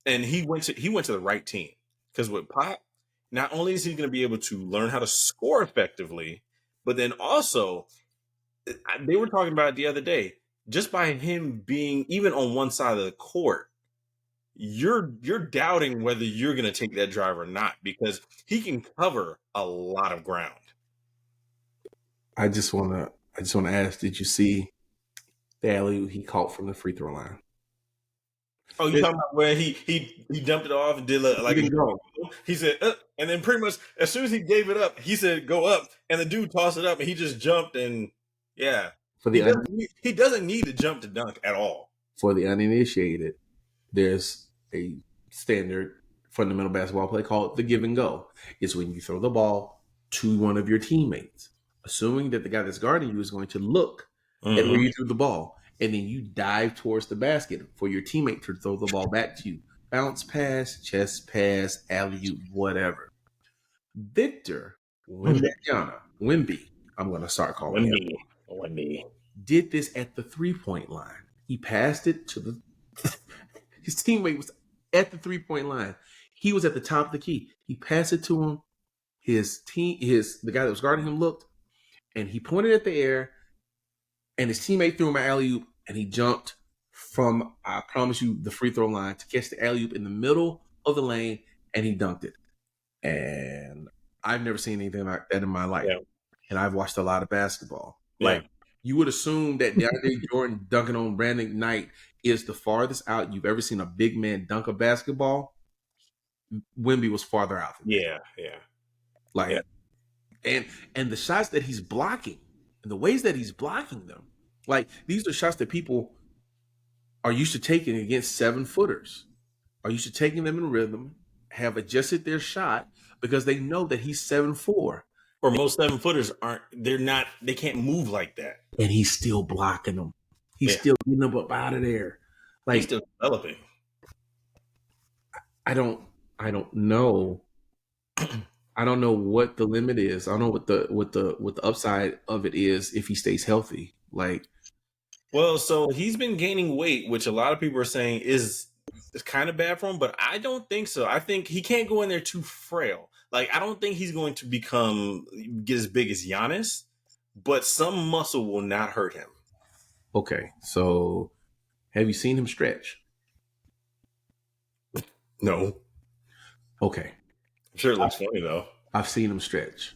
and he went to the right team because with Pop, not only is he going to be able to learn how to score effectively, but then also they were talking about it the other day. Just by him being even on one side of the court, you're doubting whether you're going to take that drive or not because he can cover a lot of ground. I just want to ask, did you see the alley he caught from the free throw line? Oh, you talking about where he dumped it off and did like a he said, and then pretty much as soon as he gave it up, he said, "Go up," and the dude tossed it up, and he just jumped, and yeah, he doesn't need to jump to dunk at all. For the uninitiated, there's a standard fundamental basketball play called the give and go. It's when you throw the ball to one of your teammates, assuming that the guy that's guarding you is going to look at where you threw the ball, and then you dive towards the basket for your teammate to throw the ball back to you. Bounce pass, chest pass, alley-oop, whatever. Victor Wembenyama, Wemby, I'm going to start calling him, Wemby did this at the 3-point line. He passed it to the his teammate was at the 3-point line. He was at the top of the key. He passed it to him. The guy that was guarding him looked, and he pointed at the air, and his teammate threw him an alley-oop, and he jumped from, I promise you, the free throw line to catch the alley-oop in the middle of the lane, and he dunked it. And I've never seen anything like that in my life. Yeah. And I've watched a lot of basketball. Like, you would assume that DeAndre Jordan dunking on Brandon Knight is the farthest out you've ever seen a big man dunk a basketball. Wemby was farther out. And the shots that he's blocking and the ways that he's blocking them, like, these are shots that people are used to taking against 7-footers, are used to taking them in rhythm, have adjusted their shot because they know that he's 7'4". Or most 7-footers they can't move like that. And he's still blocking them. He's still getting them up out of there. Like, he's still developing. I don't know. I don't know what the limit is. I don't know what the upside of it is if he stays healthy. Like, well, so he's been gaining weight, which a lot of people are saying is kind of bad for him, but I don't think so. I think he can't go in there too frail. Like, I don't think he's going to get as big as Giannis, but some muscle will not hurt him. Okay, so have you seen him stretch? No. Okay. I'm sure it looks funny, though. I've seen him stretch.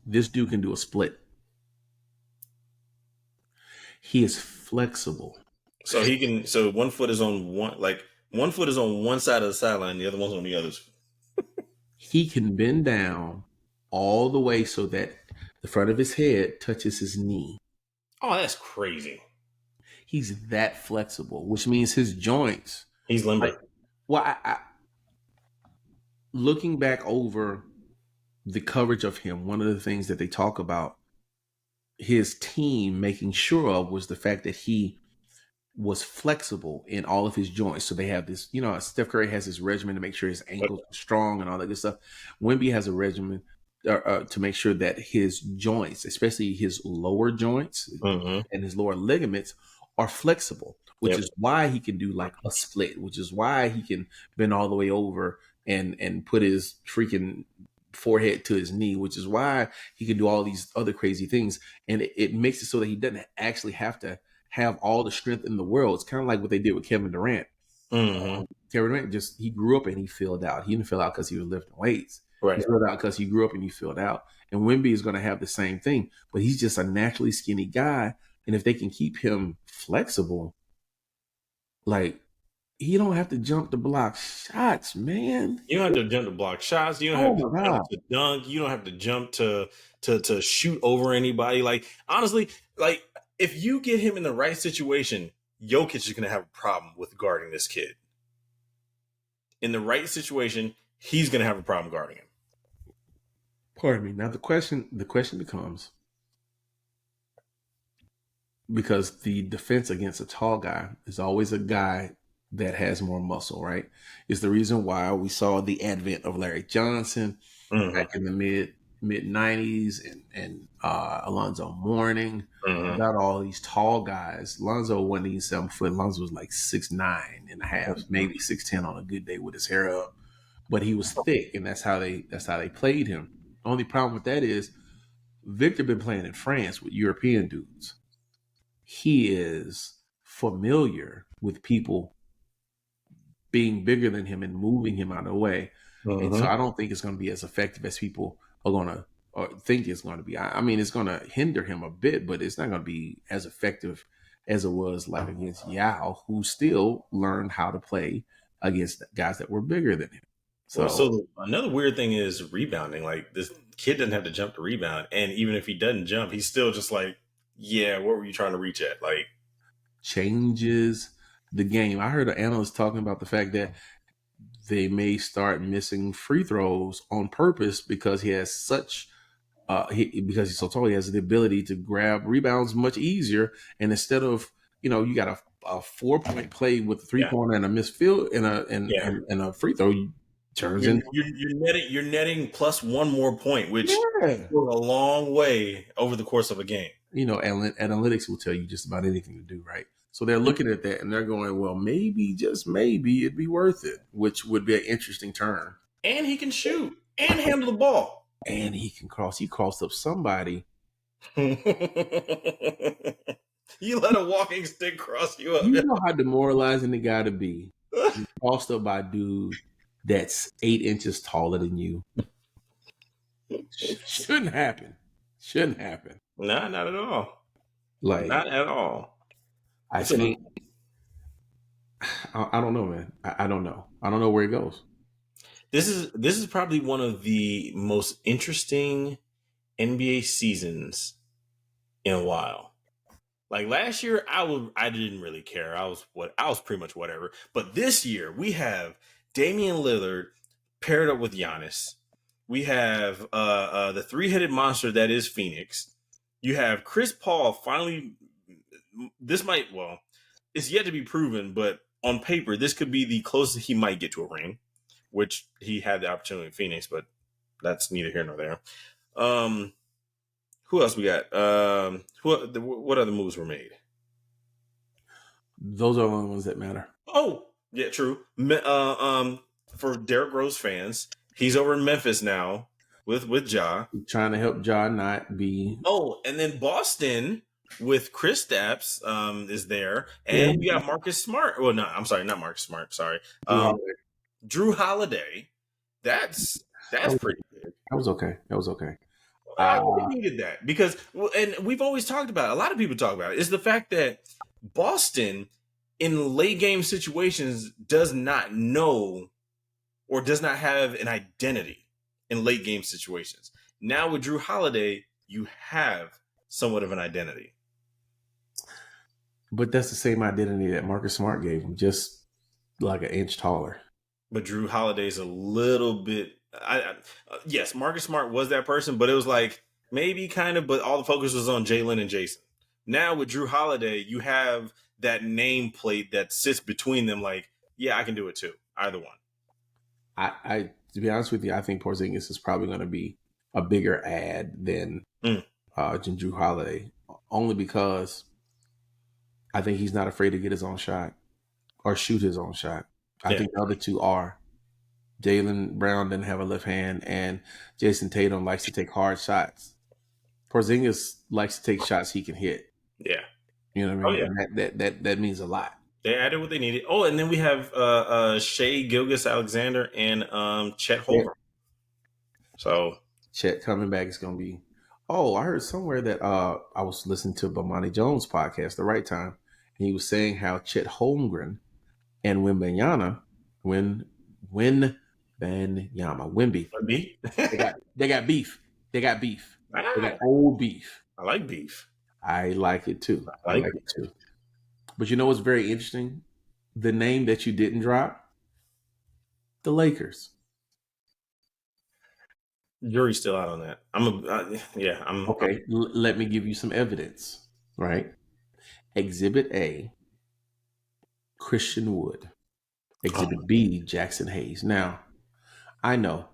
This dude can do a split. He is flexible. So he can. So one foot is on one side of the sideline, the other one's on the other. He can bend down all the way so that the front of his head touches his knee. Oh, that's crazy. He's that flexible, which means his joints. He's limber. looking back over the coverage of him, one of the things that they talk about his team making sure of was the fact that he was flexible in all of his joints. So they have this, Steph Curry has his regimen to make sure his ankles are strong and all that good stuff. Wemby has a regimen to make sure that his joints, especially his lower joints and his lower ligaments, are flexible, which is why he can do like a split, which is why he can bend all the way over and put his freaking forehead to his knee, which is why he can do all these other crazy things. And it makes it so that he doesn't actually have to have all the strength in the world. It's kind of like what they did with Kevin Durant. Kevin Durant he grew up and he filled out. He didn't fill out because he was lifting weights. Right. He filled out because he grew up and he filled out. And Wemby is going to have the same thing, but he's just a naturally skinny guy. And if they can keep him flexible, like, you don't have to jump to block shots, man. You don't have to jump to block shots. You don't have to jump to dunk. You don't have to jump to shoot over anybody. Like, honestly, like, if you get him in the right situation, Jokic is going to have a problem with guarding this kid. In the right situation, he's going to have a problem guarding him. Pardon me. Now the question becomes, because the defense against a tall guy is always a guy that has more muscle, right? Is the reason why we saw the advent of Larry Johnson back in the mid 90s and Alonzo Mourning. About all these tall guys. Lonzo wasn't even 7 foot. Lonzo was like 6'9" and a half, maybe 6'10" on a good day with his hair up. But he was thick, and that's how they played him. The only problem with that is Victor been playing in France with European dudes. He is familiar with people being bigger than him and moving him out of the way. And so I don't think it's going to be as effective as people are going to or think it's going to be. I mean, it's going to hinder him a bit, but it's not going to be as effective as it was like against Yao, who still learned how to play against guys that were bigger than him. So another weird thing is rebounding. Like, this kid doesn't have to jump to rebound. And even if he doesn't jump, he's still just like, yeah, what were you trying to reach at? Like, changes the game. I heard an analyst talking about the fact that they may start missing free throws on purpose because he has such because he's so tall, he has the ability to grab rebounds much easier. And instead of, you got a 4-point play with a 3-pointer and a missed field and a free throw, turns into you're netting plus one more point, which goes a long way over the course of a game. Analytics will tell you just about anything to do, right? So they're looking at that and they're going, well, maybe, just maybe, it'd be worth it, which would be an interesting turn. And he can shoot and handle the ball. And he can cross. He crossed up somebody. You let a walking stick cross you up. You know how demoralizing the guy to be. He crossed up by a dude that's 8 inches taller than you. Shouldn't happen. Nah, not at all. Like, not at all. I think. I don't know, man. I don't know. I don't know where it goes. This is probably one of the most interesting NBA seasons in a while. Like, last year, I didn't really care. I was pretty much whatever. But this year, we have Damian Lillard paired up with Giannis. We have the three-headed monster that is Phoenix. You have Chris Paul finally. It's yet to be proven, but on paper, this could be the closest he might get to a ring, which he had the opportunity in Phoenix, but that's neither here nor there. Who else we got? What other moves were made? Those are the only ones that matter. Oh, yeah, true. For Derrick Rose fans, he's over in Memphis now with Ja. Trying to help Ja not be. Oh, and then Boston with Kristaps is there, and you got Marcus Smart. Well, no, I'm sorry, not Marcus Smart. Sorry, Drew Holiday. That's pretty big. That was okay. I needed that because, and we've always talked about it, a lot of people talk about it, is the fact that Boston in late game situations does not know or does not have an identity in late game situations. Now with Drew Holiday, you have somewhat of an identity. But that's the same identity that Marcus Smart gave him, just like an inch taller. But Drew Holiday's a little bit. Yes, Marcus Smart was that person, but it was like maybe kind of, but all the focus was on Jalen and Jason. Now with Drew Holiday, you have that nameplate that sits between them. Like, yeah, I can do it too. Either one. I to be honest with you, I think Porzingis is probably going to be a bigger ad than Drew Holiday, only because I think he's not afraid to get his own shot or shoot his own shot. I think the other two are. Jaylen Brown doesn't have a left hand, and Jason Tatum likes to take hard shots. Porzingis likes to take shots he can hit. Yeah. You know what I mean? Oh, yeah. And that means a lot. They added what they needed. Oh, and then we have Shea Gilgeous-Alexander and Chet Holmgren. So Chet coming back is going to be. Oh, I heard somewhere that I was listening to Bomani Jones' podcast, The Right Time, and he was saying how Chet Holmgren and Wembenyama, Wemby, they got beef. They got beef. They got old beef. I like beef. I like it too. I like it too. But you know what's very interesting? The name that you didn't drop, the Lakers. Jury's still out on that. I'm okay. Let me give you some evidence. Right. Exhibit A, Christian Wood. Exhibit B, Jackson Hayes. Now, I know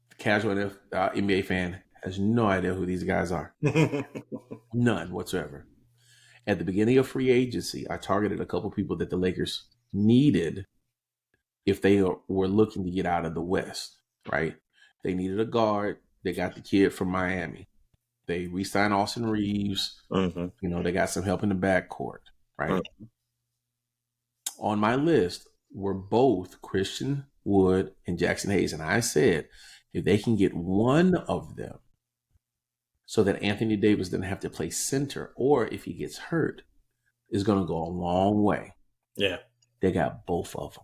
the casual NBA fan has no idea who these guys are. None whatsoever. At the beginning of free agency, I targeted a couple people that the Lakers needed if they were looking to get out of the West, right? They needed a guard. They got the kid from Miami. They re-signed Austin Reeves. Mm-hmm. You know, they got some help in the backcourt, right? Mm-hmm. On my list were both Christian Wood and Jackson Hayes. And I said, if they can get one of them so that Anthony Davis doesn't have to play center, or if he gets hurt, is going to go a long way. Yeah. They got both of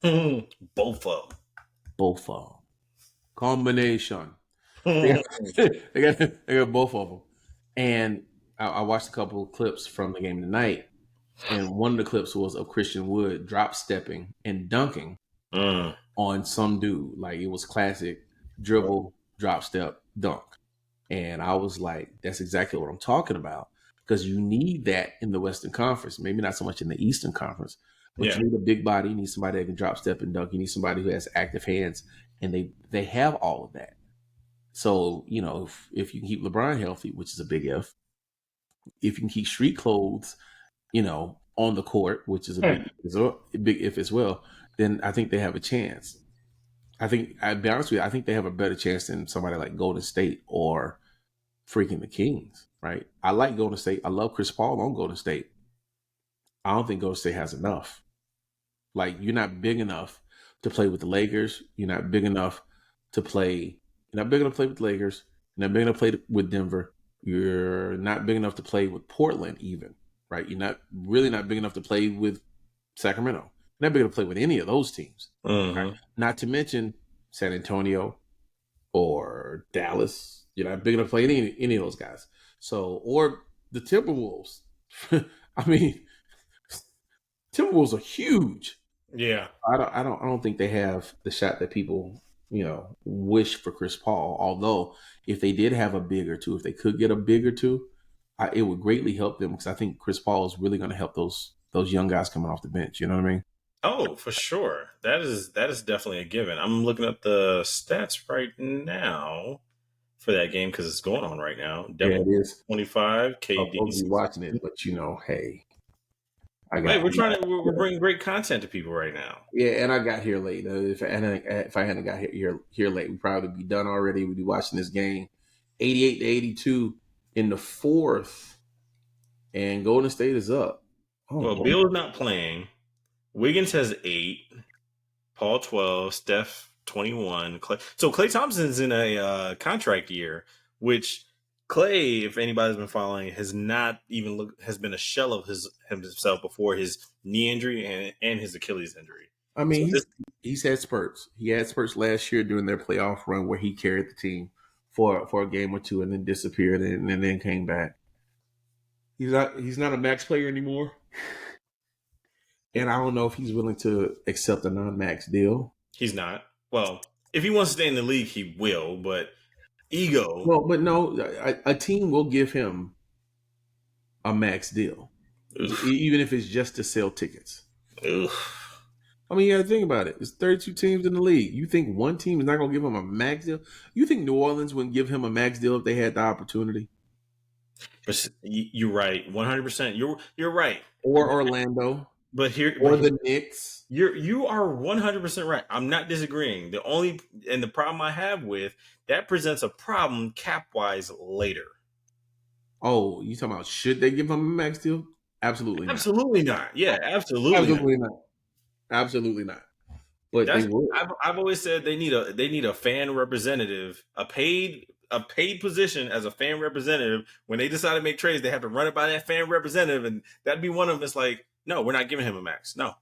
them. Both of them. Both of them. Combination. They got both of them. And I watched a couple of clips from the game tonight. And one of the clips was of Christian Wood drop stepping and dunking on some dude. Like, it was classic dribble, drop step, dunk. And I was like, that's exactly what I'm talking about. Because you need that in the Western Conference. Maybe not so much in the Eastern Conference. But you need a big body. You need somebody that can drop step and dunk. You need somebody who has active hands. And they have all of that. So, you know, if you can keep LeBron healthy, which is a big if you can keep street clothes, you know, on the court, which is a big if as well, then I think they have a chance. I'd be honest with you, I think they have a better chance than somebody like Golden State or freaking the Kings, right? I like Golden State. I love Chris Paul on Golden State. I don't think Golden State has enough. Like, you're not big enough to play with the Lakers. You're not big enough to play. You're not big enough to play with the Lakers. You're not big enough to play with Denver. You're not big enough to play with Portland even, right? You're not big enough to play with Sacramento. You're not big enough to play with any of those teams. Mm-hmm. Right? Not to mention San Antonio or Dallas. You're not big enough to play any of those guys. So, or the Timberwolves. I mean, Timberwolves are huge. Yeah. I don't think they have the shot that people, you know, wish for Chris Paul. Although, if they did have a big or two, if they could get a big or two, it would greatly help them, because I think Chris Paul is really going to help those young guys coming off the bench. You know what I mean? Oh, for sure. That is definitely a given. I'm looking at the stats right now for that game because it's going on right now. Yeah, it is 25. KD. I'll be watching it, but you know, hey. We're bringing great content to people right now. Yeah, and I got here late. If I hadn't got here late, we'd probably be done already. We'd be watching this game, 88-82 in the fourth, and Golden State is up. Bill is not playing. Wiggins has 8, Paul 12, Steph 21. So Klay Thompson's in a contract year, which Klay, if anybody's been following, has been a shell of himself before his knee injury and his Achilles injury. I mean, he's had spurts. He had spurts last year during their playoff run where he carried the team for a game or two and then disappeared and then came back. He's not a max player anymore. And I don't know if he's willing to accept a non-max deal. He's not. Well, if he wants to stay in the league, he will. But ego. Well, but no, a team will give him a max deal, Oof, even if it's just to sell tickets. oof. I mean, you got to think about it. There's 32 teams in the league. You think one team is not going to give him a max deal? You think New Orleans wouldn't give him a max deal if they had the opportunity? But you're right, 100%. You're right. Or Orlando, But or the Knicks. you are 100% right. I'm not disagreeing. The problem I have with that presents a problem cap wise later. Oh, you talking about should they give him a max deal? Absolutely not. Absolutely not. Yeah, absolutely not. Absolutely not. Absolutely not. But they That's would. I've always said they need a fan representative, a paid position as a fan representative. When they decide to make trades, they have to run it by that fan representative, and that'd be one of them. It's like, no, we're not giving him a max. No,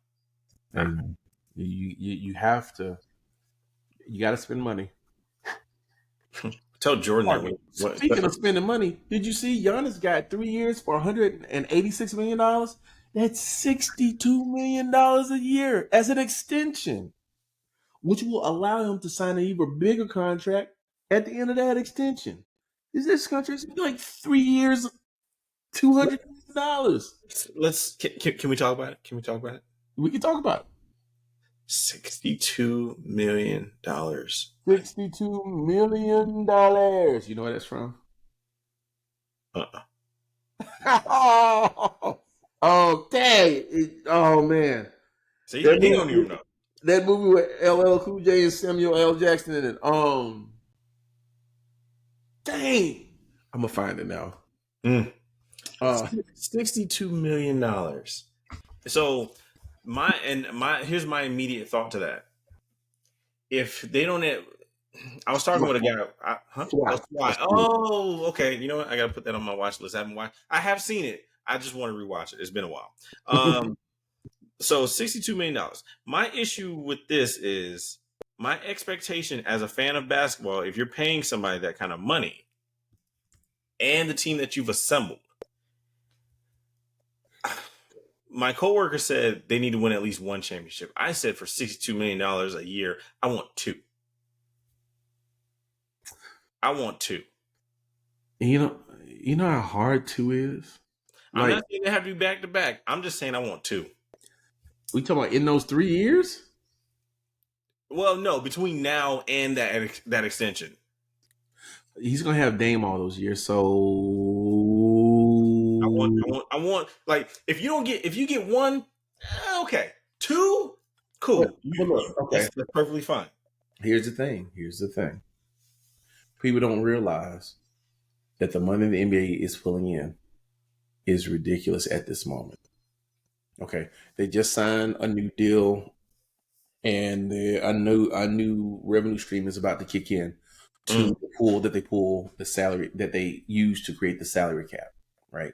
You have to. You got to spend money. tell Jordan that. Speaking of spending money, did you see Giannis got 3 years for $186 million? That's $62 million a year as an extension, which will allow him to sign an even bigger contract at the end of that extension. Is this contract like 3 years, $200 million? Can we talk about it? Can we talk about it? We can talk about it. $62 million. $62 million. You know where that's from? Oh, dang. Oh, man. See, he don't even know. That movie with LL Cool J and Samuel L. Jackson in it. Dang. I'm going to find it now. $62 million. So here's my immediate thought to that. If they don't have, I was talking with a guy. Why? Oh, okay. You know what? I got to put that on my watch list. I have seen it. I just want to rewatch it. It's been a while. So $62 million. My issue with this is my expectation as a fan of basketball. If you're paying somebody that kind of money and the team that you've assembled, my coworker said they need to win at least one championship. I said for $62 million a year, I want two. You know how hard two is? I'm not saying they have to be back to back. I'm just saying I want two. We talking about in those 3 years? Well, no, between now and that extension. He's gonna have Dame all those years, so I want like if you get one, okay, two, cool. Okay, that's perfectly fine. Here's the thing. People don't realize that the money the NBA is pulling in is ridiculous at this moment. Okay, they just signed a new deal, and a new revenue stream is about to kick in to the pool that they pull the salary that they use to create the salary cap, right?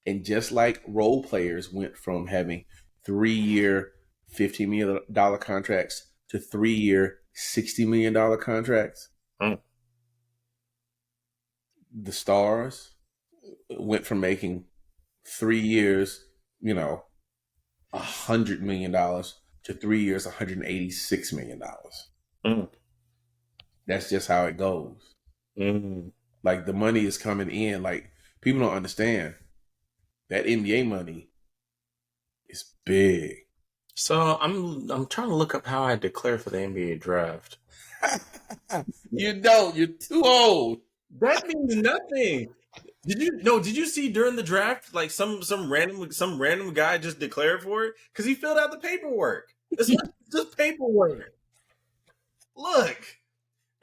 And just like role players went from having 3-year, $50 million contracts to 3-year, $60 million contracts, the stars went from making 3 years, $100 million to 3 years, $186 million. That's just how it goes. Like the money is coming in. Like people don't understand that NBA money is big. So I'm trying to look up how I declare for the NBA draft. You don't. You're too old. That means nothing. Did you see during the draft like some random guy just declared for it because he filled out the paperwork? It's just paperwork. Look,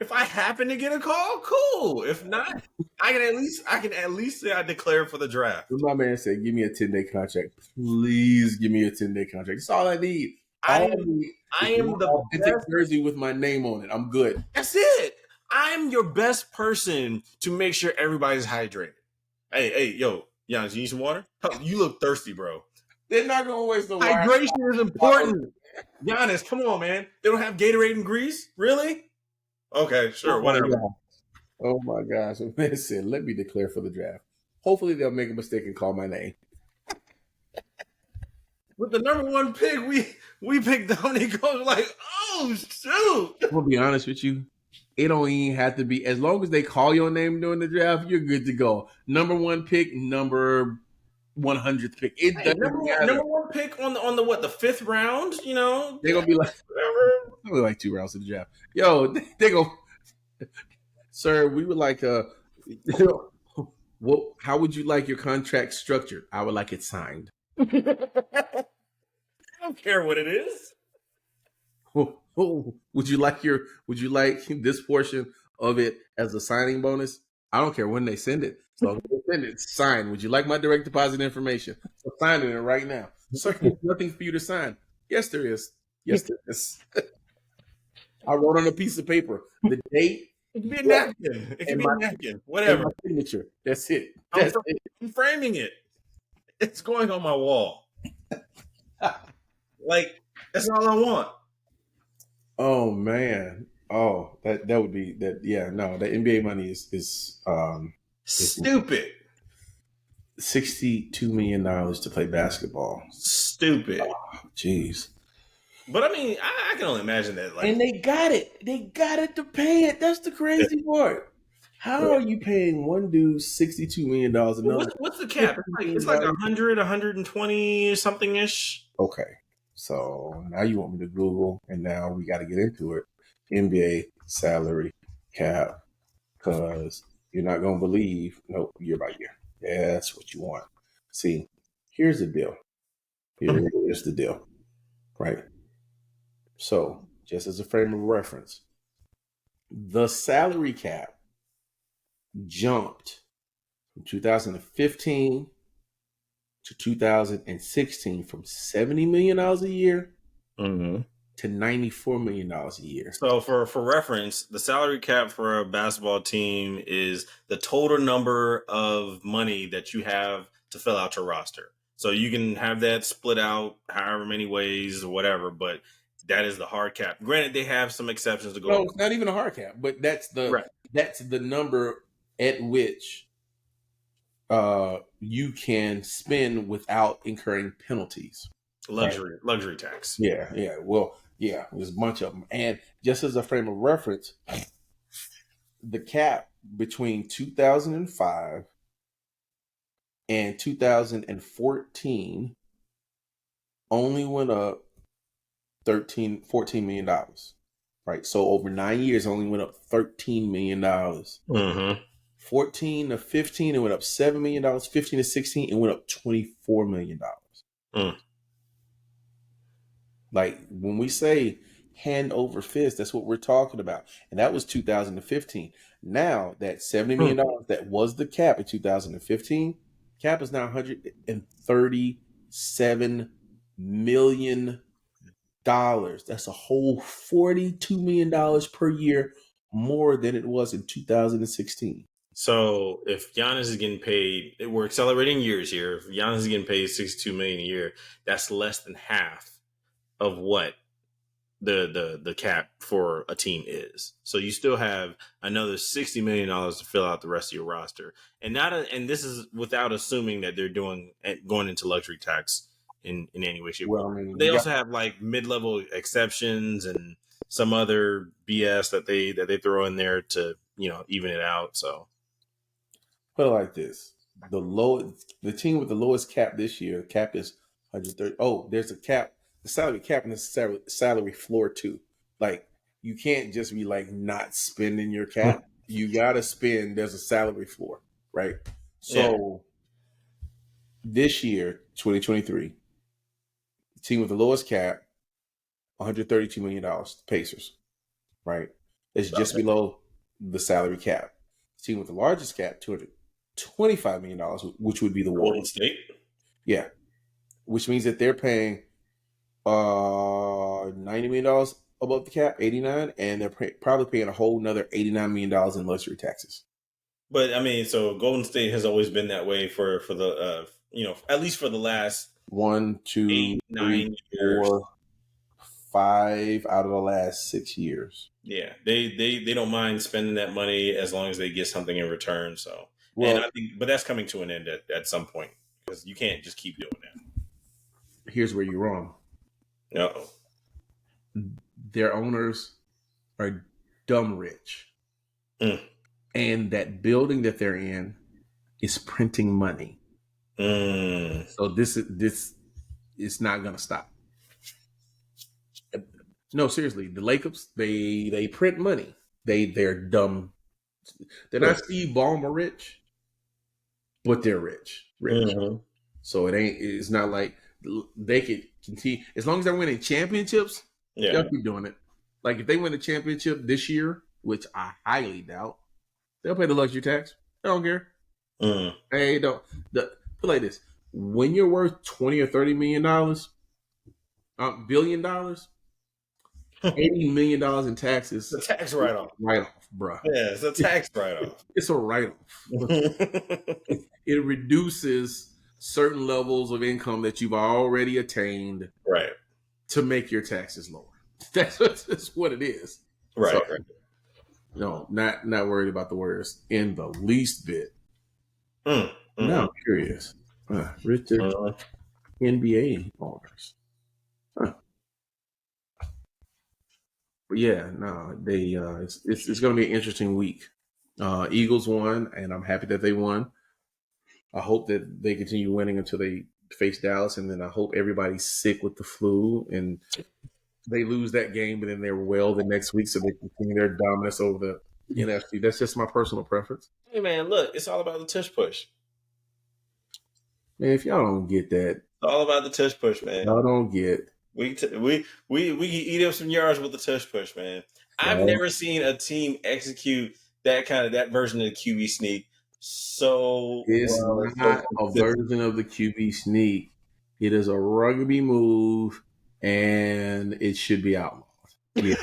if I happen to get a call, cool. If not, I can at least say I declared for the draft. My man said, "Give me a 10-day contract, please. Give me a 10-day contract. That's all I need. I am the best jersey with my name on it. I'm good. That's it. I'm your best person to make sure everybody's hydrated. Hey, yo, Giannis, you need some water? You look thirsty, bro. They're not gonna waste the water. Hydration is important. Giannis, come on, man. They don't have Gatorade and grease, really? Okay, sure, whatever. Oh my gosh! So man said, "Let me declare for the draft. Hopefully, they'll make a mistake and call my name." With the number one pick, we picked Dominic Goes like, Oh shoot! I'm gonna be honest with you. It don't even have to be, as long as they call your name during the draft, you're good to go. Number 1 pick, number 100th pick. It Hey, doesn't matter. number one pick on the what, the fifth round? You know, They're gonna be like, whatever. we like 2 rounds of the draft. Yo, they go, sir. We would like what? How would you like your contract structured? I would like it signed. I don't care what it is. Would you like this portion of it as a signing bonus? I don't care when they send it. So they send it signed. Would you like my direct deposit information? I'm signing it right now. Sir, there's nothing for you to sign. Yes, there is. Yes, there is. I wrote on a piece of paper the date. It can be a napkin. It can be a napkin. Whatever. My signature. That's it. That's it. I'm framing it. It's going on my wall. Like, that's all I want. Oh man. Oh, that would be that. Yeah, no, the NBA money is stupid. $62 million to play basketball. Stupid. Jeez. But I mean, I can only imagine that. Like, and they got it. They got it to pay it. That's the crazy part. How are you paying one dude $62 million? What's the cap? It's like 100, 120 something ish. Okay. So now you want me to Google, and now we got to get into it. NBA salary cap, because you're not going to believe, nope, year by year. Yeah, that's what you want. See, here's the deal. Here's the deal, right? So, just as a frame of reference, the salary cap jumped from 2015 to 2016 from $70 million a year to $94 million a year. So for reference, the salary cap for a basketball team is the total number of money that you have to fill out your roster. So you can have that split out however many ways or whatever, but that is the hard cap. Granted, they have some exceptions to go. No, it's not even a hard cap, but that's the number at which you can spend without incurring penalties. Luxury tax. Yeah. Well, yeah, there's a bunch of them. And just as a frame of reference, the cap between 2005 and 2014 only went up $14 million. Right? So over 9 years, only went up $13 million. 14 to 15, it went up $7 million. 15 to 16, it went up $24 million. Like, when we say hand over fist, that's what we're talking about. And that was 2015. Now, that $70 million that was the cap in 2015, cap is now $137 million. That's a whole $42 million per year more than it was in 2016. So if Giannis is getting paid, we're accelerating years here. If Giannis is getting paid $62 million a year, that's less than half of what the cap for a team is. So you still have another $60 million to fill out the rest of your roster, and this is without assuming that they're going into luxury tax in any way, shape. Well, I mean, they also have like mid-level exceptions and some other BS that they throw in there to even it out. So put it like this: the team with the lowest cap this year, cap is 130. Oh, there's a cap. The salary cap and the salary floor too. Like, you can't just be like not spending your cap. You gotta spend. There's a salary floor, right? So this year, 2023, the team with the lowest cap, $132 million, the Pacers, right? It's just below the salary cap. The team with the largest cap, $225 million, which would be the Golden State. Yeah, which means that they're paying $90 million above the cap, 89, and they're probably paying a whole another $89 million in luxury taxes. But I mean, so Golden State has always been that way for the at least for the last 1, 2, 8, 9 years. 4, 5 out of the last 6 years. Yeah, they don't mind spending that money as long as they get something in return. So, and I think, but that's coming to an end at some point, because you can't just keep doing that. Here's where you're wrong. Uh-oh. their owners are dumb rich. Mm. And that building that they're in is printing money. Mm. So this is not going to stop. No, seriously, the Lakers, they print money. They're dumb. They're not Steve Ballmer rich, but they're rich. Mm-hmm. So it's not like they could continue as long as they're winning championships. Yeah, they'll keep doing it. Like if they win a championship this year, which I highly doubt, they'll pay the luxury tax. They don't care. They don't. Put like this: when you're worth $20 or $30 million, $1 billion, $80 million in taxes. It's a tax write-off. Write-off, bro. Yeah, it's a tax write-off. It's a write-off. It reduces certain levels of income that you've already attained, right, to make your taxes lower. That's what it is. Right. So, right. No, not worried about the Warriors in the least bit. Mm-hmm. Now I'm curious. Richard, NBA owners. But yeah, no, they it's going to be an interesting week. Eagles won, and I'm happy that they won. I hope that they continue winning until they face Dallas, and then I hope everybody's sick with the flu and they lose that game, but then they're well the next week, so they continue their dominance over the NFC. That's just my personal preference. Hey man, look, it's all about the tush push. Man, if y'all don't get that, it's all about the tush push, man. Y'all don't get. We can eat up some yards with the tush push, man. I've never seen a team execute that version of the QB sneak. So it's not a version of the QB sneak. It is a rugby move, and it should be outlawed. Yeah,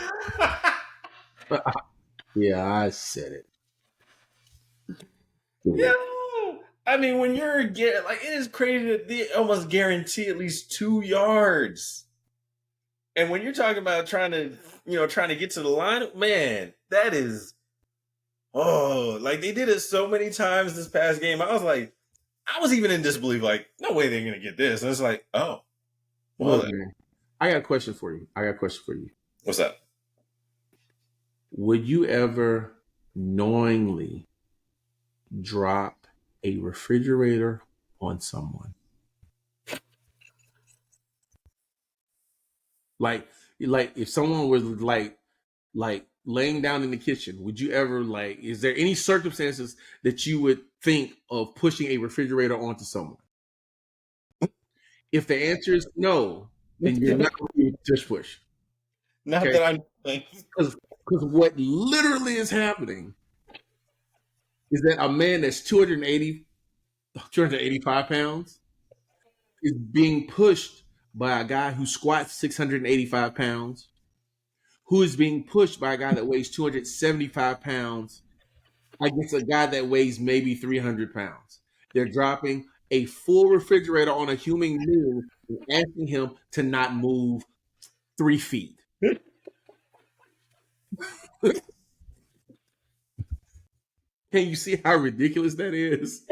yeah, I said it. Yeah. I mean, when you're it is crazy that they almost guarantee at least 2 yards. And when you're talking about trying to get to the line, man, that is, they did it so many times this past game. I was even in disbelief, like, no way they're going to get this. And it's like, oh. Well, man, I got a question for you. What's up? Would you ever knowingly drop a refrigerator on someone? Like if someone was like laying down in the kitchen, would you ever is there any circumstances that you would think of pushing a refrigerator onto someone? If the answer is no, then you're not going to just push. Not that I'm because what literally is happening is that a man that's 285 pounds is being pushed by a guy who squats 685 pounds, who is being pushed by a guy that weighs 275 pounds against a guy that weighs maybe 300 pounds. They're dropping a full refrigerator on a human being and asking him to not move 3 feet. Can you see how ridiculous that is?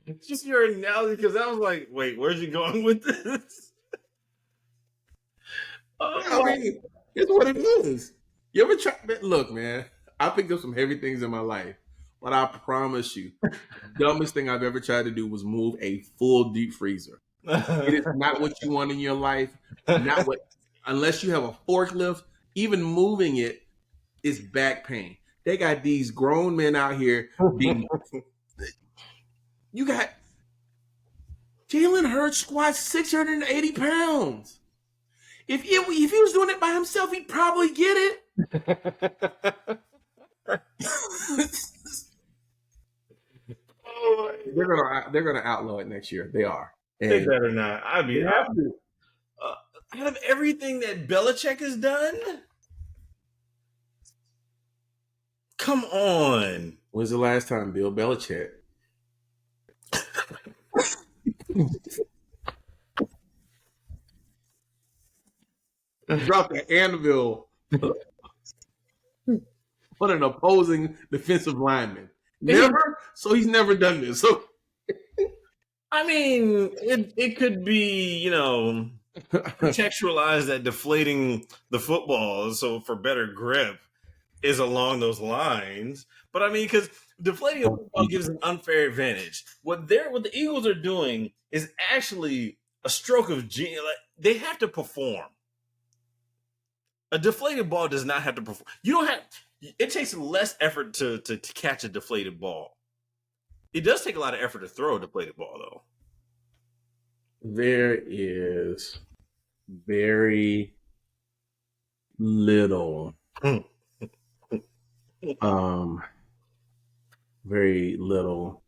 It's just your analogy, because I was like, wait, where's he going with this? I mean, it's what it is. You ever try? Look, man, I picked up some heavy things in my life, but I promise you, the dumbest thing I've ever tried to do was move a full deep freezer. It is not what you want in your life. Unless you have a forklift, even moving it is back pain. They got these grown men out here being. You got Jalen Hurts squats 680 pounds. If he was doing it by himself, he'd probably get it. They're gonna outlaw it next year. They are. And they better not. Out of everything that Belichick has done, come on. When's the last time Bill Belichick dropped an anvil on an opposing defensive lineman? Never. So he's never done this. So I mean, it could be, contextualize that deflating the football so for better grip is along those lines. But I mean, because deflating a football gives an unfair advantage. What the Eagles are doing is actually a stroke of genius. Like, they have to perform. A deflated ball does not have to perform. You don't have. It takes less effort to catch a deflated ball. It does take a lot of effort to throw a deflated ball, though. There is very little, very little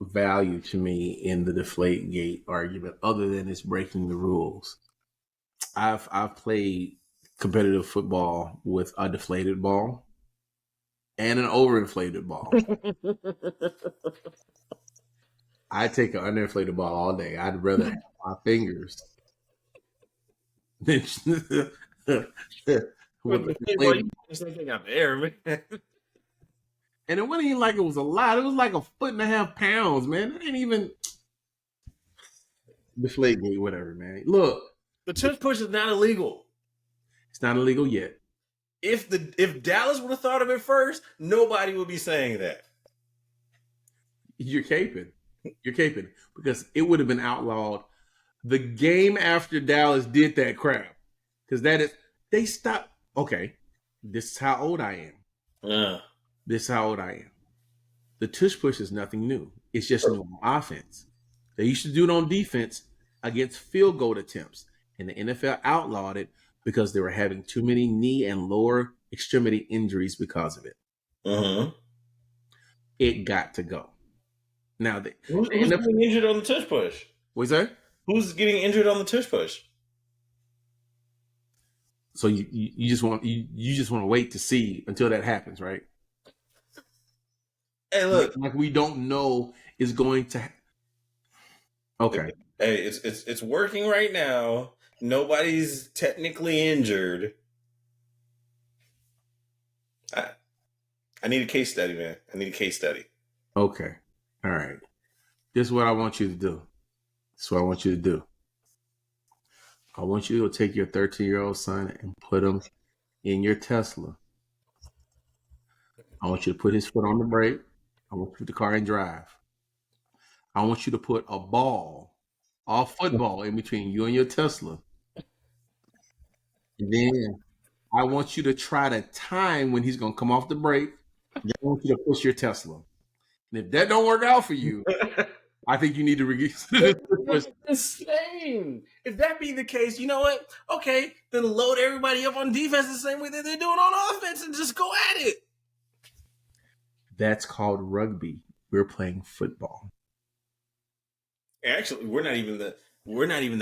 value to me in the deflate gate argument, other than it's breaking the rules. I've played competitive football with a deflated ball and an overinflated ball. I take an underinflated ball all day. I'd rather have my fingers than with the deflated ball. And it wasn't even like it was a lot. It was like 1.5 pounds, man. It ain't even deflate me, whatever, man. Look, the tush push is not illegal. It's not illegal yet. If Dallas would have thought of it first, nobody would be saying that. You're caping. You're caping. Because it would have been outlawed the game after Dallas did that crap. Because they stopped. Okay, this is how old I am. This is how old I am. The tush push is nothing new. It's just new on offense. They used to do it on defense against field goal attempts. And the NFL outlawed it because they were having too many knee and lower extremity injuries because of it. It got to go. Now, who's getting injured on the tush push? What's that? Who's getting injured on the tush push? So you just want to wait to see until that happens, right? Hey, look, like we don't know is going to. Okay. Hey, it's working right now. Nobody's technically injured. I need a case study, man. I need a case study. Okay. All right. This is what I want you to do. This is what I want you to do. I want you to take your 13-year-old son and put him in your Tesla. I want you to put his foot on the brake. I want you to put the car and drive. I want you to put a football in between you and your Tesla. And then I want you to try to time when he's going to come off the brake. I want you to push your Tesla. And if that don't work out for you, I think you need to reconsider. That's insane. If that be the case, you know what? Okay, then load everybody up on defense the same way that they're doing on offense and just go at it. That's called rugby. We're playing football. Actually, we're not even the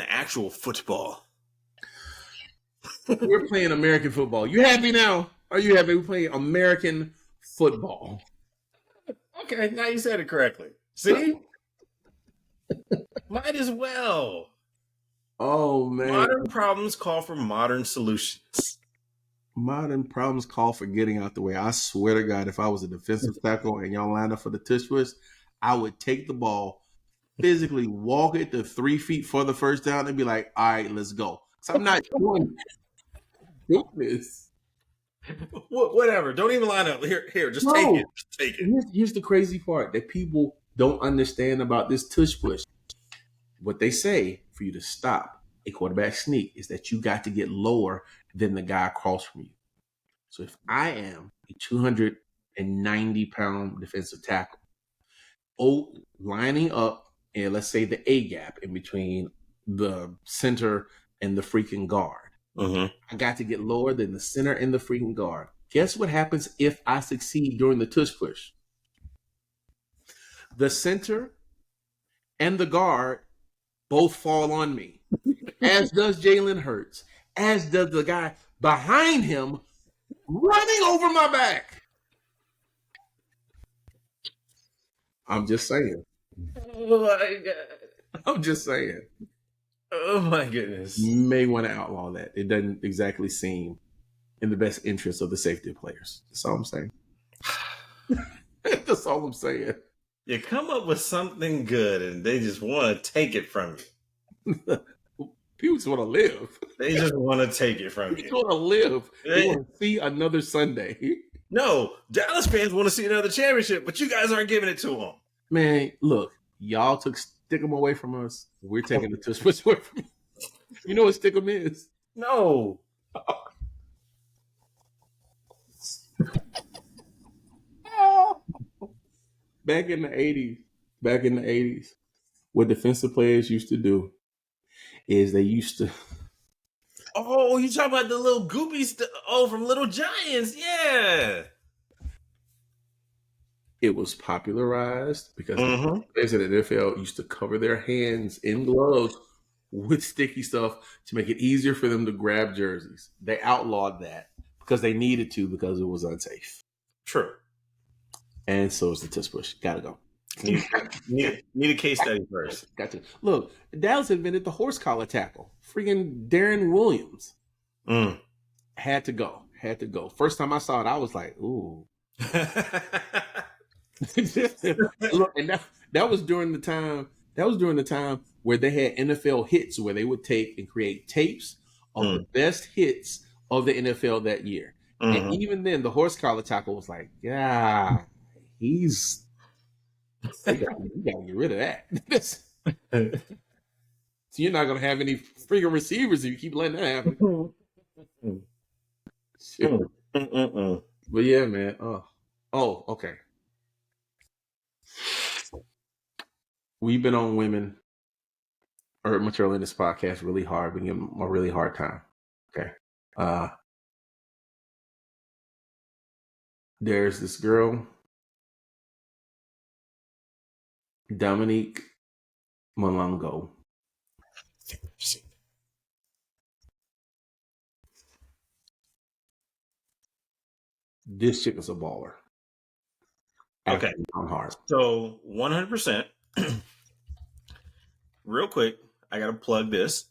actual football. We're playing American football. You happy now? Are you happy? We're playing American football. Okay, now you said it correctly. See? Might as well. Oh, man. Modern problems call for modern solutions. Modern problems call for getting out the way. I swear to God, if I was a defensive tackle and y'all lined up for the tush push, I would take the ball, physically walk it to 3 feet for the first down and be like, all right, let's go. So I'm not doing this. Whatever. Don't even line up. Here, just take it. Just take it. Here's the crazy part that people don't understand about this tush push. What they say for you to stop a quarterback sneak is that you got to get lower than the guy across from you. So if I am a 290-pound defensive tackle, lining up and let's say the A gap in between the center and the freaking guard, I got to get lower than the center and the freaking guard. Guess what happens if I succeed during the tush push? The center and the guard both fall on me, as does Jalen Hurts, as does the guy behind him running over my back. I'm just saying. Oh, my God. I'm just saying. Oh, my goodness. You may want to outlaw that. It doesn't exactly seem in the best interest of the safety of players. That's all I'm saying. That's all I'm saying. You come up with something good and they just want to take it from you. People just want to live. They just want to take it from They you. want to live. They want to see another Sunday. No, Dallas fans want to see another championship, but you guys aren't giving it to them. Man, look, y'all took Stickum away from us. We're taking the Tush Push away from you. You know what Stickum is? No. Back in the 80s, what defensive players used to do is they used to. Oh, you talking about the little goopies? From Little Giants, yeah. It was popularized because the players in the NFL used to cover their hands in gloves with sticky stuff to make it easier for them to grab jerseys. They outlawed that because they needed to because it was unsafe. True. And so is the Tush Push. Gotta go. Need a case study first. Gotcha. Look, Dallas invented the horse collar tackle. Freaking Darren Williams had to go. First time I saw it, I was like, ooh. Look, and that was during the time. That was during the time where they had NFL hits, where they would take and create tapes of the best hits of the NFL that year. And even then, the horse collar tackle was like, yeah, you gotta get rid of that. So you're not gonna have any freaking receivers if you keep letting that happen. But yeah, man. Oh, okay. We've been on women or material in this podcast really hard. We give them a really hard time. Okay. There's this girl, Dominique Malongo. This chick is a baller. Okay. On hard. So 100%. Real quick, I gotta plug this.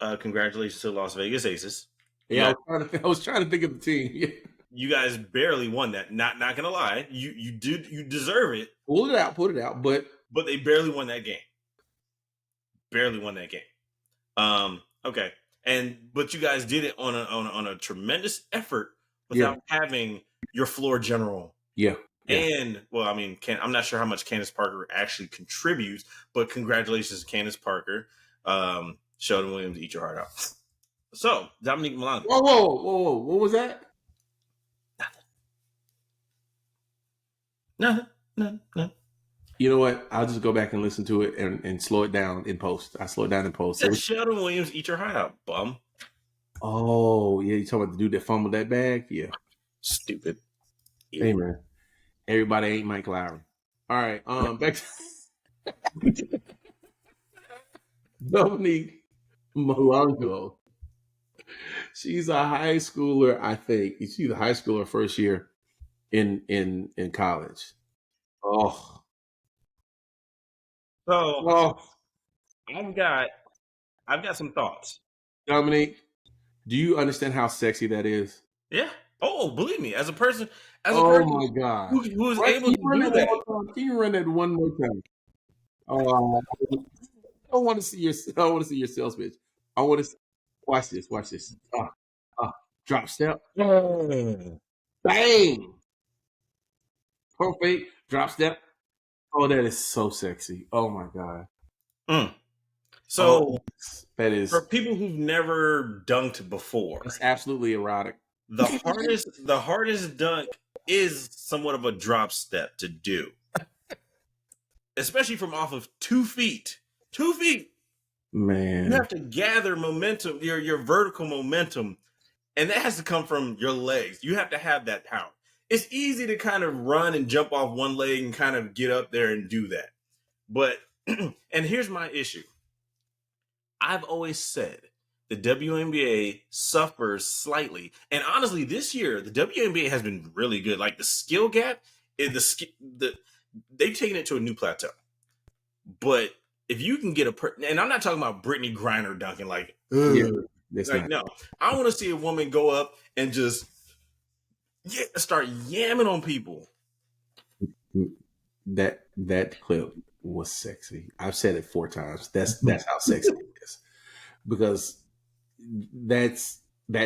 Congratulations to Las Vegas Aces. Yeah, I was trying to think of the team. You guys barely won that. Not gonna lie, you deserve it. Pull it out, but they barely won that game. Okay, but you guys did it on a tremendous effort without having your floor general. Yeah. And well, I mean, I'm not sure how much Candace Parker actually contributes, but congratulations to Candace Parker. Sheldon Williams, eat your heart out. So Dominique Malongo. Whoa! What was that? Nothing. You know what? I'll just go back and listen to it and slow it down in post. I slow it down in post. Sheldon Williams, eat your heart out, bum. Oh yeah, you talking about the dude that fumbled that bag? Yeah. Stupid. Hey man, everybody ain't Mike Lowry. All right, back to Dominique Malongo. She's a high schooler, I think. She's a high schooler first year in college. Oh. So I've got some thoughts. Dominique, do you understand how sexy that is? Yeah. Oh, believe me, as a person, my God, who is able to do that. Can you run that one more time? I want to see your sales pitch. I want to watch this. Drop step. Bang. Perfect. Drop step. Oh, that is so sexy. Oh my God. So that is for people who've never dunked before. It's absolutely erotic. The hardest dunk is somewhat of a drop step to do. Especially from off of 2 feet. 2 feet. Man. You have to gather momentum, your vertical momentum, and that has to come from your legs. You have to have that power. It's easy to kind of run and jump off one leg and kind of get up there and do that. But, and here's my issue. I've always said the WNBA suffers slightly. And honestly, this year, the WNBA has been really good. Like the skill gap, they've taken it to a new plateau. But if you can get and I'm not talking about Brittany Griner dunking no. I want to see a woman go up and just start yamming on people. That clip was sexy. I've said it 4 times. That's how sexy it is. Because that's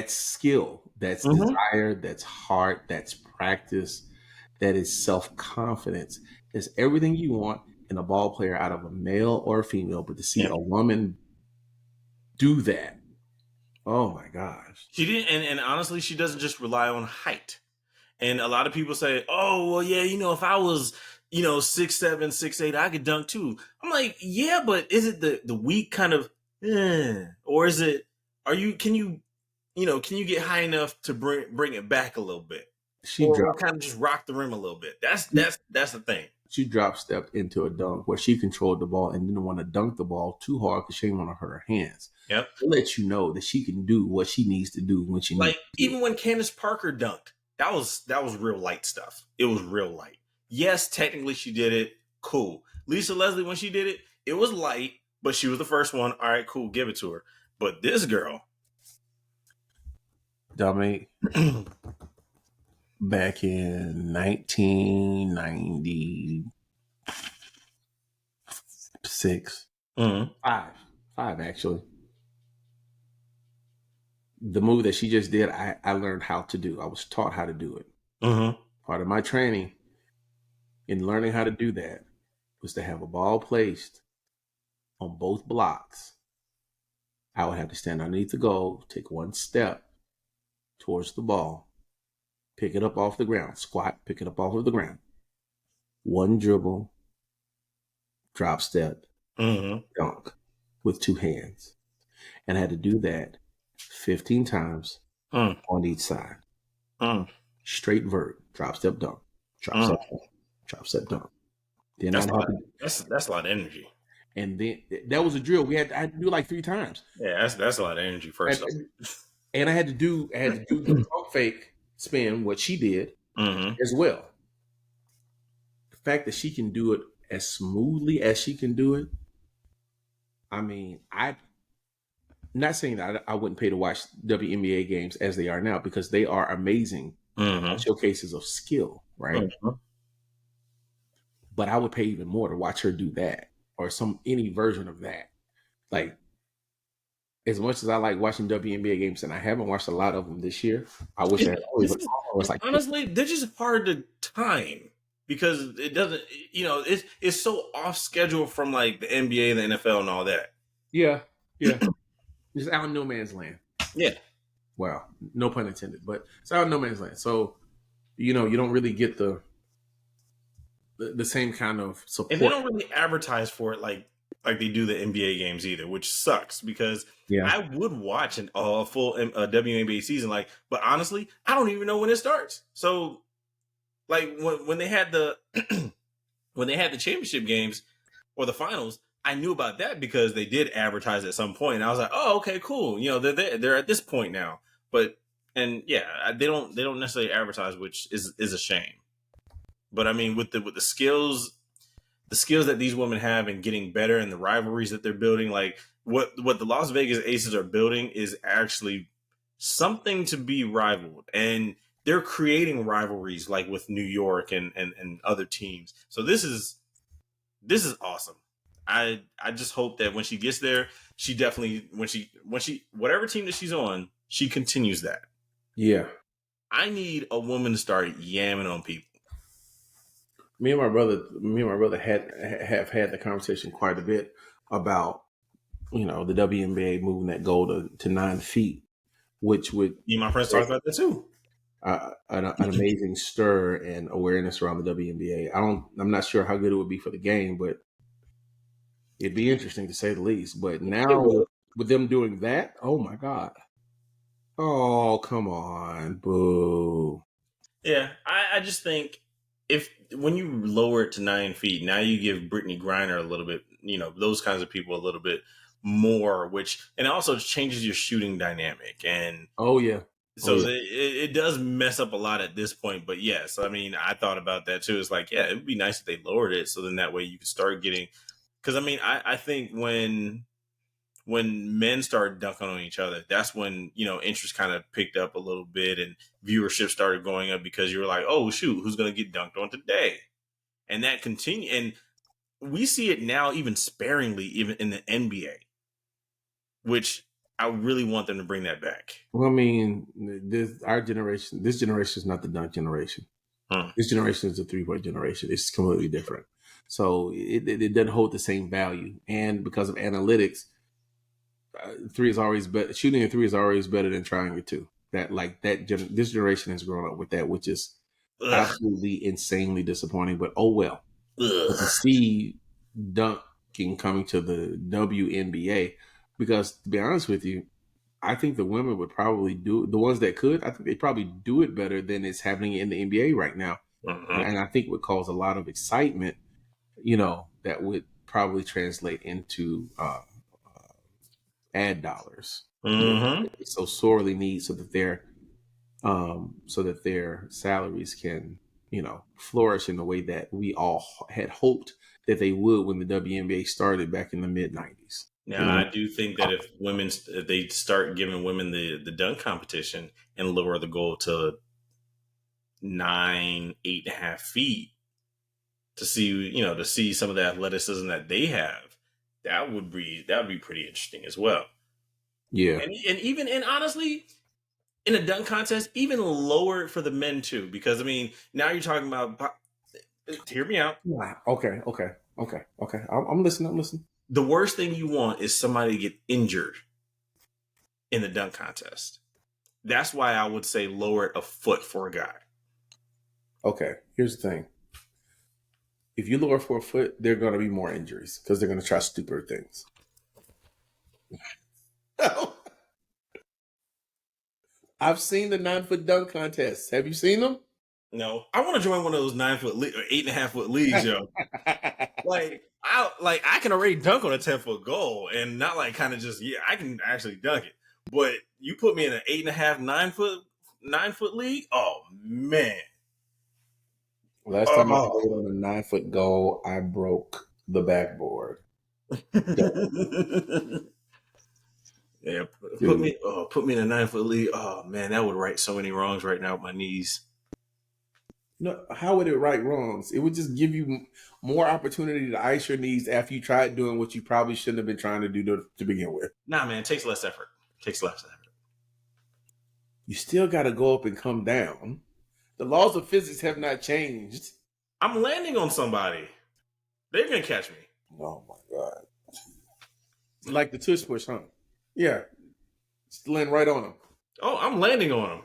skill, that's Mm-hmm. desire, that's heart, that's practice, that is self-confidence. It's everything you want in a ball player out of a male or a female, but to see Yeah. a woman do that, oh my gosh. She didn't, and honestly, she doesn't just rely on height. And a lot of people say, "Oh, well, yeah, if I was, 6'7", 6'8", I could dunk too." I'm like, yeah, but is it the weak kind of, or is it? Are you? Can you get high enough to bring it back a little bit, She or dropped kind of just rock the rim a little bit? That's the thing. she drop stepped into a dunk where she controlled the ball and didn't want to dunk the ball too hard because she didn't want to hurt her hands. Yep. It lets you know that she can do what she needs to do when she needs Like to do it. even when Candace Parker dunked, that was real light stuff. It was real light. Yes, technically she did it. Cool. Lisa Leslie, when she did it, it was light, but she was the first one. All right, cool, give it to her. But this girl, Dummy, back in 1996, mm-hmm. five actually. The move that she just did, I learned how to do. I was taught how to do it. Mm-hmm. Part of my training in learning how to do that was to have a ball placed on both blocks. I would have to stand underneath the goal, take one step towards the ball, pick it up off the ground, squat, pick it up off of the ground. One dribble, drop step, Mm-hmm. dunk with 2 hands. And I had to do that 15 times on each side. Straight vert, drop step dunk, drop step dunk, drop step dunk. Then That's I'd a have lot. to, That's a lot of energy. and then that was a drill. I had to do like 3 times. Yeah, that's a lot of energy. First off, And I had to do the pump fake spin, what she did as well. The fact that she can do it as smoothly as she can do it, I mean, I'm not saying that I wouldn't pay to watch WNBA games as they are now because they are amazing showcases of skill, right? But I would pay even more to watch her do that or any version of that. Like, as much as I like watching WNBA games, and I haven't watched a lot of them this year, I wish I had always. Honestly, they're just hard to time because it doesn't. It's so off schedule from like the NBA, the NFL, and all that. Yeah. It's out in no man's land. Yeah. Well, no pun intended, but it's out in no man's land. So, you don't really get the same kind of support. And they don't really advertise for it like they do the NBA games either, which sucks because I would watch a full WNBA season. But honestly, I don't even know when it starts. So, like when they had the when they had the championship games or the finals, I knew about that because they did advertise at some point. And I was like, oh, okay, cool. They're at this point now. But they don't necessarily advertise, which is a shame. But I mean, with the skills that these women have and getting better and the rivalries that they're building, like what the Las Vegas Aces are building is actually something to be rivaled. And they're creating rivalries like with New York and other teams. So this is awesome. I just hope that when she gets there, she definitely when she whatever team that she's on, she continues that. Yeah. I need a woman to start yamming on people. Me and my brother have had the conversation quite a bit about the WNBA moving that goal to 9 feet, which would My friends talk about that too. An amazing stir and awareness around the WNBA. I'm not sure how good it would be for the game, but it'd be interesting to say the least. But now with them doing that, oh my God. Oh, come on. Boo. Yeah, I just think when you lower it to 9 feet, now you give Brittany Griner a little bit, those kinds of people a little bit more, and it also changes your shooting dynamic. And oh yeah. So it does mess up a lot at this point. But yes, I mean, I thought about that too. It's like, yeah, it would be nice if they lowered it. So then that way you could start getting, because I mean, I think when men started dunking on each other, that's when, interest kind of picked up a little bit and viewership started going up because you were like, oh, shoot, who's going to get dunked on today? And that continued. And we see it now even sparingly, even in the NBA, which I really want them to bring that back. Well, I mean, this generation is not the dunk generation. This generation is a 3-point generation. It's completely different. So it doesn't hold the same value. And because of analytics, three is always better. Shooting a three is always better than trying a two. This generation has grown up with that, which is absolutely insanely disappointing. But oh well. But to see dunking coming to the WNBA, because to be honest with you, I think the women would probably do the ones that could. I think they probably do it better than it's happening in the NBA right now, and I think would cause a lot of excitement. That would probably translate into ad dollars. Mm-hmm. They so sorely need so that their salaries can flourish in the way that we all had hoped that they would when the WNBA started back in the mid-90s. Now, I do think that if they start giving women the dunk competition and lower the goal to 8.5 feet to see some of the athleticism that they have, that would be pretty interesting as well. Yeah, and honestly, in a dunk contest, even lower it for the men too, because I mean, now you're talking about. Hear me out. Okay. I'm listening. The worst thing you want is somebody to get injured in the dunk contest. That's why I would say lower it a foot for a guy. Okay, here's the thing. If you lower 4 foot, there are going to be more injuries because they're going to try stupider things. I've seen the 9-foot dunk contests. Have you seen them? No, I want to join one of those 9-foot or 8.5-foot leagues, yo. I can already dunk on a 10-foot goal, and not like kind of just I can actually dunk it. But you put me in an 8.5, 9-foot league, oh man. Last time I played on a 9-foot goal, I broke the backboard. Yeah, put me in a 9-foot league. Oh man, that would right so many wrongs right now with my knees. No, how would it right wrongs? It would just give you more opportunity to ice your knees after you tried doing what you probably shouldn't have been trying to do to begin with. Nah, man, it takes less effort. You still got to go up and come down. The laws of physics have not changed. I'm landing on somebody. They're gonna catch me. Oh my god! Like the tush push, huh? Yeah, just land right on them. Oh, I'm landing on them.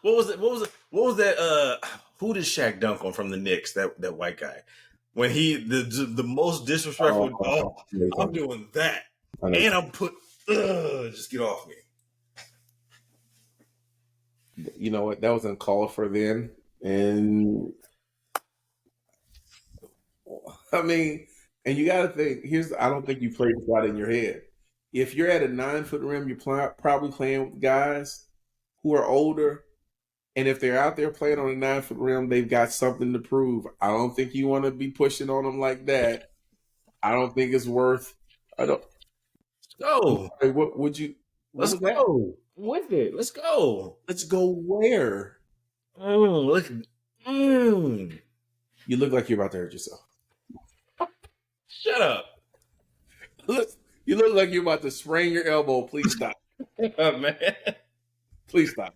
What was it? What was that? Who did Shaq dunk on from the Knicks? That white guy. When he the most disrespectful. I'm doing that, and I'm just get off me. You know what? That was uncalled for then, and I mean, and you got to think. I don't think you played this out in your head. If you're at a 9-foot rim, you're probably playing with guys who are older, and if they're out there playing on a 9-foot rim, they've got something to prove. I don't think you want to be pushing on them like that. I don't think it's worth. I don't. Go. What would you? Let's go with it. Let's go. Let's go where? Look. You look like you're about to hurt yourself. Shut up. You look like you're about to sprain your elbow. Please stop. Man. Please stop.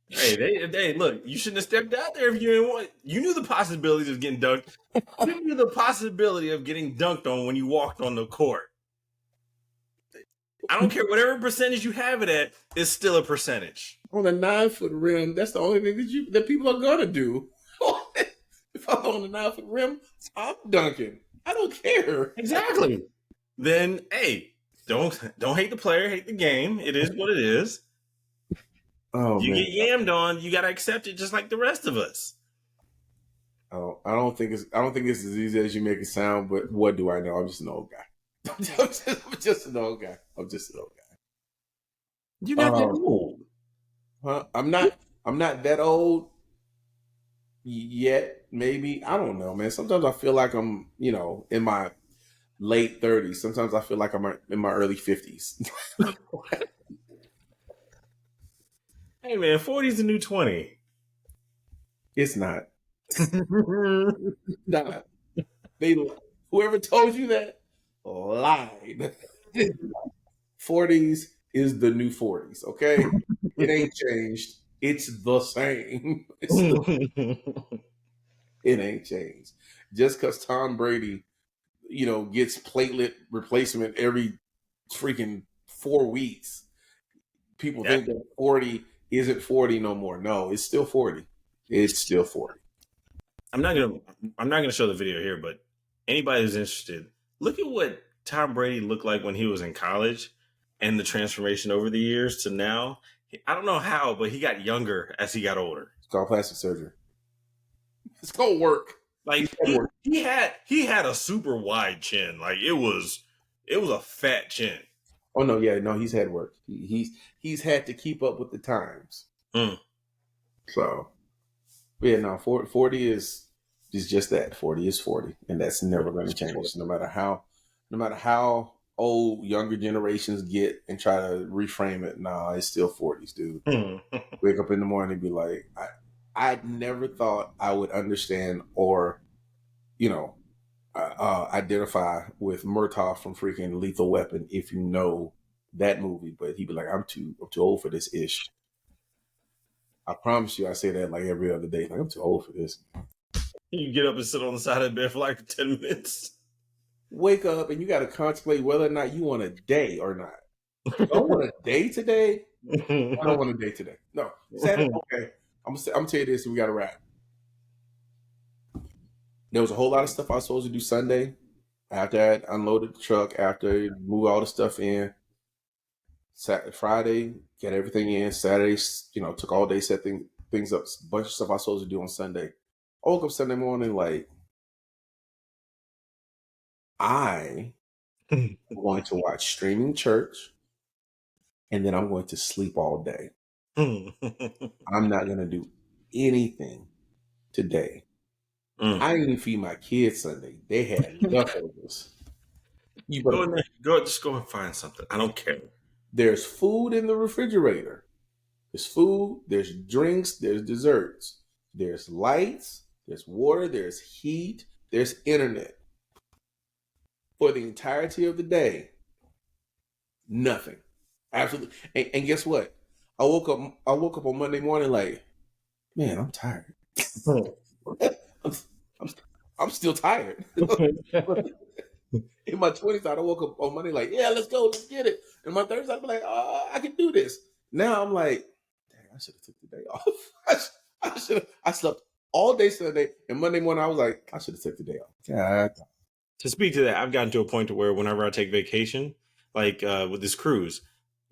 Hey, look, you shouldn't have stepped out there if you didn't want. You knew the possibilities of getting dunked. You knew the possibility of getting dunked on when you walked on the court. I don't care whatever percentage you have it at, it's still a percentage. On a 9-foot rim, that's the only thing that people are gonna do. If I'm on a 9-foot rim, I'm dunking. I don't care. Exactly. Then, hey, don't hate the player, hate the game. It is what it is. Oh, you man. get yammed on, you gotta accept it just like the rest of us. Oh, I don't think it's as easy as you make it sound, but what do I know? I'm just an old guy. I'm just an old guy. You're not that old. Huh? I'm not that old yet. Maybe. I don't know, man. Sometimes I feel like I'm, in my late 30s. Sometimes I feel like I'm in my early 50s. Hey, man, 40's the new 20. It's not. Nah, they whoever told you that lied. 40s is the new 40s, okay? It ain't changed. It's the same. It ain't changed. Just because Tom Brady, gets platelet replacement every freaking 4 weeks, people Yeah, think that 40 isn't 40 no more. No, it's still 40. It's still 40. I'm not gonna I'm not gonna show the video here, but anybody who's interested, look at what Tom Brady looked like when he was in college and the transformation over the years to now. I don't know how, but he got younger as he got older. It's called plastic surgery. It's gonna work. Like It's gonna work. he had a super wide chin. Like it was a fat chin. Oh no, yeah, no, he's had work. He's had to keep up with the times. Mm. So yeah, no, 40 is just that. 40 is 40, and that's never going to change. No matter how old younger generations get and try to reframe it. Nah, it's still 40s, dude. Mm. Wake up in the morning and be like, I never thought I would understand or you know identify with Murtaugh from freaking Lethal Weapon if you know that movie, but he'd be like, I'm too old for this ish. I promise you, I say that like every other day. Like, I'm too old for this. You get up and sit on the side of the bed for like 10 minutes. Wake up and you got to contemplate whether or not you want a day or not. Do I want a day today? I don't want a day today. No, Saturday. Okay, I'm gonna tell you this. And we got to wrap. There was a whole lot of stuff I was supposed to do Sunday. After I unloaded the truck, after I moved all the stuff in. Friday, get everything in. Saturday, took all day, set things up. A bunch of stuff I was supposed to do on Sunday. I woke up Sunday morning like, I am going to watch streaming church, and then I'm going to sleep all day. I'm not going to do anything today. I didn't even feed my kids Sunday. They had leftovers. You go in there, just go and find something. I don't care. There's food in the refrigerator. There's food, there's drinks, there's desserts, there's lights, there's water, there's heat, there's internet. For the entirety of the day, nothing. Absolutely. And guess what? I woke up on Monday morning like, man, I'm tired. I'm, I'm, I'm still tired. In my 20s, I woke up on Monday like, yeah, let's go, let's get it. In my 30s, I'd be like, oh, I can do this. Now I'm like, dang, I should have took the day off. I slept all day Sunday, and Monday morning I was like, I should have took the day off. God. To speak to that, I've gotten to a point to where whenever I take vacation, like with this cruise,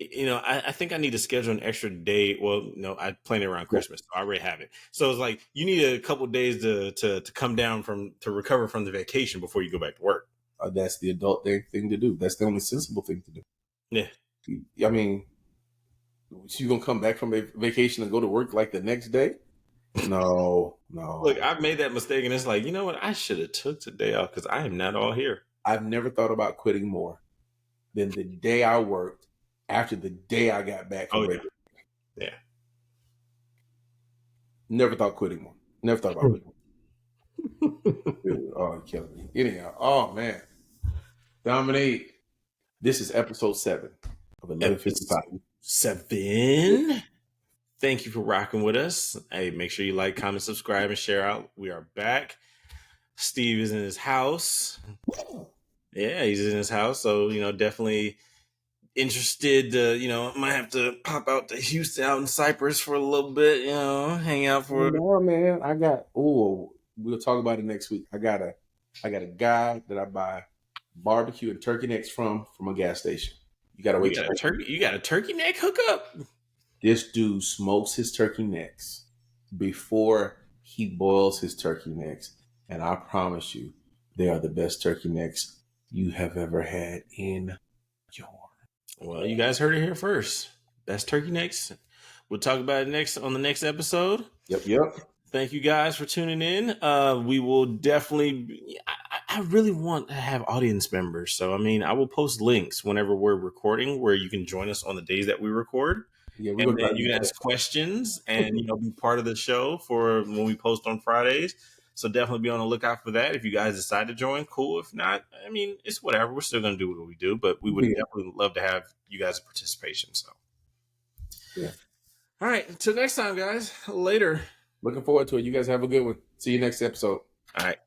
I think I need to schedule an extra day. Well, no, I plan it around Christmas, so I already have it. So it's like you need a couple days to come down to recover from the vacation before you go back to work. That's the adult thing to do. That's the only sensible thing to do. Yeah. I mean, you gonna come back from vacation and go to work like the next day? No. Look, I've made that mistake, and it's like, you know what? I should have took the day off because I am not all here. I've never thought about quitting more than the day I worked after the day I got back from vacation. Yeah. Never thought quitting more. Never thought about quitting more. Dude, oh, you're killing me. Anyhow, oh man. Dominique, this is episode 7 of 1155. 7. Thank you for rocking with us. Hey, make sure you like, comment, subscribe, and share out. We are back. Steve is in his house. Yeah, he's in his house. So, definitely interested. Might have to pop out to Houston, out in Cyprus for a little bit, hang out for. No, man. We'll talk about it next week. I got a guy that I buy barbecue and turkey necks from a gas station. You gotta wait. You got a turkey neck hookup? This dude smokes his turkey necks before he boils his turkey necks. And I promise you, they are the best turkey necks you have ever had in your. Well, you guys heard it here first. Best turkey necks. We'll talk about it on the next episode. Yep. Thank you guys for tuning in. We will definitely. I really want to have audience members. So, I will post links whenever we're recording where you can join us on the days that we record. Yeah, we're And gonna try then to you do can that. ask questions and be part of the show for when we post on Fridays. So definitely be on the lookout for that. If you guys decide to join, cool. If not, I mean, it's whatever. We're still gonna do what we do, but we would Yeah. definitely love to have you guys' participation. So, Yeah. all right, until next time, guys. Later. Looking forward to it. You guys have a good one. See you next episode. All right.